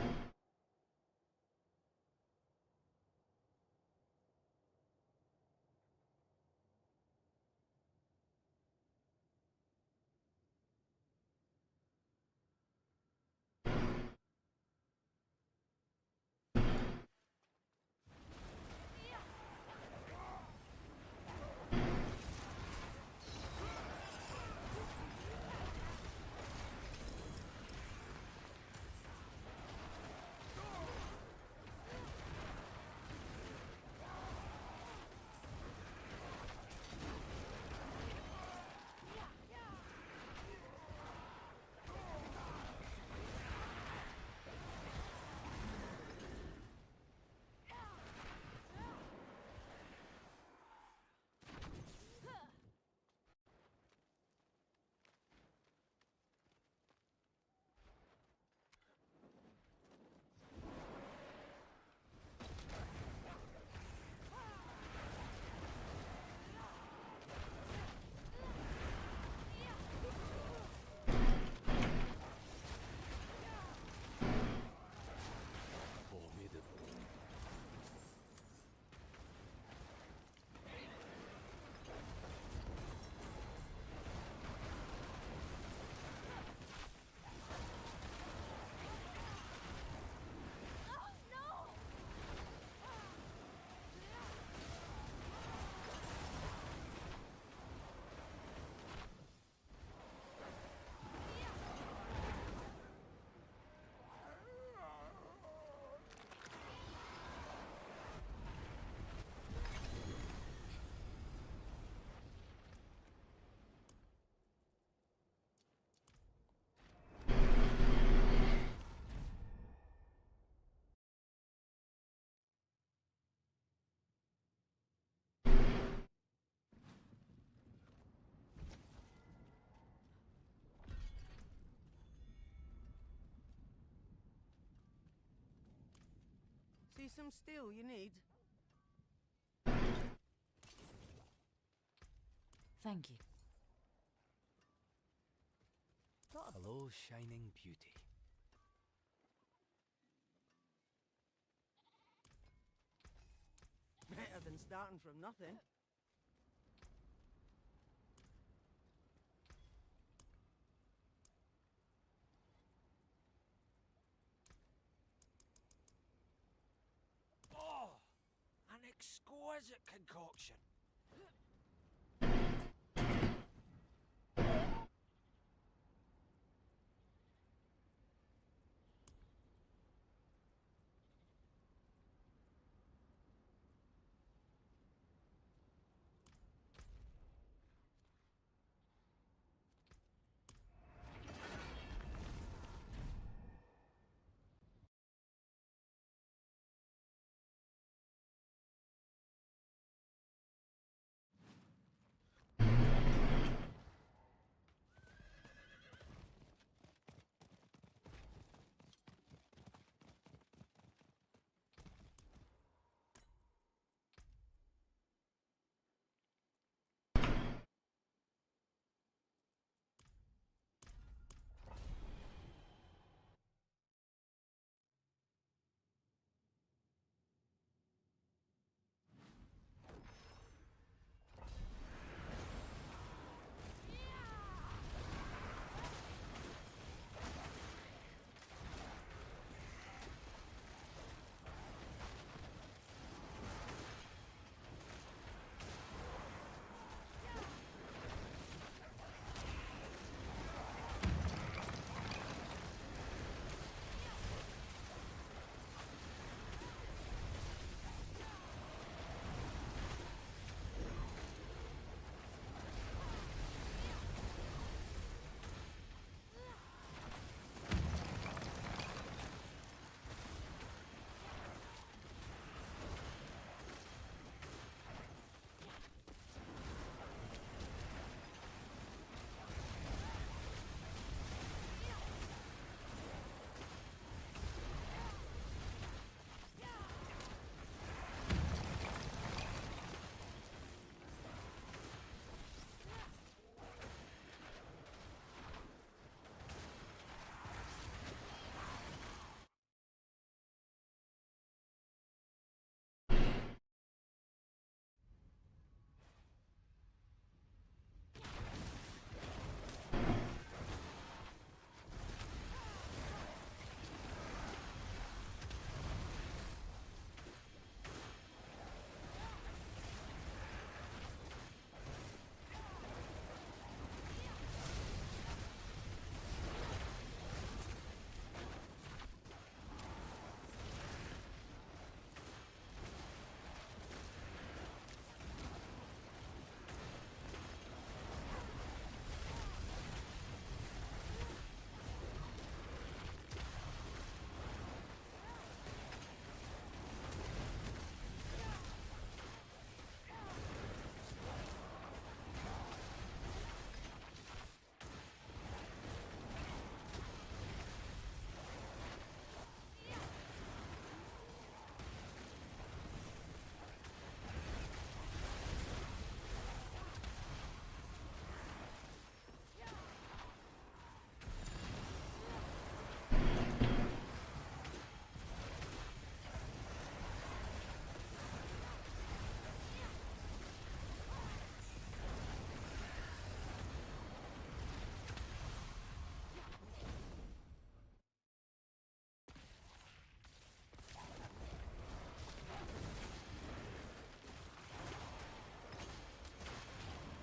See some steel you need? Thank you. Hello, shining beauty. Better than starting from nothing. Oh, an exquisite concoction.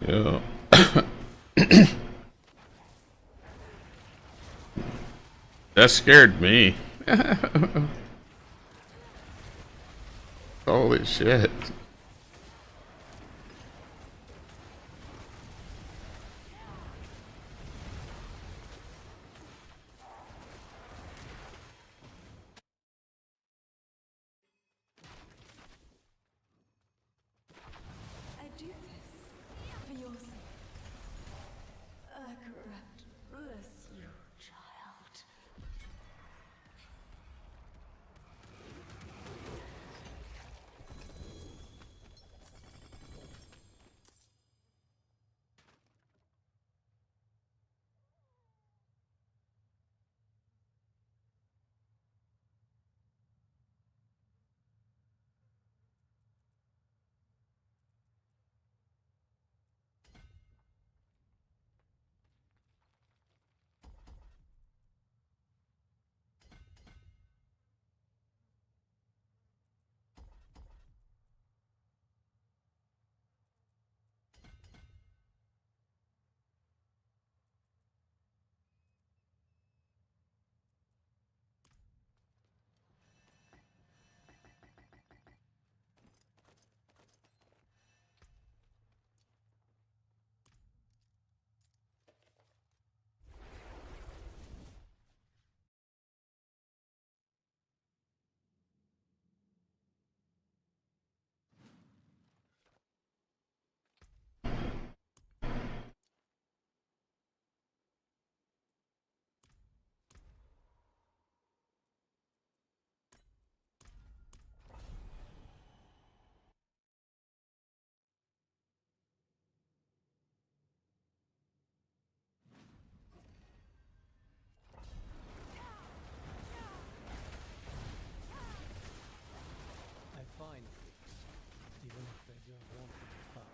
Yeah. That scared me. Holy shit. I do this for your sake. Corrupt, bless you, child. I find things, even if they don't want to be found.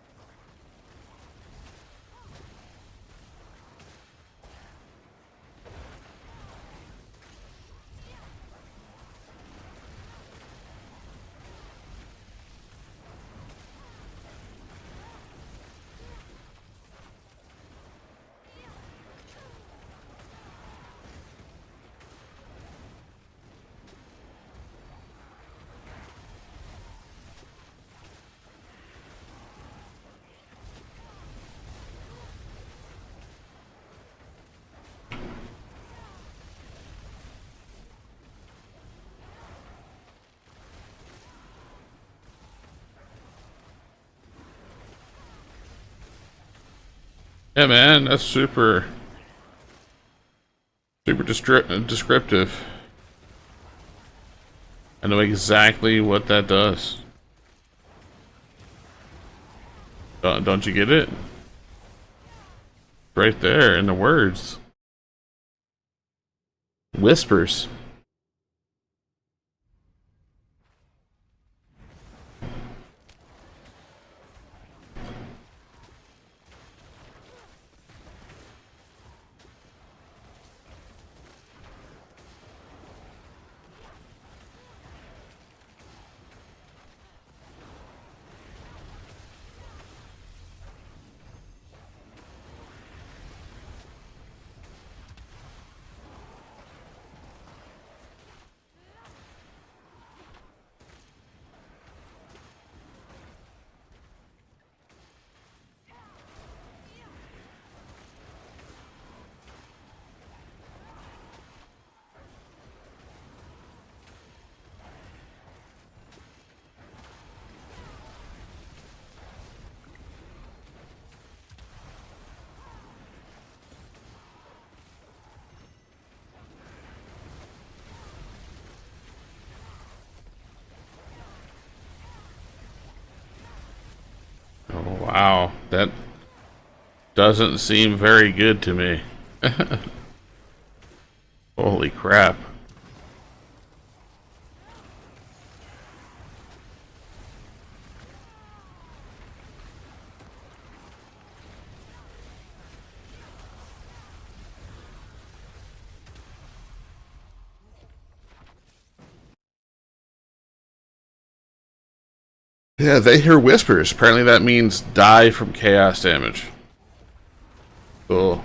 Yeah, man, that's super descriptive. I know exactly what that does. Don't you get it? Right there in the words. Whispers. Oh, wow. That doesn't seem very good to me. Holy crap. Yeah, they hear whispers. Apparently that means die from chaos damage. Cool.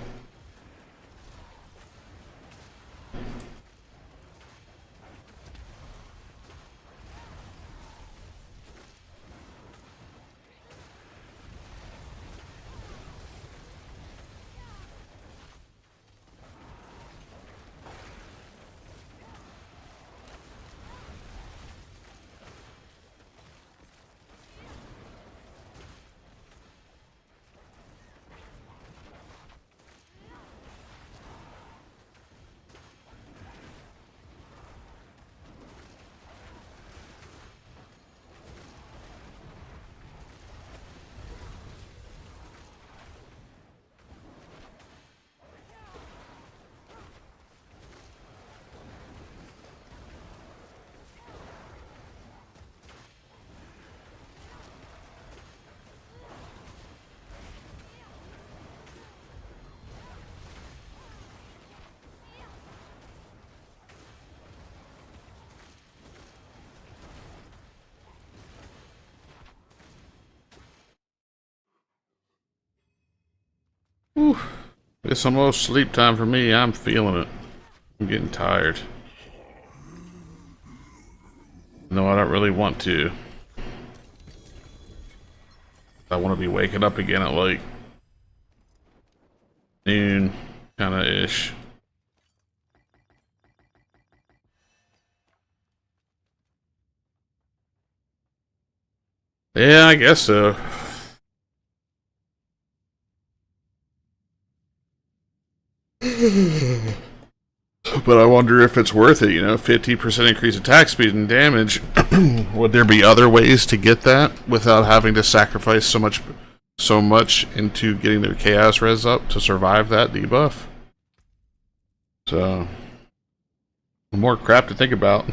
Whew. It's almost sleep time for me. I'm feeling it. I'm getting tired. No, I don't really want to. I want to be waking up again at like noon, kind of ish. Yeah, I guess so. But I wonder if it's worth it, you know, 50% increase attack speed and damage. Would there be other ways to get that without having to sacrifice so much into getting their chaos res up to survive that debuff? So, more crap to think about.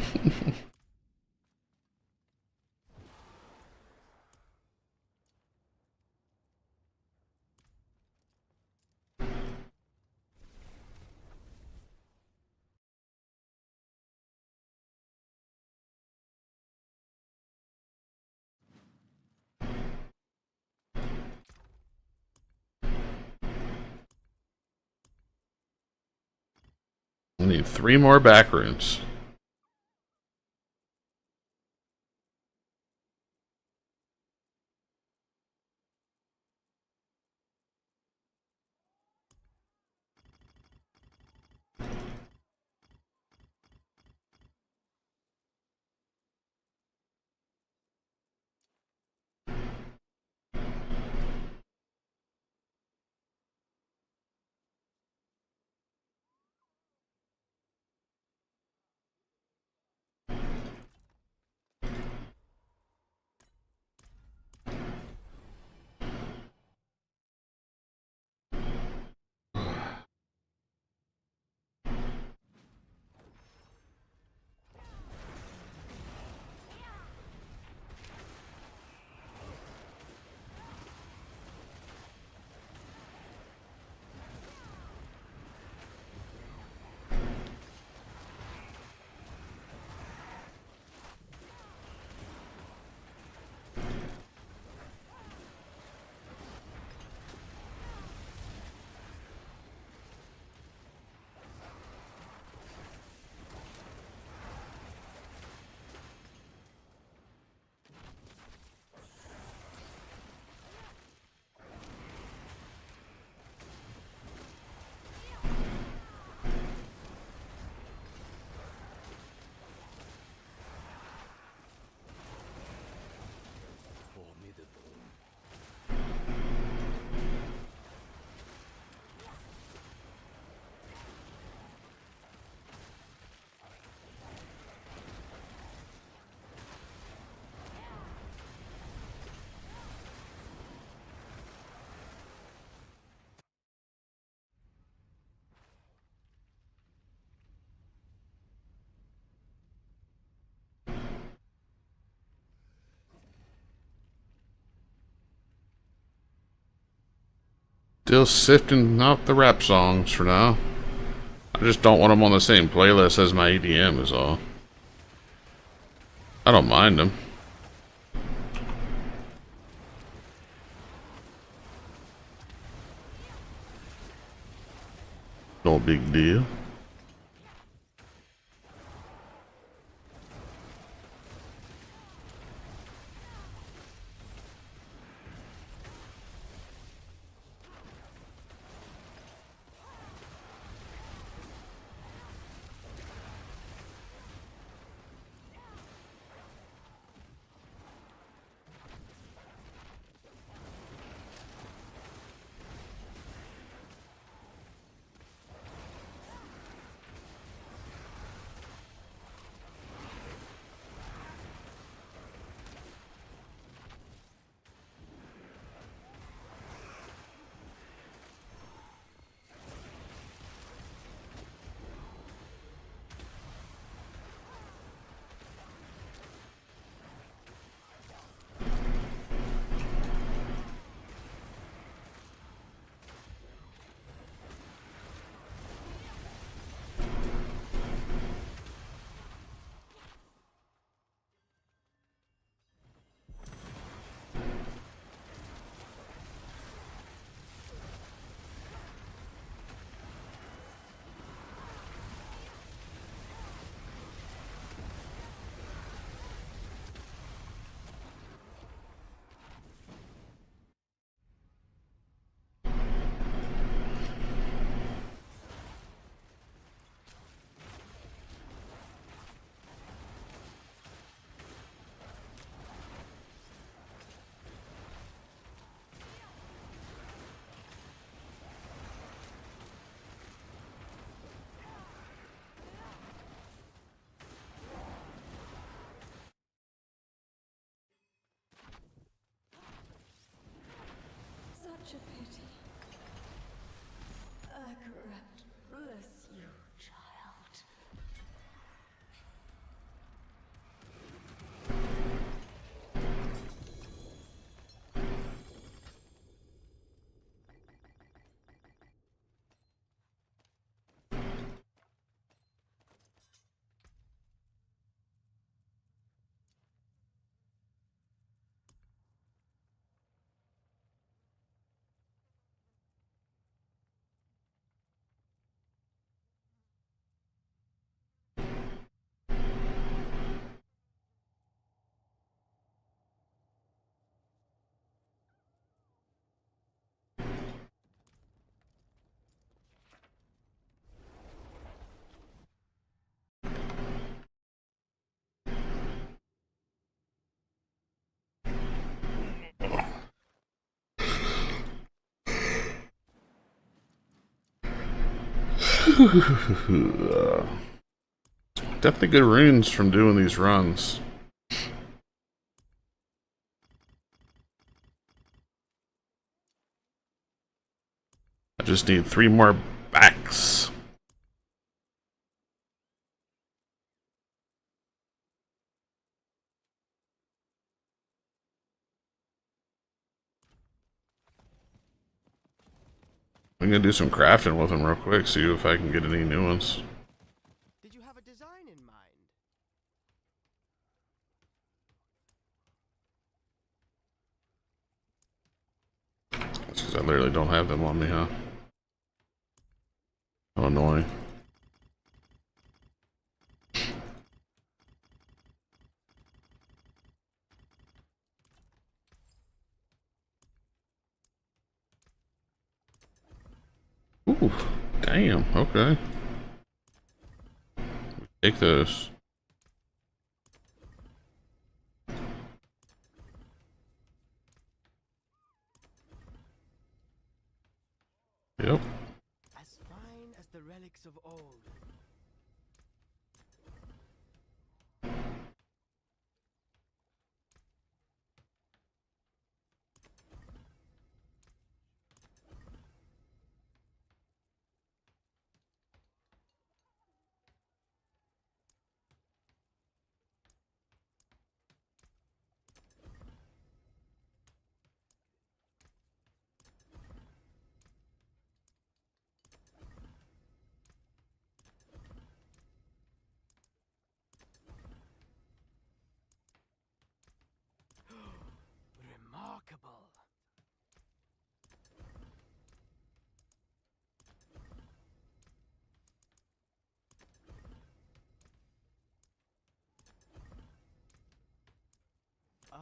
I need 3 more back runes. Still sifting out the rap songs for now. I just don't want them on the same playlist as my EDM is all. I don't mind them. big deal. Such a pity. A corrupt, bless you, child. Definitely good runes from doing these runs. I just need 3 more backs. I'm gonna do some crafting with them real quick, see if I can get any new ones. Did you have a design in mind? That's because I literally don't have them on me, huh? How annoying. Ooh, damn, okay. Take those. Yep. As fine as the relics of old.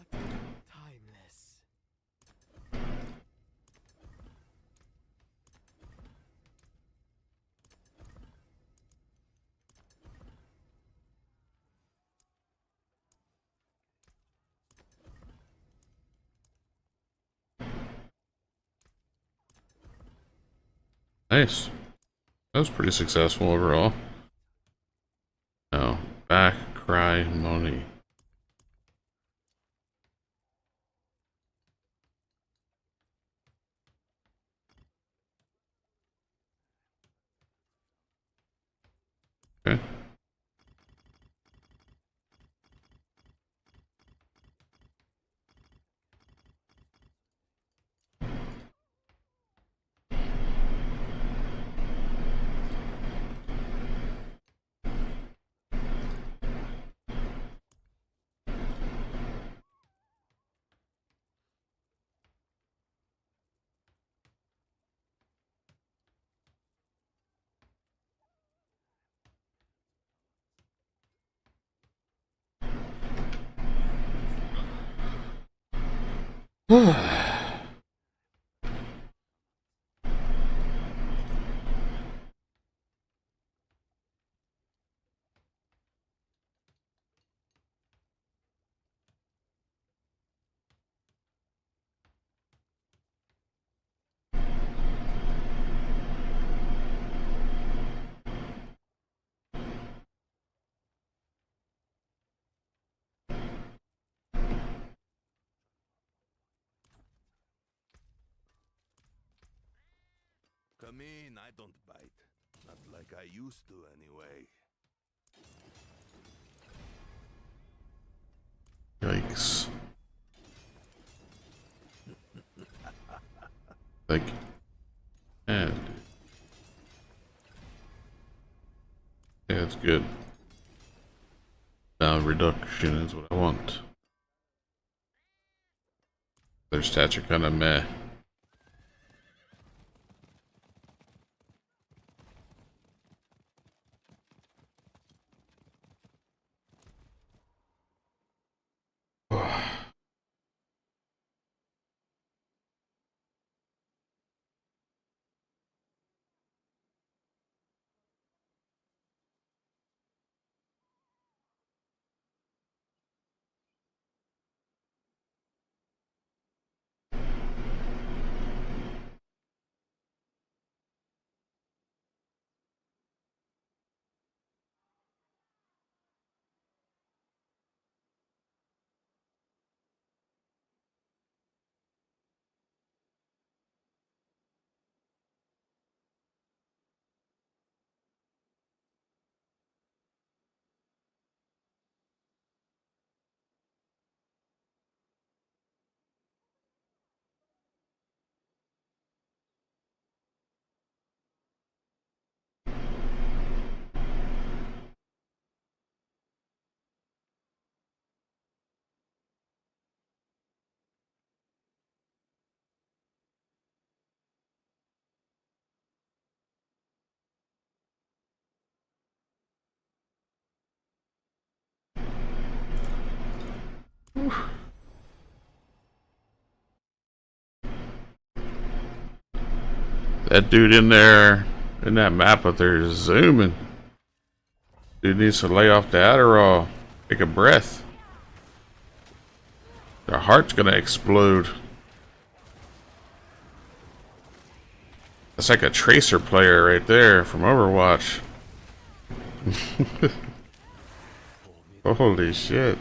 Timeless. Nice. That was pretty successful overall. Now, back cry money. Okay. Come in, I don't bite. Not like I used to, anyway. Yikes. Like, yeah, it's good. Now reduction is what I want. Their stats are kind of meh. That dude in there, in that map up there is zooming. Dude needs to lay off the Adderall. Take a breath. Their heart's gonna explode. That's like a tracer player right there from Overwatch. Holy shit.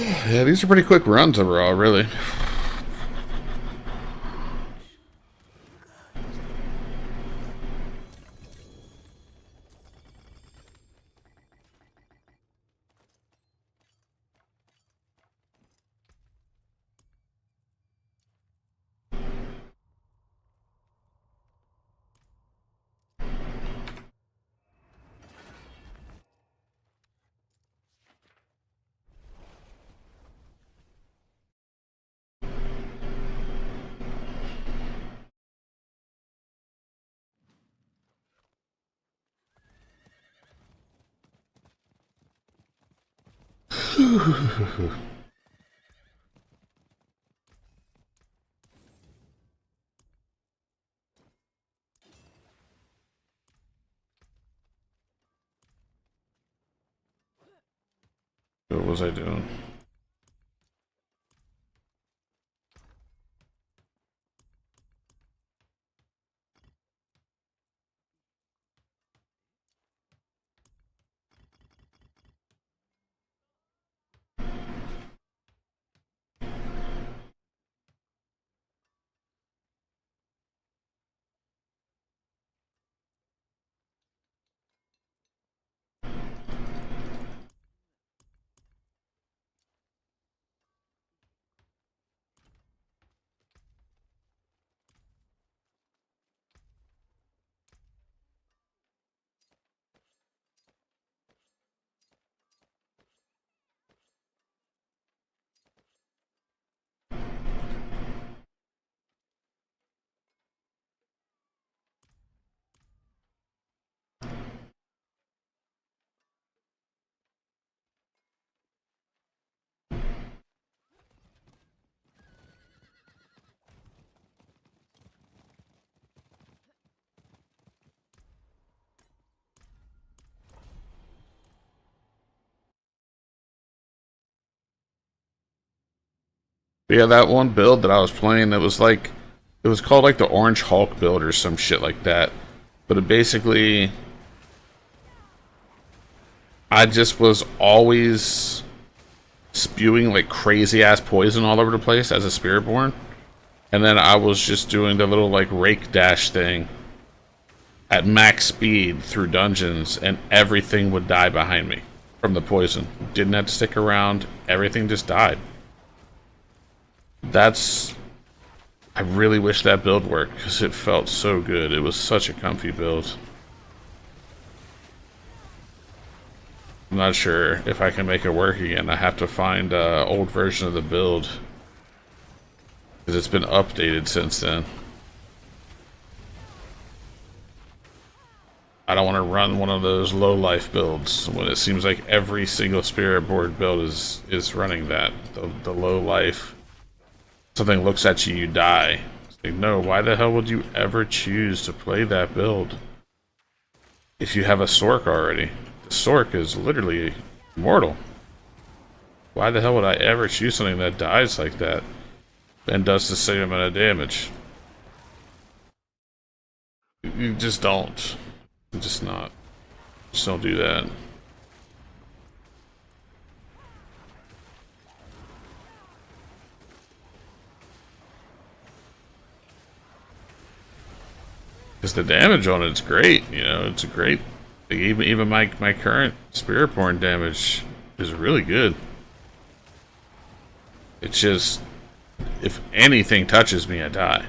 Yeah, these are pretty quick runs overall, really. What was I doing? But yeah, that one build that I was playing, it was called like the Orange Hulk build or some shit like that. But it basically, I just was always spewing like crazy ass poison all over the place as a Spiritborn. And then I was just doing the little like rake dash thing at max speed through dungeons, and everything would die behind me from the poison. Didn't have to stick around, everything just died. I really wish that build worked because it felt so good. It was such a comfy build. I'm not sure if I can make it work again. I have to find an old version of the build because it's been updated since then. I don't want to run one of those low life builds when it seems like every single spirit board build is running that. The low life, something looks at you, you die. It's like, no, why the hell would you ever choose to play that build if you have a Sork already? The Sork is literally immortal. Why the hell would I ever choose something that dies like that and does the same amount of damage? You just don't. Just not. Just don't do that. Because the damage on it's great, you know, it's a great. Like even my current Spiritborn damage is really good. It's just if anything touches me, I die.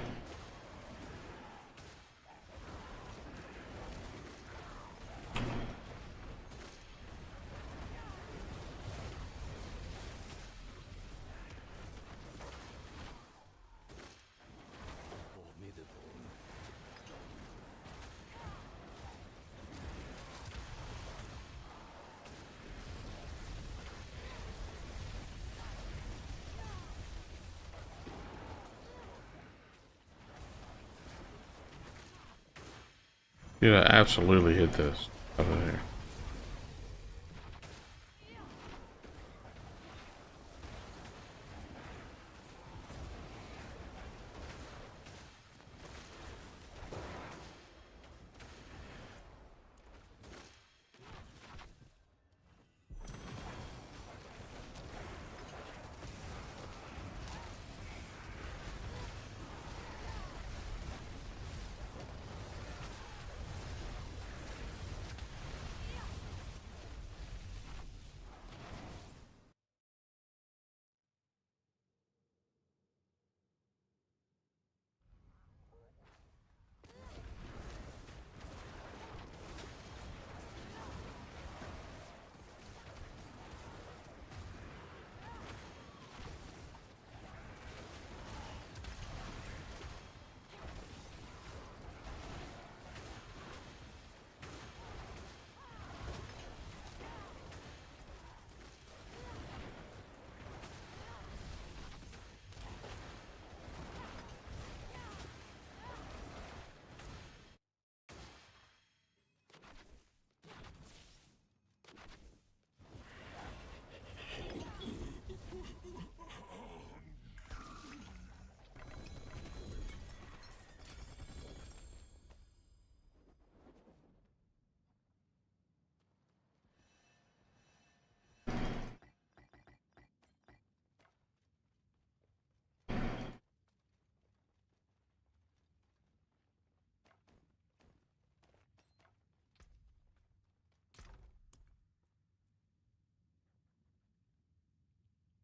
Dude, I absolutely hit this over there.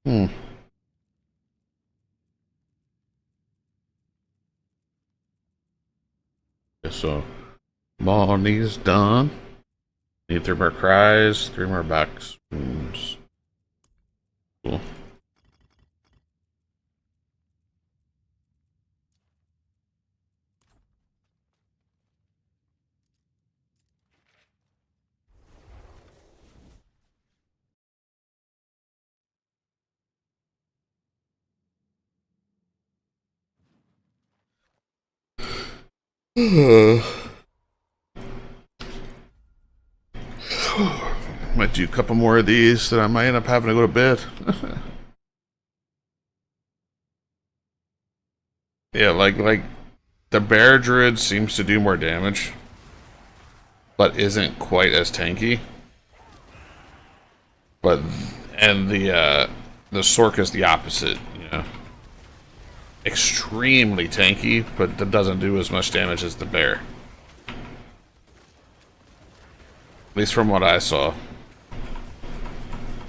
Hmm. Okay, so Bonnie's done. Need 3 more cries, 3 more back swoons. Cool. Might do a couple more of these, then I might end up having to go to bed. Yeah, like the bear druid seems to do more damage, but isn't quite as tanky. But and the Sork is the opposite, you know. Extremely tanky, but that doesn't do as much damage as the bear. At least from what I saw.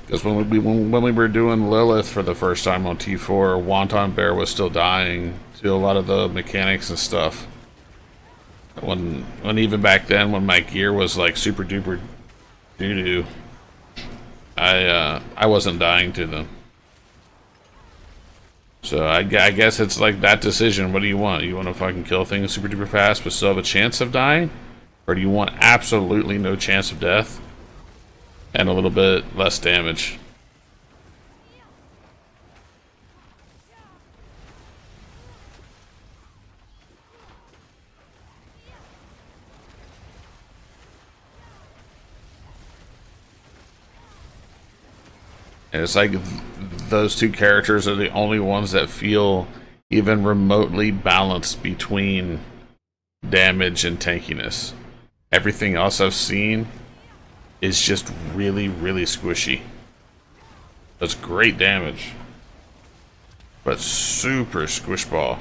Because when we were doing Lilith for the first time on T4, Wonton Bear was still dying to a lot of the mechanics and stuff. When even back then, when my gear was like super duper doo-doo, I wasn't dying to them. So I guess it's like that decision. What do you want? You want to fucking kill things super duper fast but still have a chance of dying? Or do you want absolutely no chance of death and a little bit less damage? And it's like those two characters are the only ones that feel even remotely balanced between damage and tankiness. Everything else I've seen is just really, really squishy. Does great damage, but super squishball.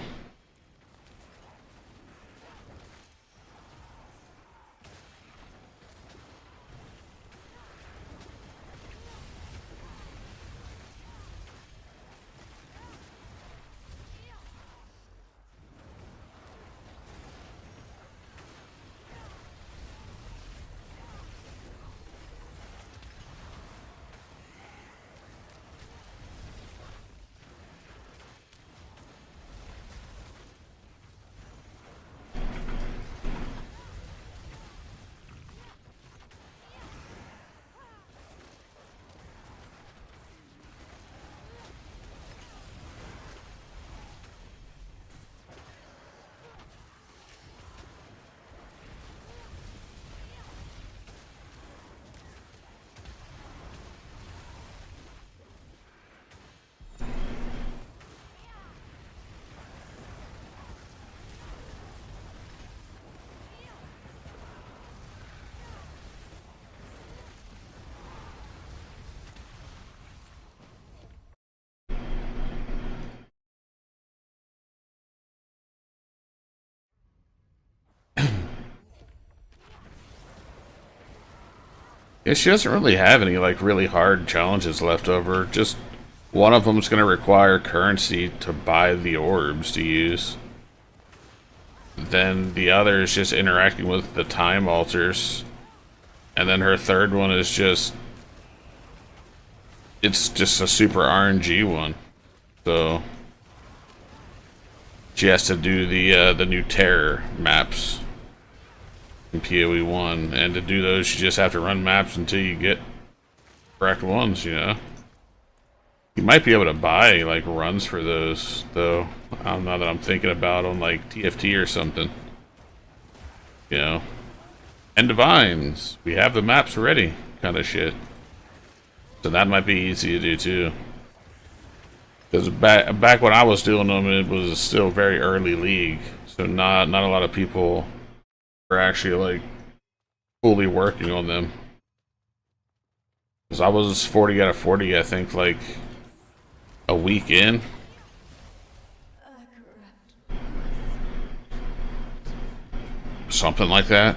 Yeah, she doesn't really have any like really hard challenges left over. Just one of them is going to require currency to buy the orbs to use. Then the other is just interacting with the time altars. And then her third one is just... it's just a super RNG one. So... she has to do the new terror maps in PoE 1, and to do those you just have to run maps until you get correct ones, you know. You might be able to buy like runs for those though. I don't know, that I'm thinking about on like TFT or something, you know. And divines, we have the maps ready kind of shit, so that might be easy to do too. Because back when I was doing them, it was still very early league, so not a lot of people were actually like fully working on them. Because I was 40 out of 40, I think, like a week in. Something like that.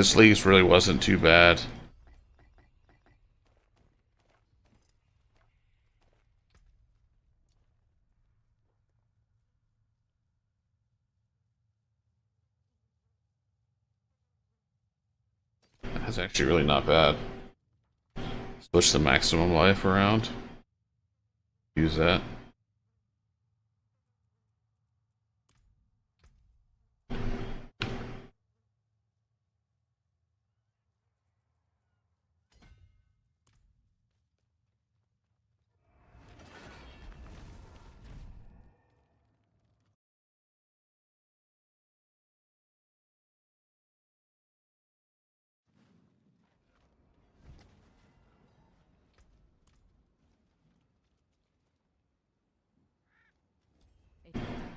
this lease really wasn't too bad. That's actually really not bad. Switch the maximum life around. Use that. It is done.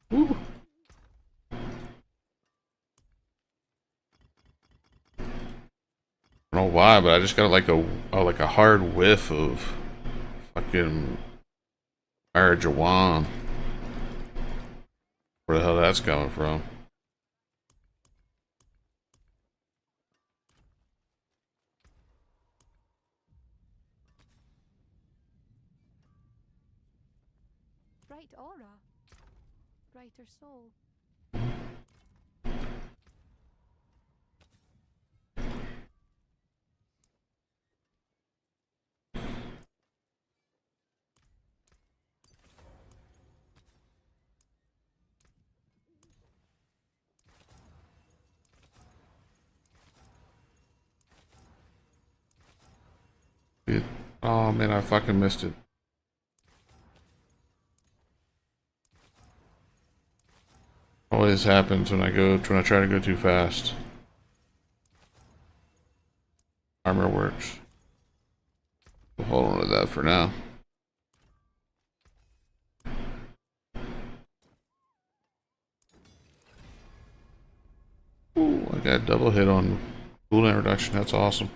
Woo. I don't know why, but I just got like a hard whiff of fucking marijuana. Where the hell that's coming from? Bright aura. Brighter soul. Dude. Oh man, I fucking missed it. Always happens when I try to go too fast. Armor works. We'll hold on to that for now. Ooh, I got a double hit on cooldown reduction. That's awesome.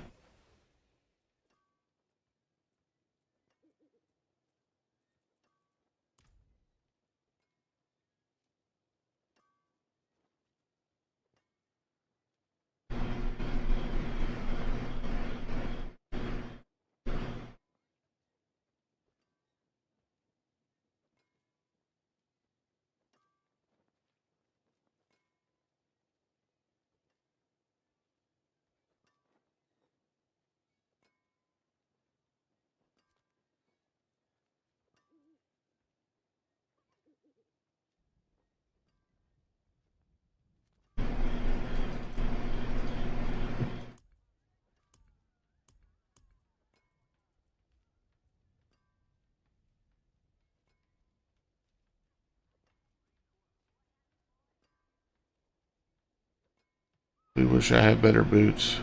We wish I had better boots.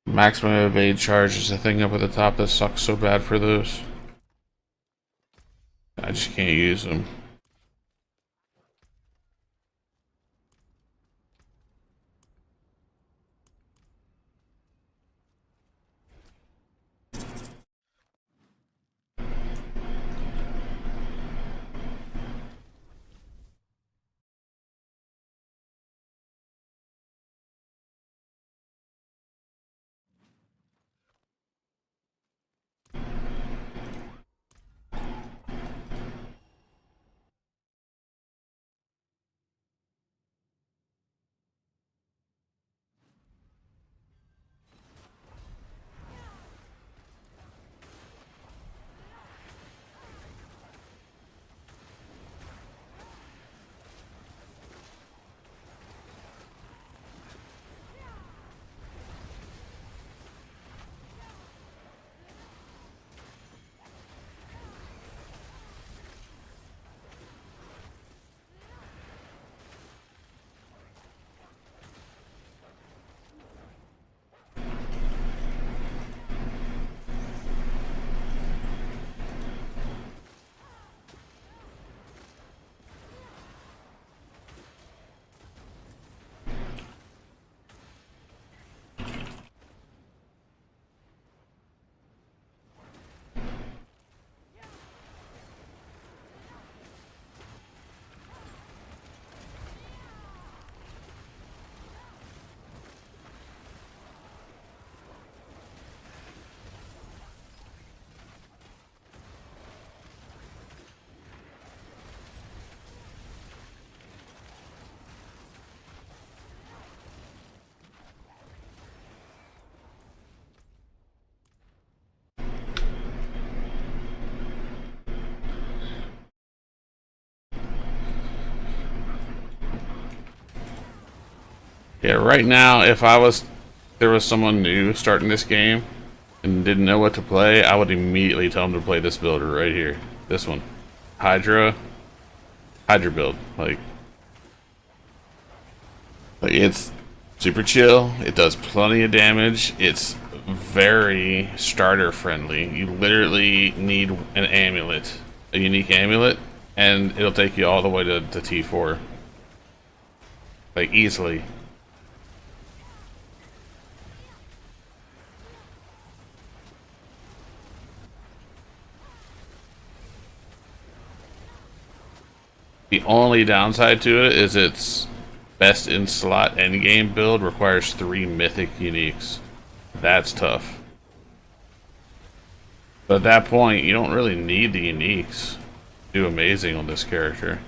Maximum evade charge is the thing up at the top that sucks so bad for those. I just can't use them. Yeah, right now, if there was someone new starting this game and didn't know what to play, I would immediately tell them to play this builder right here. This one. Hydra build. Like it's super chill. It does plenty of damage. It's very starter friendly. You literally need an amulet, a unique amulet, and it'll take you all the way to T4. Like easily. The only downside to it is its best in slot endgame build requires 3 mythic uniques. That's tough. But at that point, you don't really need the uniques. Do amazing on this character.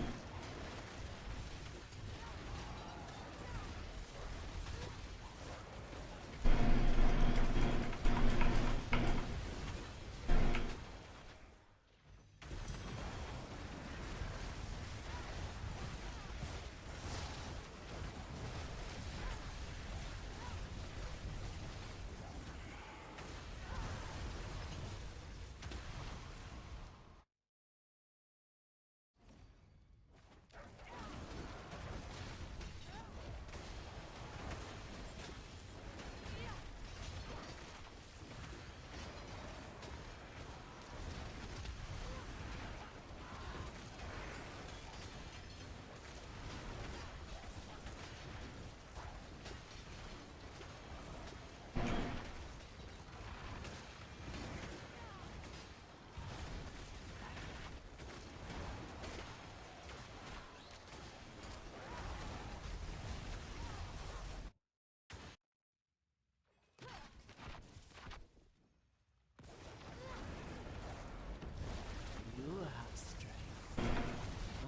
You have strength.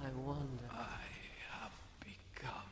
I wonder. I have become.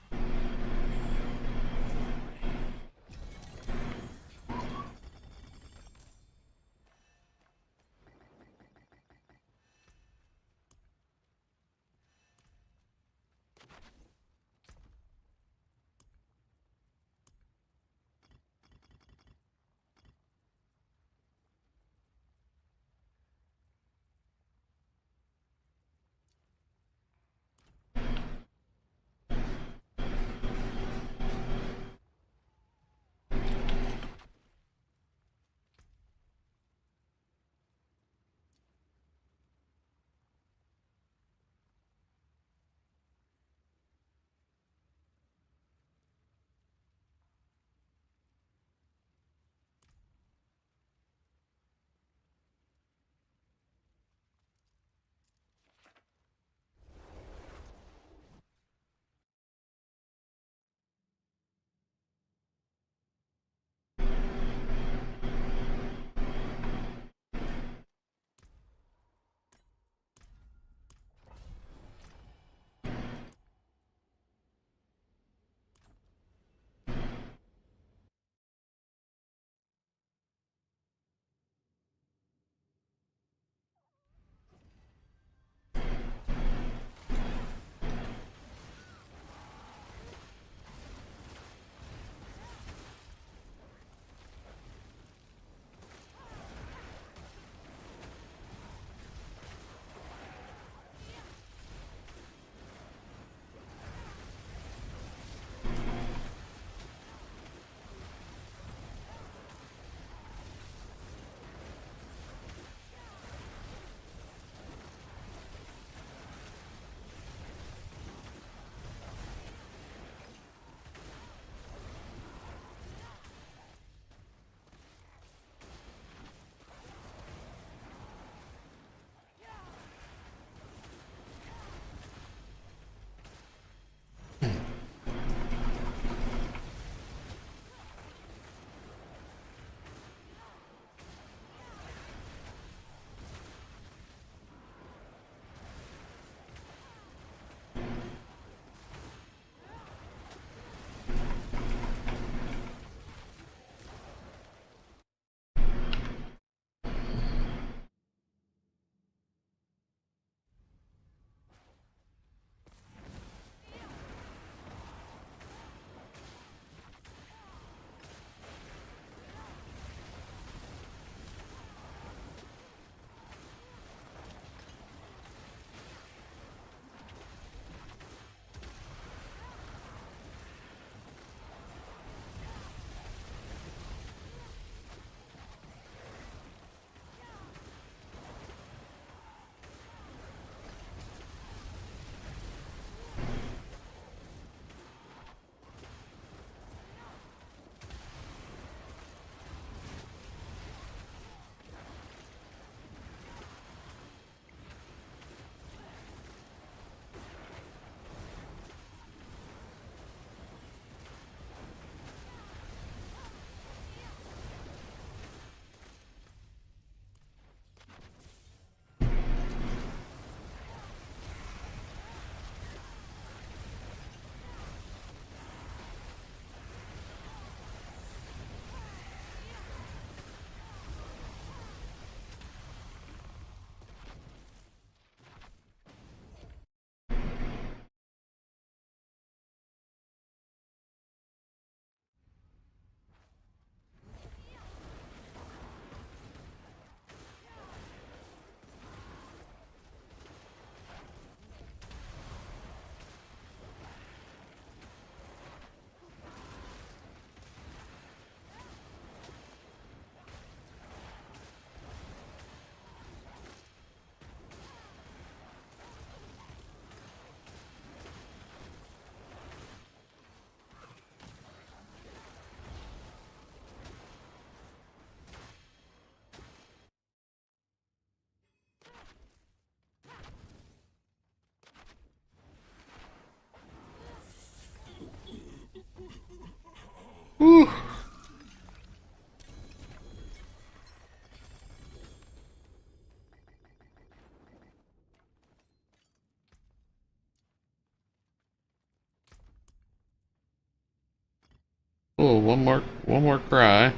Oh, one more cry.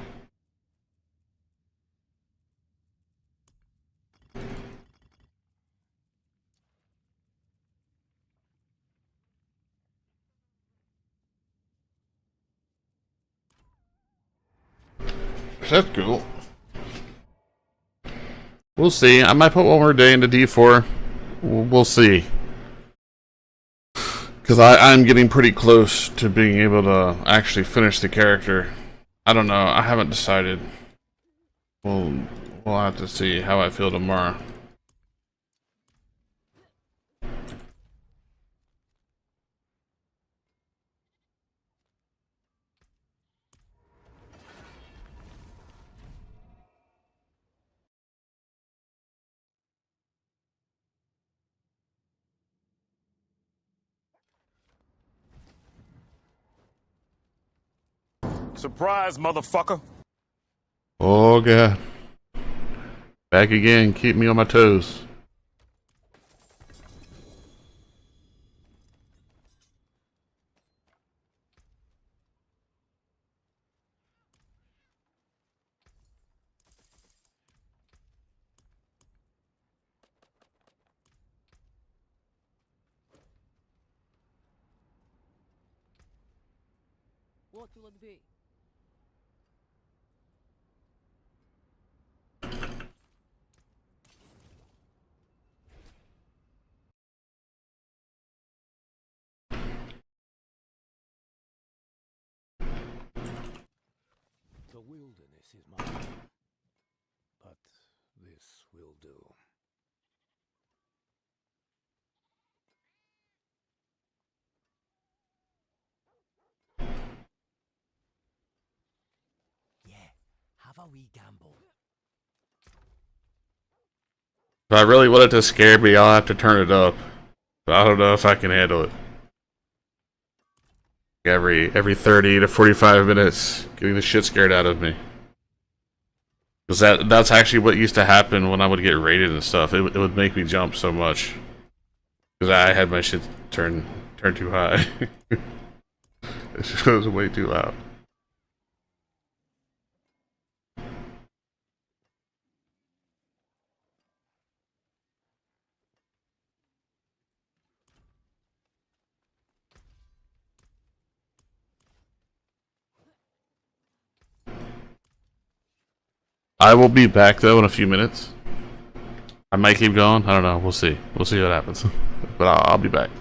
That's cool. We'll see. I might put one more day into D4. We'll see. Because I'm getting pretty close to being able to actually finish the character. I don't know. I haven't decided. We'll have to see how I feel tomorrow. Surprise, motherfucker. Oh, God. Back again. Keep me on my toes. What will it be? The wilderness is mine, but this will do. Yeah, have a wee gamble. If I really want it to scare me, I'll have to turn it up. But I don't know if I can handle it. Every 30 to 45 minutes, getting the shit scared out of me. Because that's actually what used to happen when I would get raided and stuff. It would make me jump so much. Because I had my shit turned too high. It was way too loud. I will be back though in a few minutes. I might keep going. I don't know. We'll see. We'll see what happens. But I'll be back.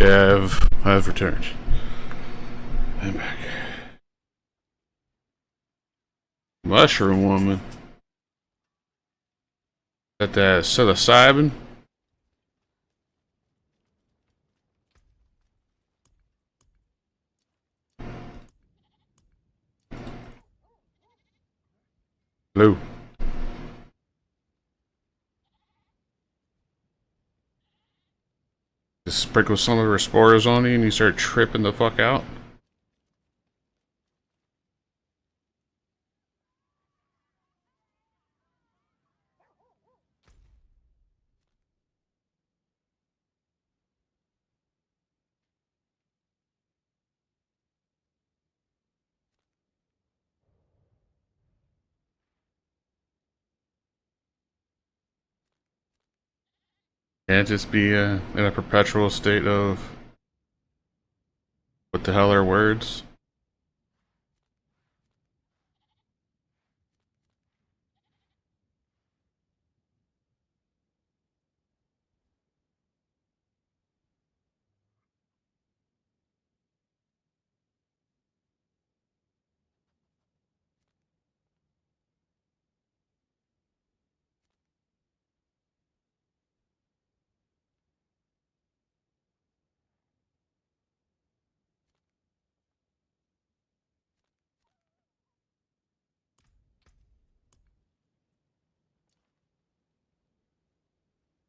Yeah, I've returned. I'm back. Mushroom woman. Got that psilocybin. Blue. Just sprinkle some of her spores on you and you start tripping the fuck out. Can't just be in a perpetual state of what the hell are words?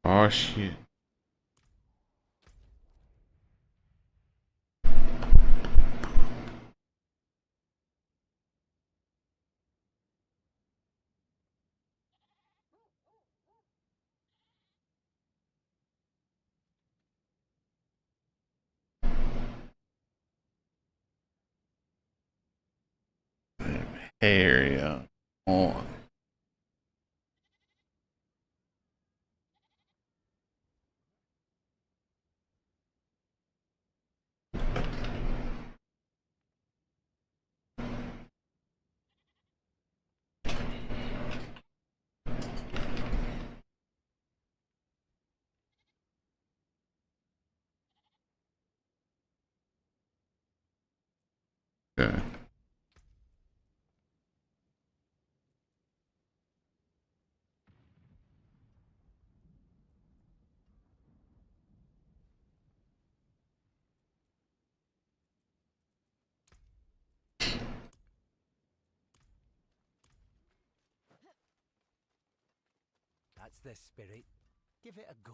Oh shit. Area on. Okay. That's the spirit. Give it a go.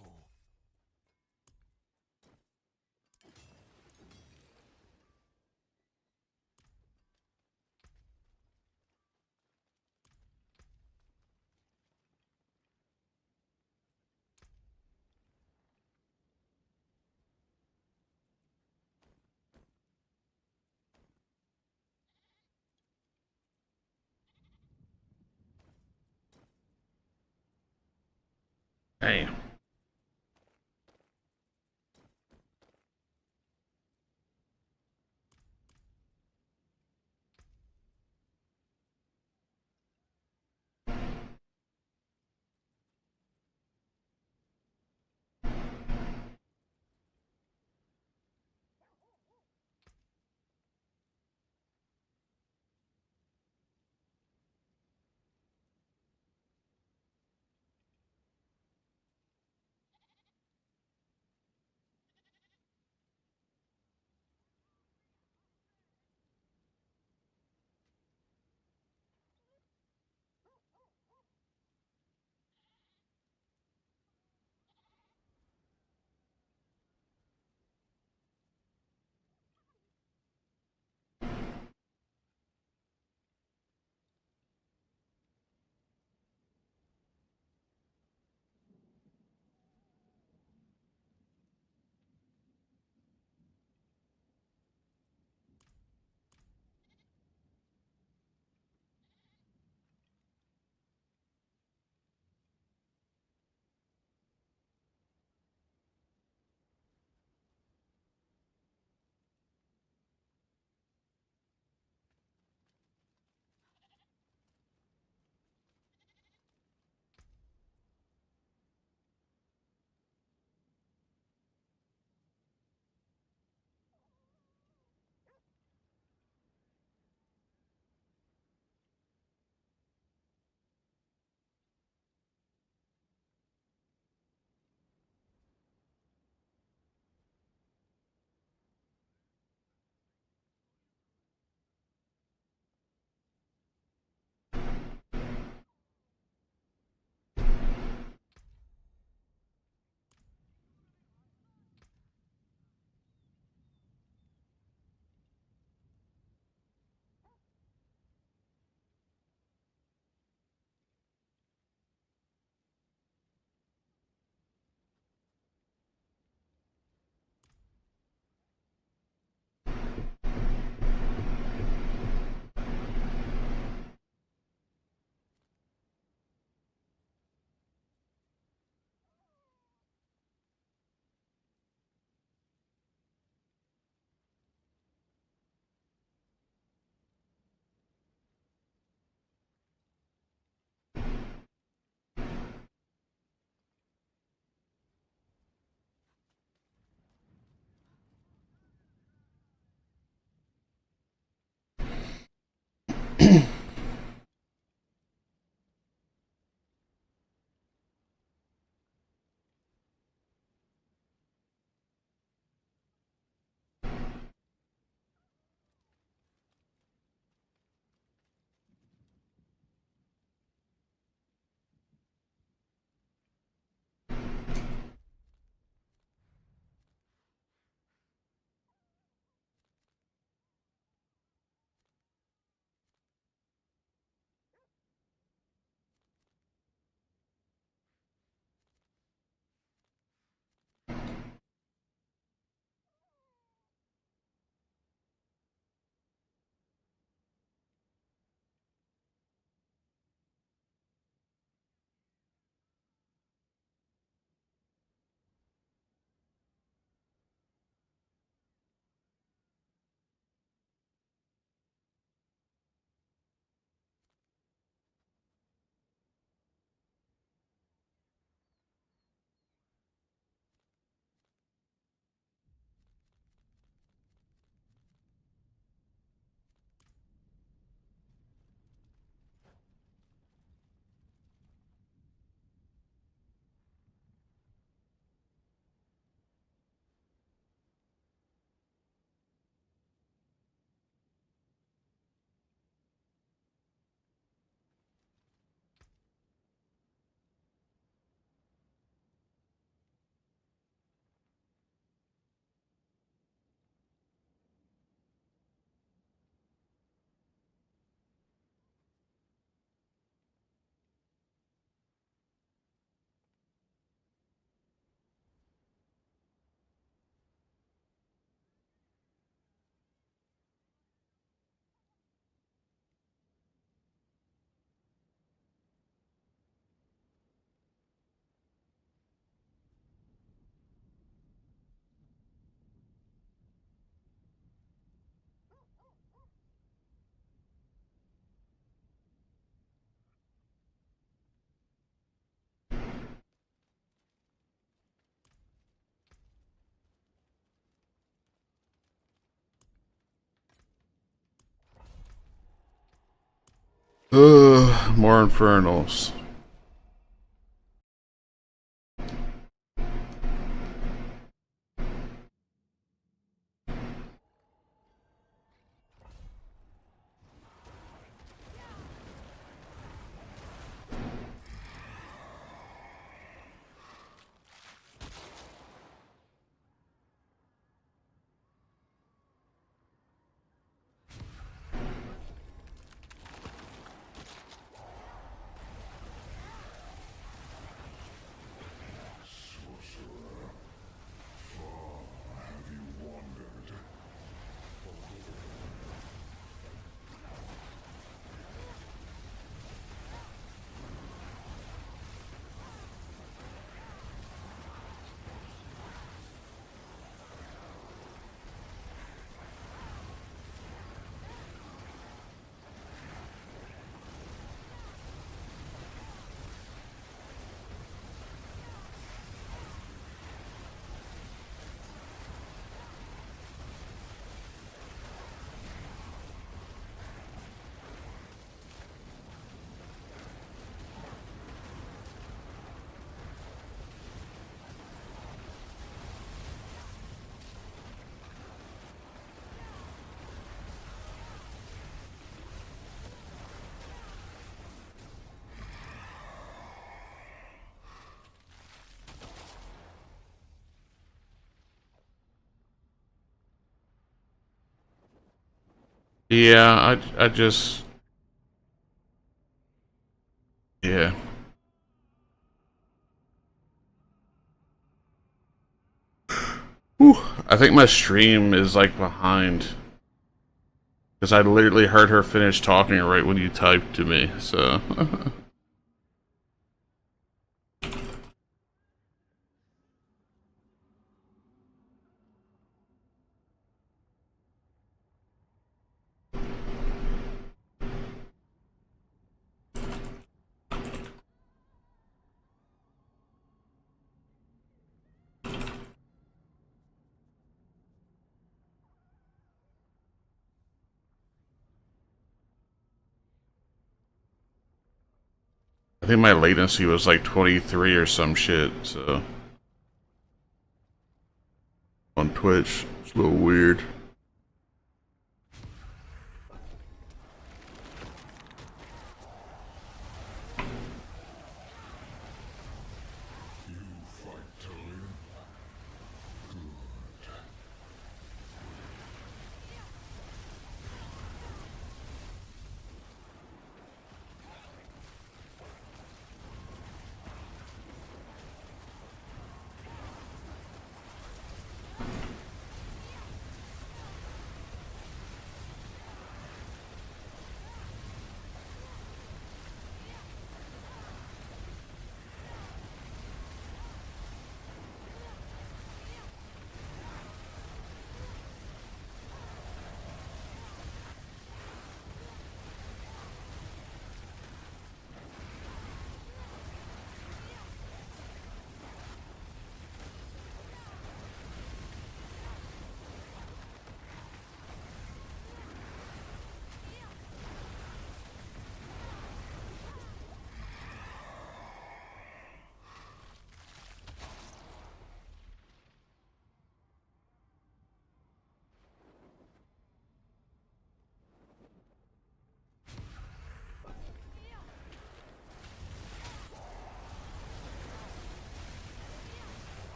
Damn. More infernals. Yeah, I just, yeah. Whew, I think my stream is like behind. Because I literally heard her finish talking right when you typed to me, so. I think my latency was like 23 or some shit, so. On Twitch, it's a little weird.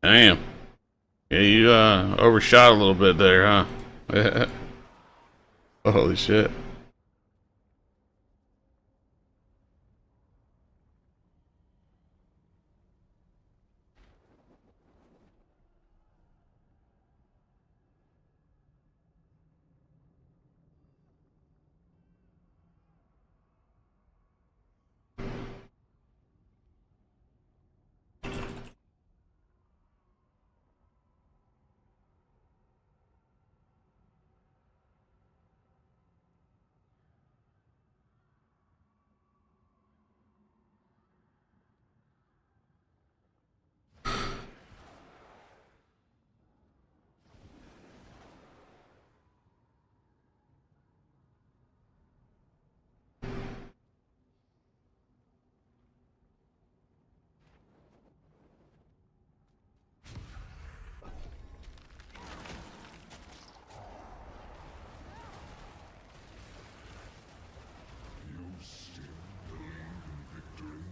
Damn. Yeah, you overshot a little bit there, huh? Holy shit. You still believe in victory?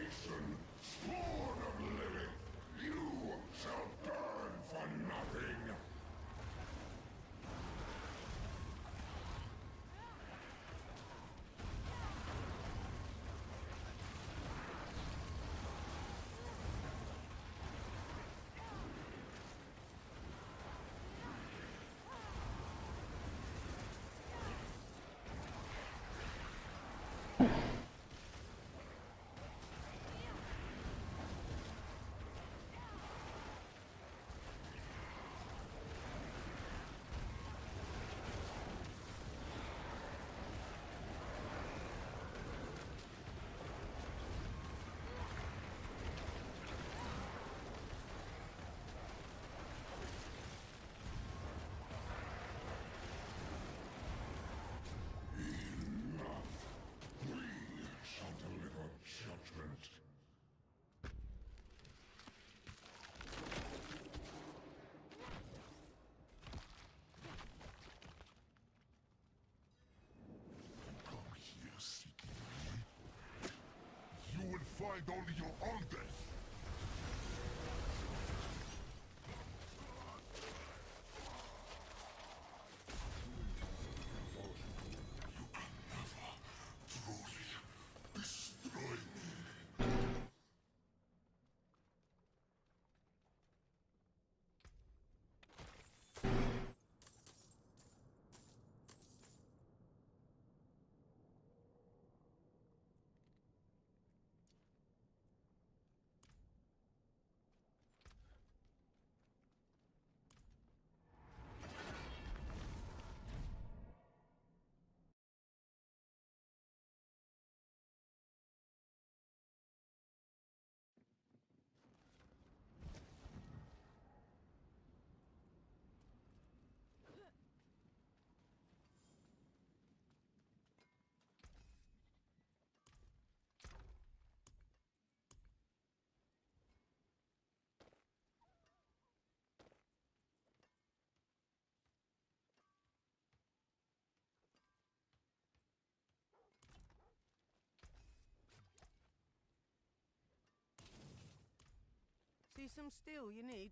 abomination! Spawn of living! You shall burn for nothing! Shall deliver judgment. Come here seeking me. You will find only your own death. You can never truly destroy me. See some steel you need?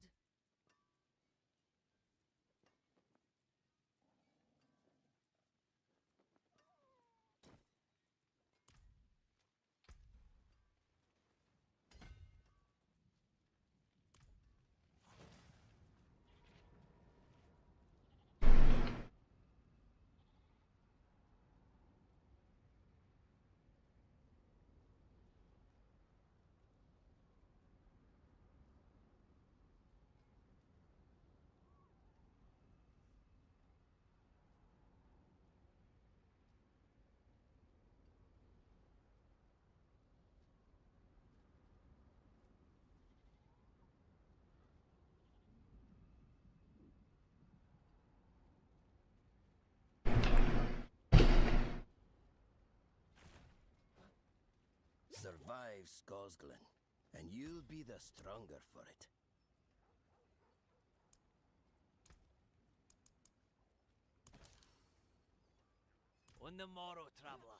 Survive Skosglen, and you'll be the stronger for it. On the morrow, traveler.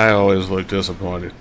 I always look disappointed.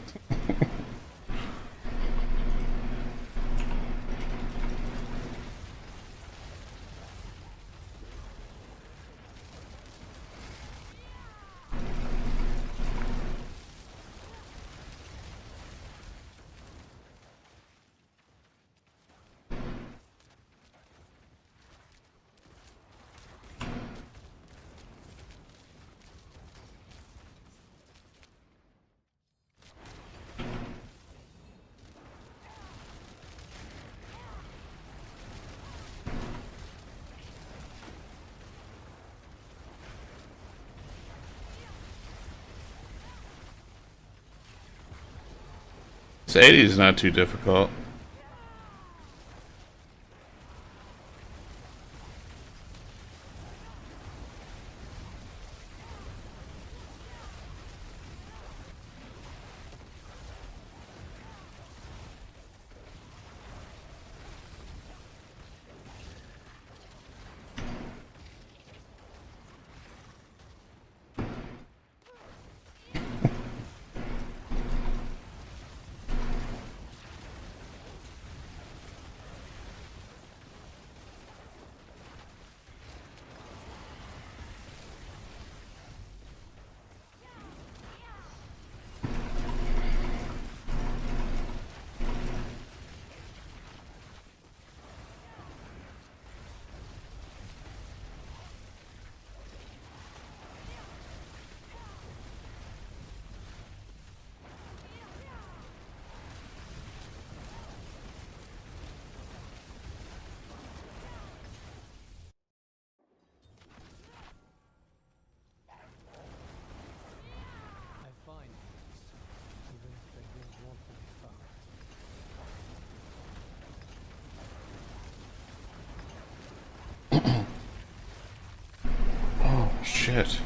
This 80 is not too difficult. I find things, even if they don't want to be found. Oh, shit.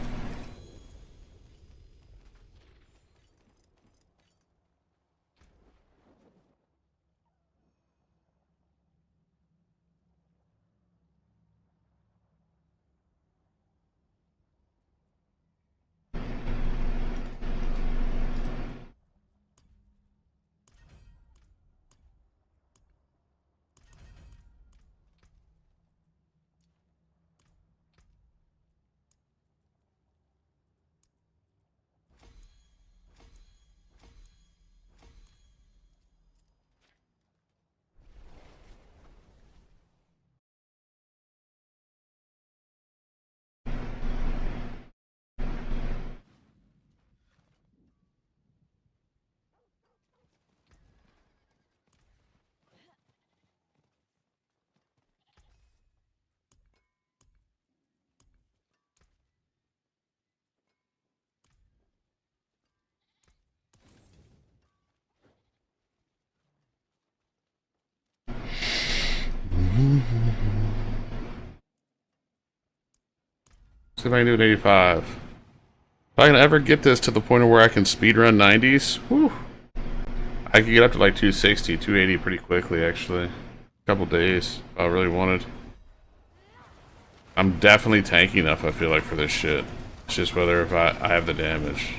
See if I can do an 85. If I can ever get this to the point of where I can speedrun 90s, whew, I could get up to like 260, 280 pretty quickly, actually. A couple days, if I really wanted. I'm definitely tanky enough, I feel like, for this shit. It's just whether if I have the damage.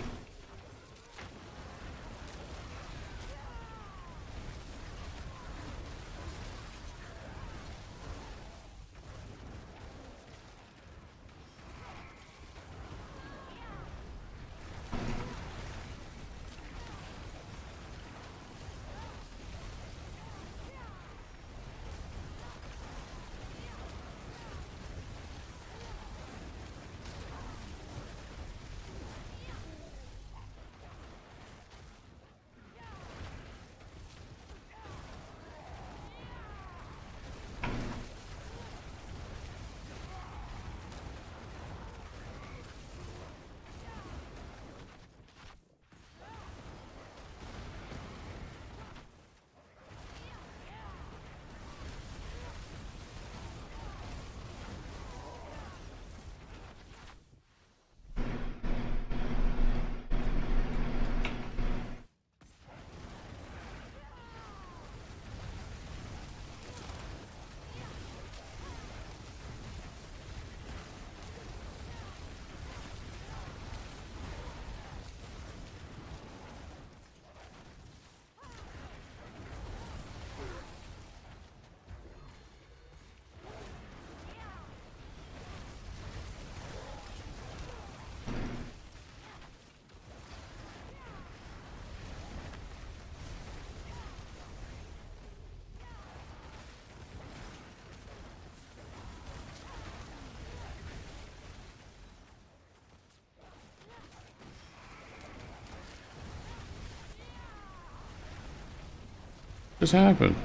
What's happened?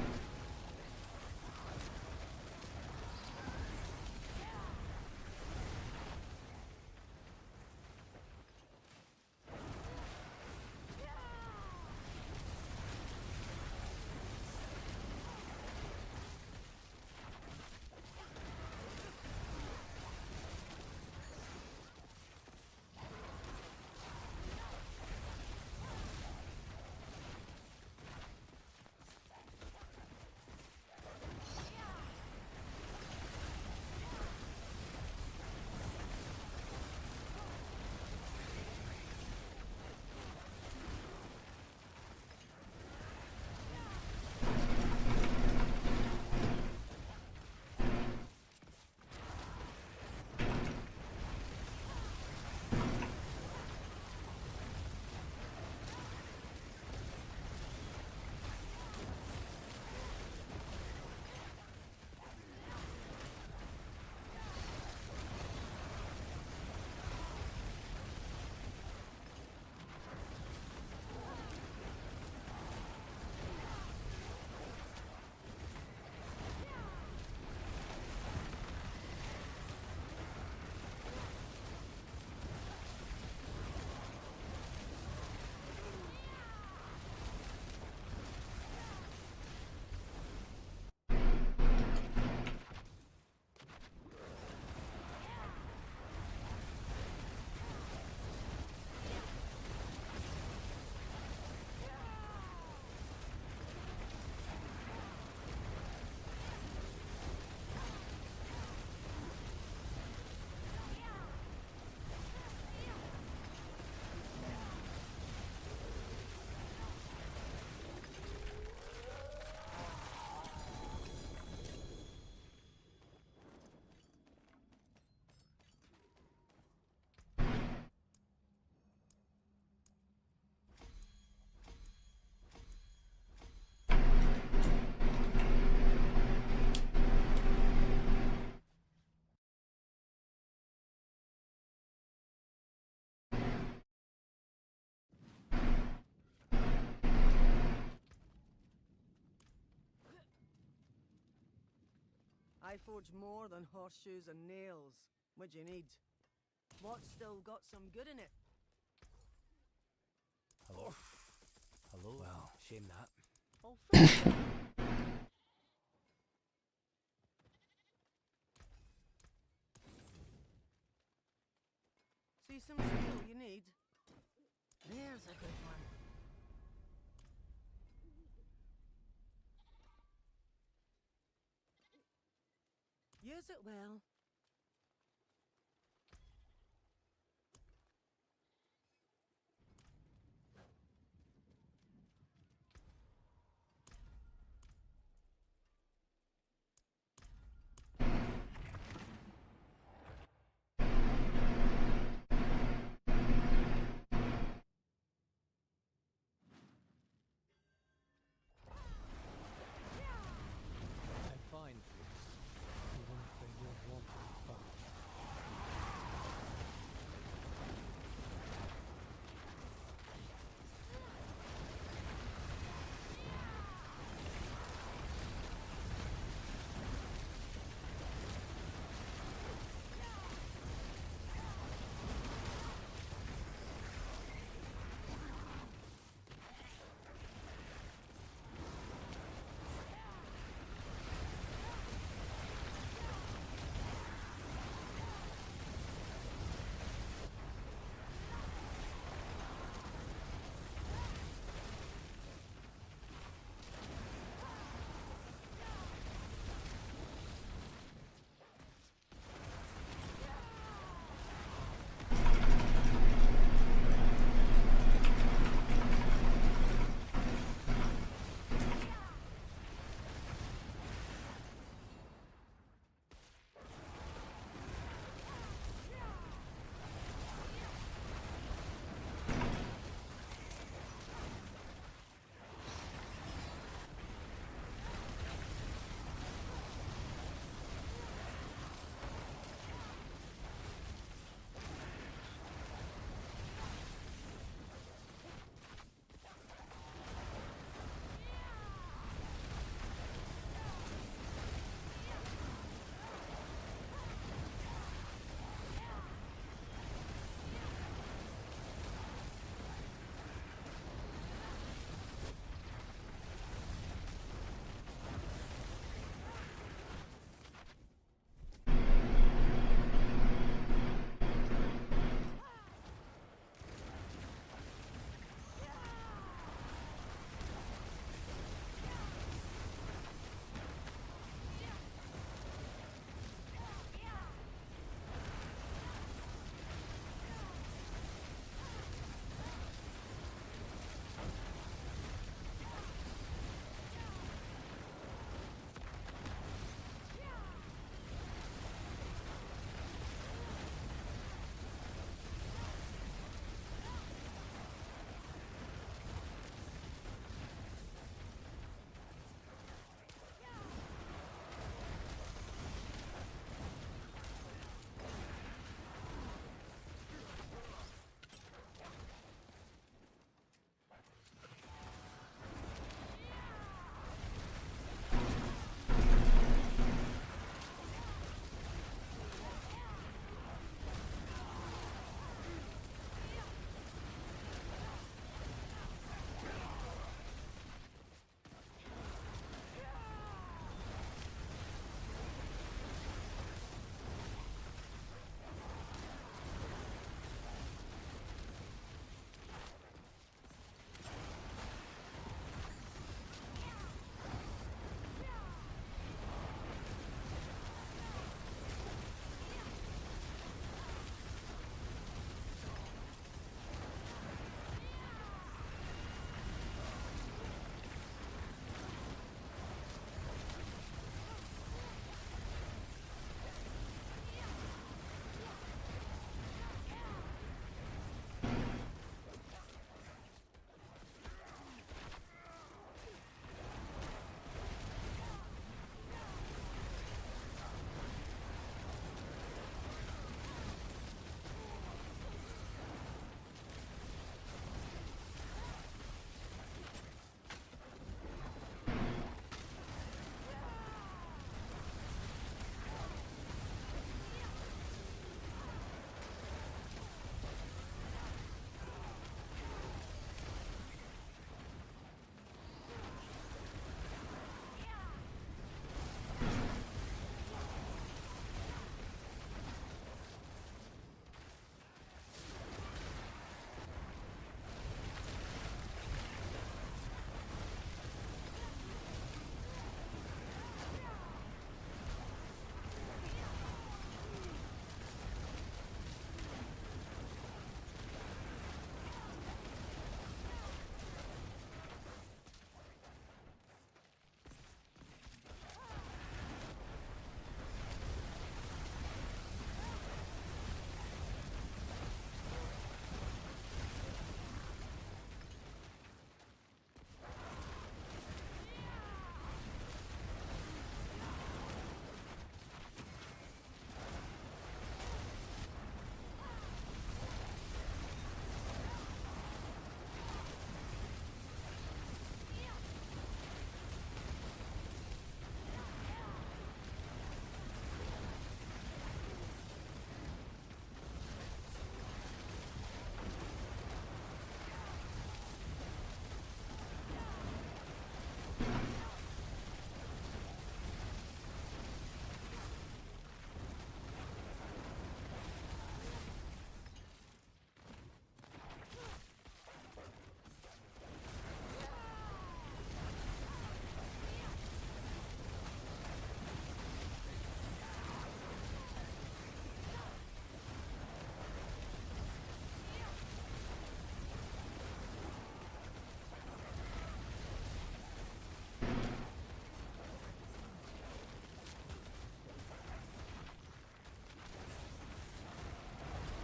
I forge more than horseshoes and nails. What do you need? What's still got some good in it? Hello? Hello? Well, shame that. Oh, fix it. See some steel you need? There's a good one. Use it well. I'm fine. Even if I don't want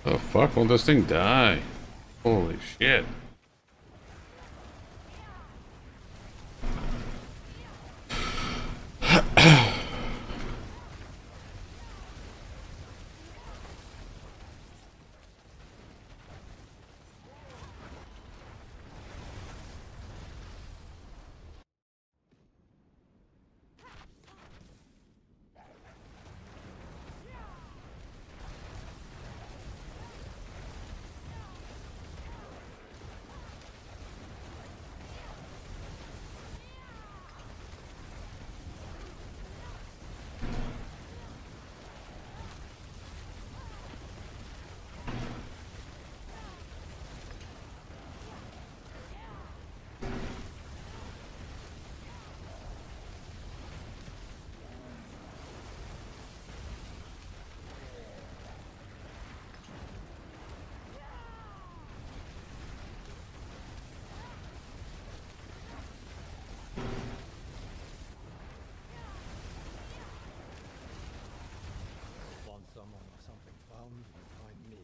The fuck will this thing die? Holy shit. Want someone or something found, you find me.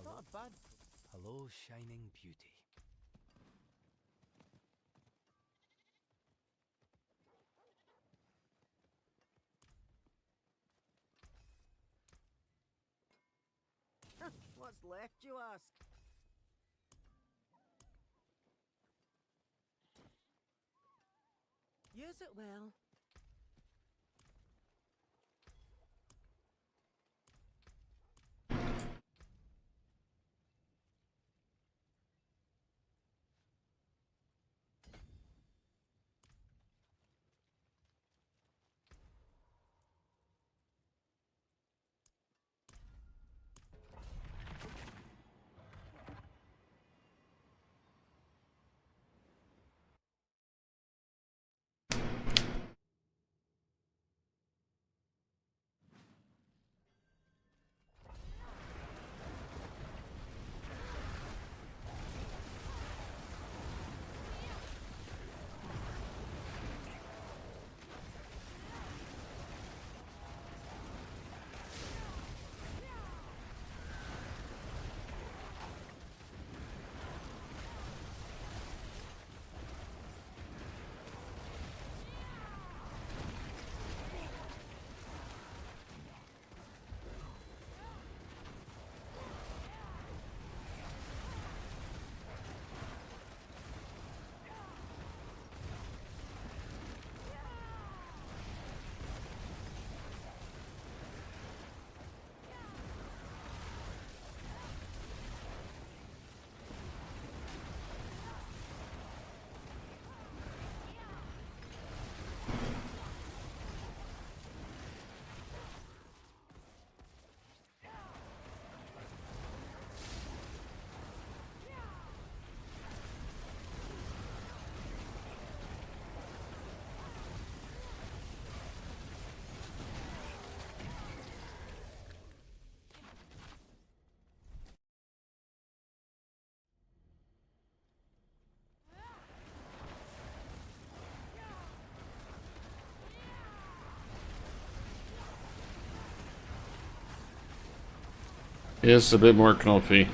Not a bad. Hello, shining beauty. What's left, you ask? Use it well. It's a bit more comfy.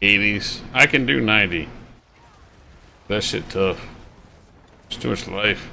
80s. I can do 90. That shit tough. It's too much life.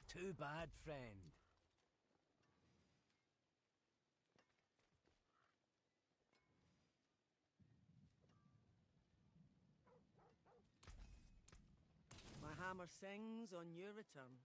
Too bad, friend. My hammer sings on your return.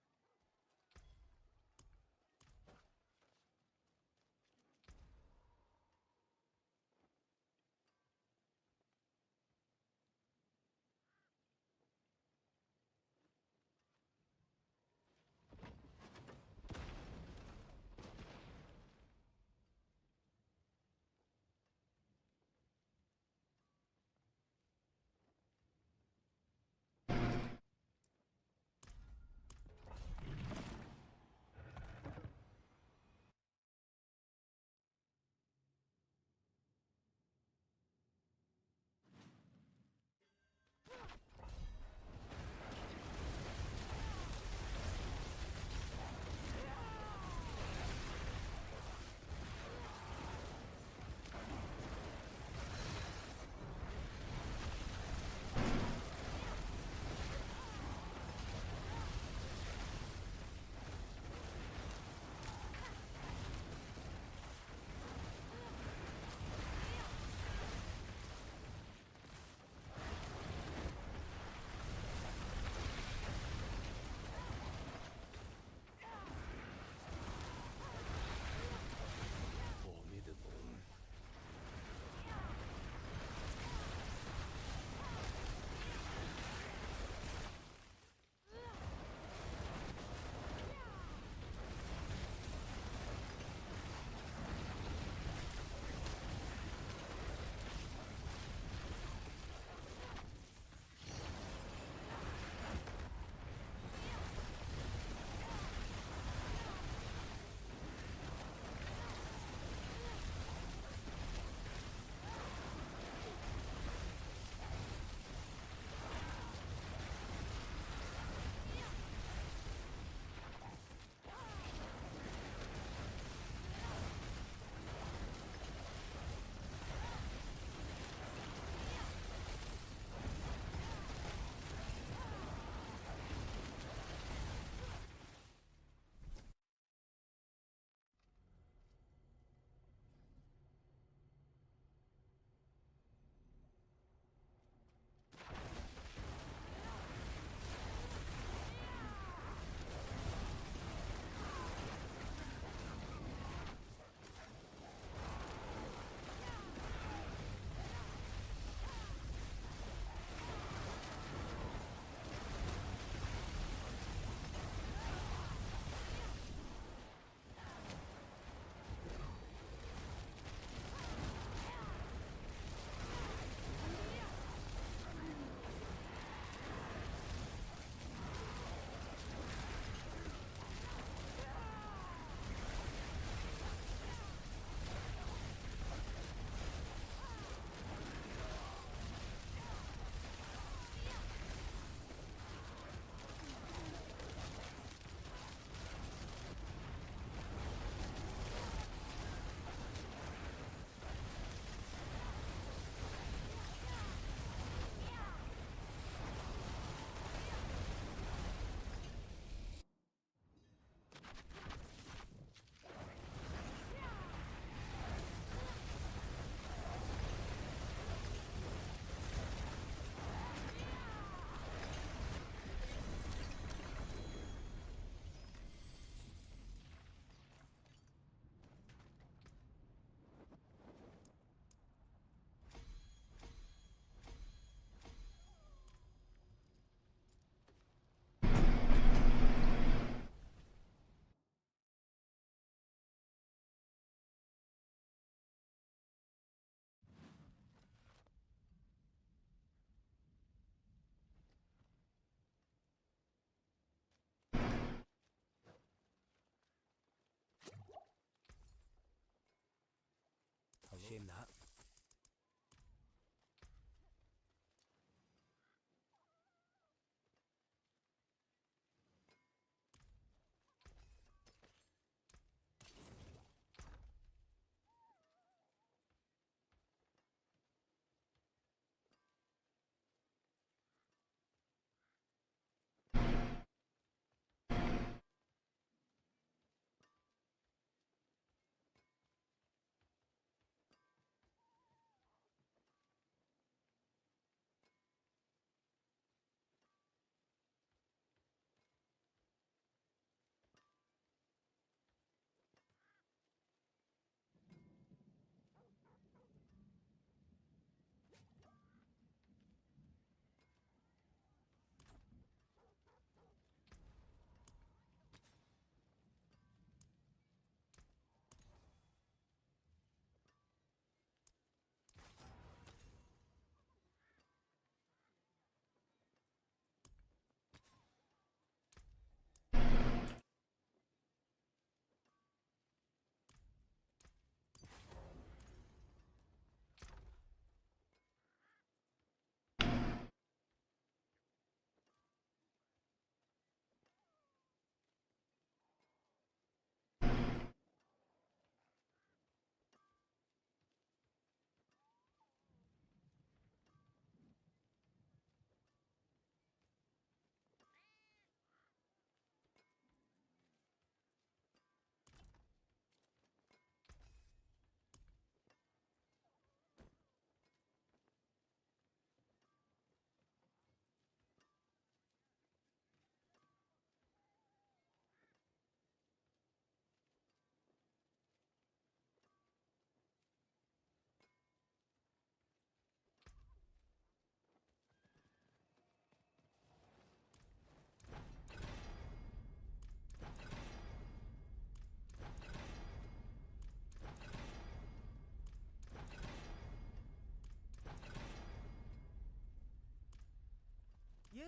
Shame that.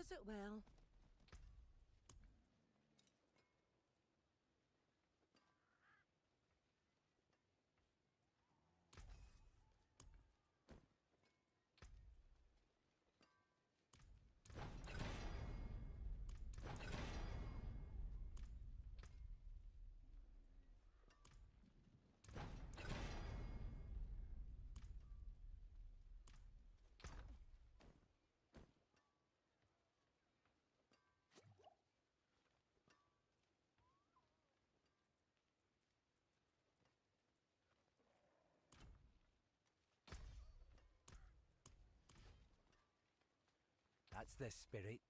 Does it well. That's the spirit.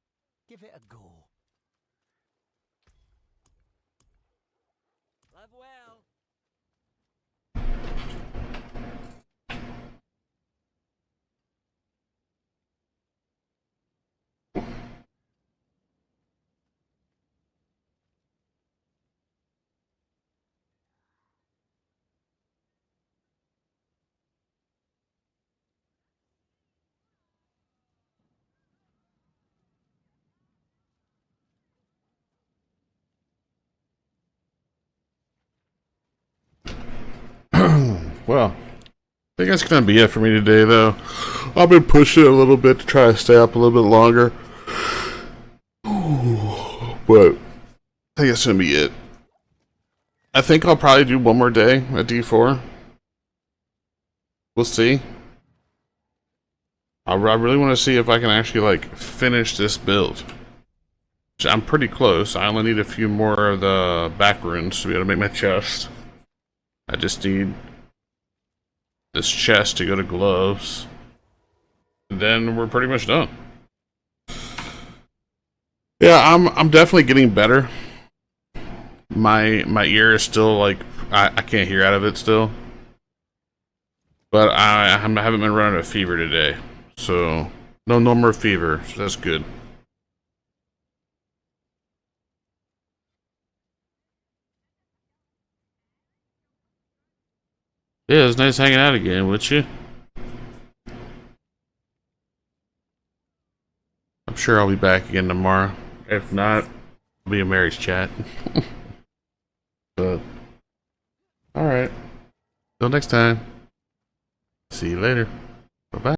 Give it a go. Live well. Well, I think that's gonna be it for me today, though. I've been pushing it a little bit to try to stay up a little bit longer, but I think that's gonna be it. I think I'll probably do one more day at D4. We'll see. I really want to see if I can actually like finish this build. I'm pretty close. I only need a few more of the back runes to be able to make my chest. I just need this chest to go to gloves. And then we're pretty much done. Yeah, I'm definitely getting better. My ear is still like I can't hear out of it still. But I haven't been running a fever today. So no more fever, so that's good. Yeah, it's nice hanging out again, would you? I'm sure I'll be back again tomorrow. If not, it'll be a marriage chat. But alright. Till next time. See you later.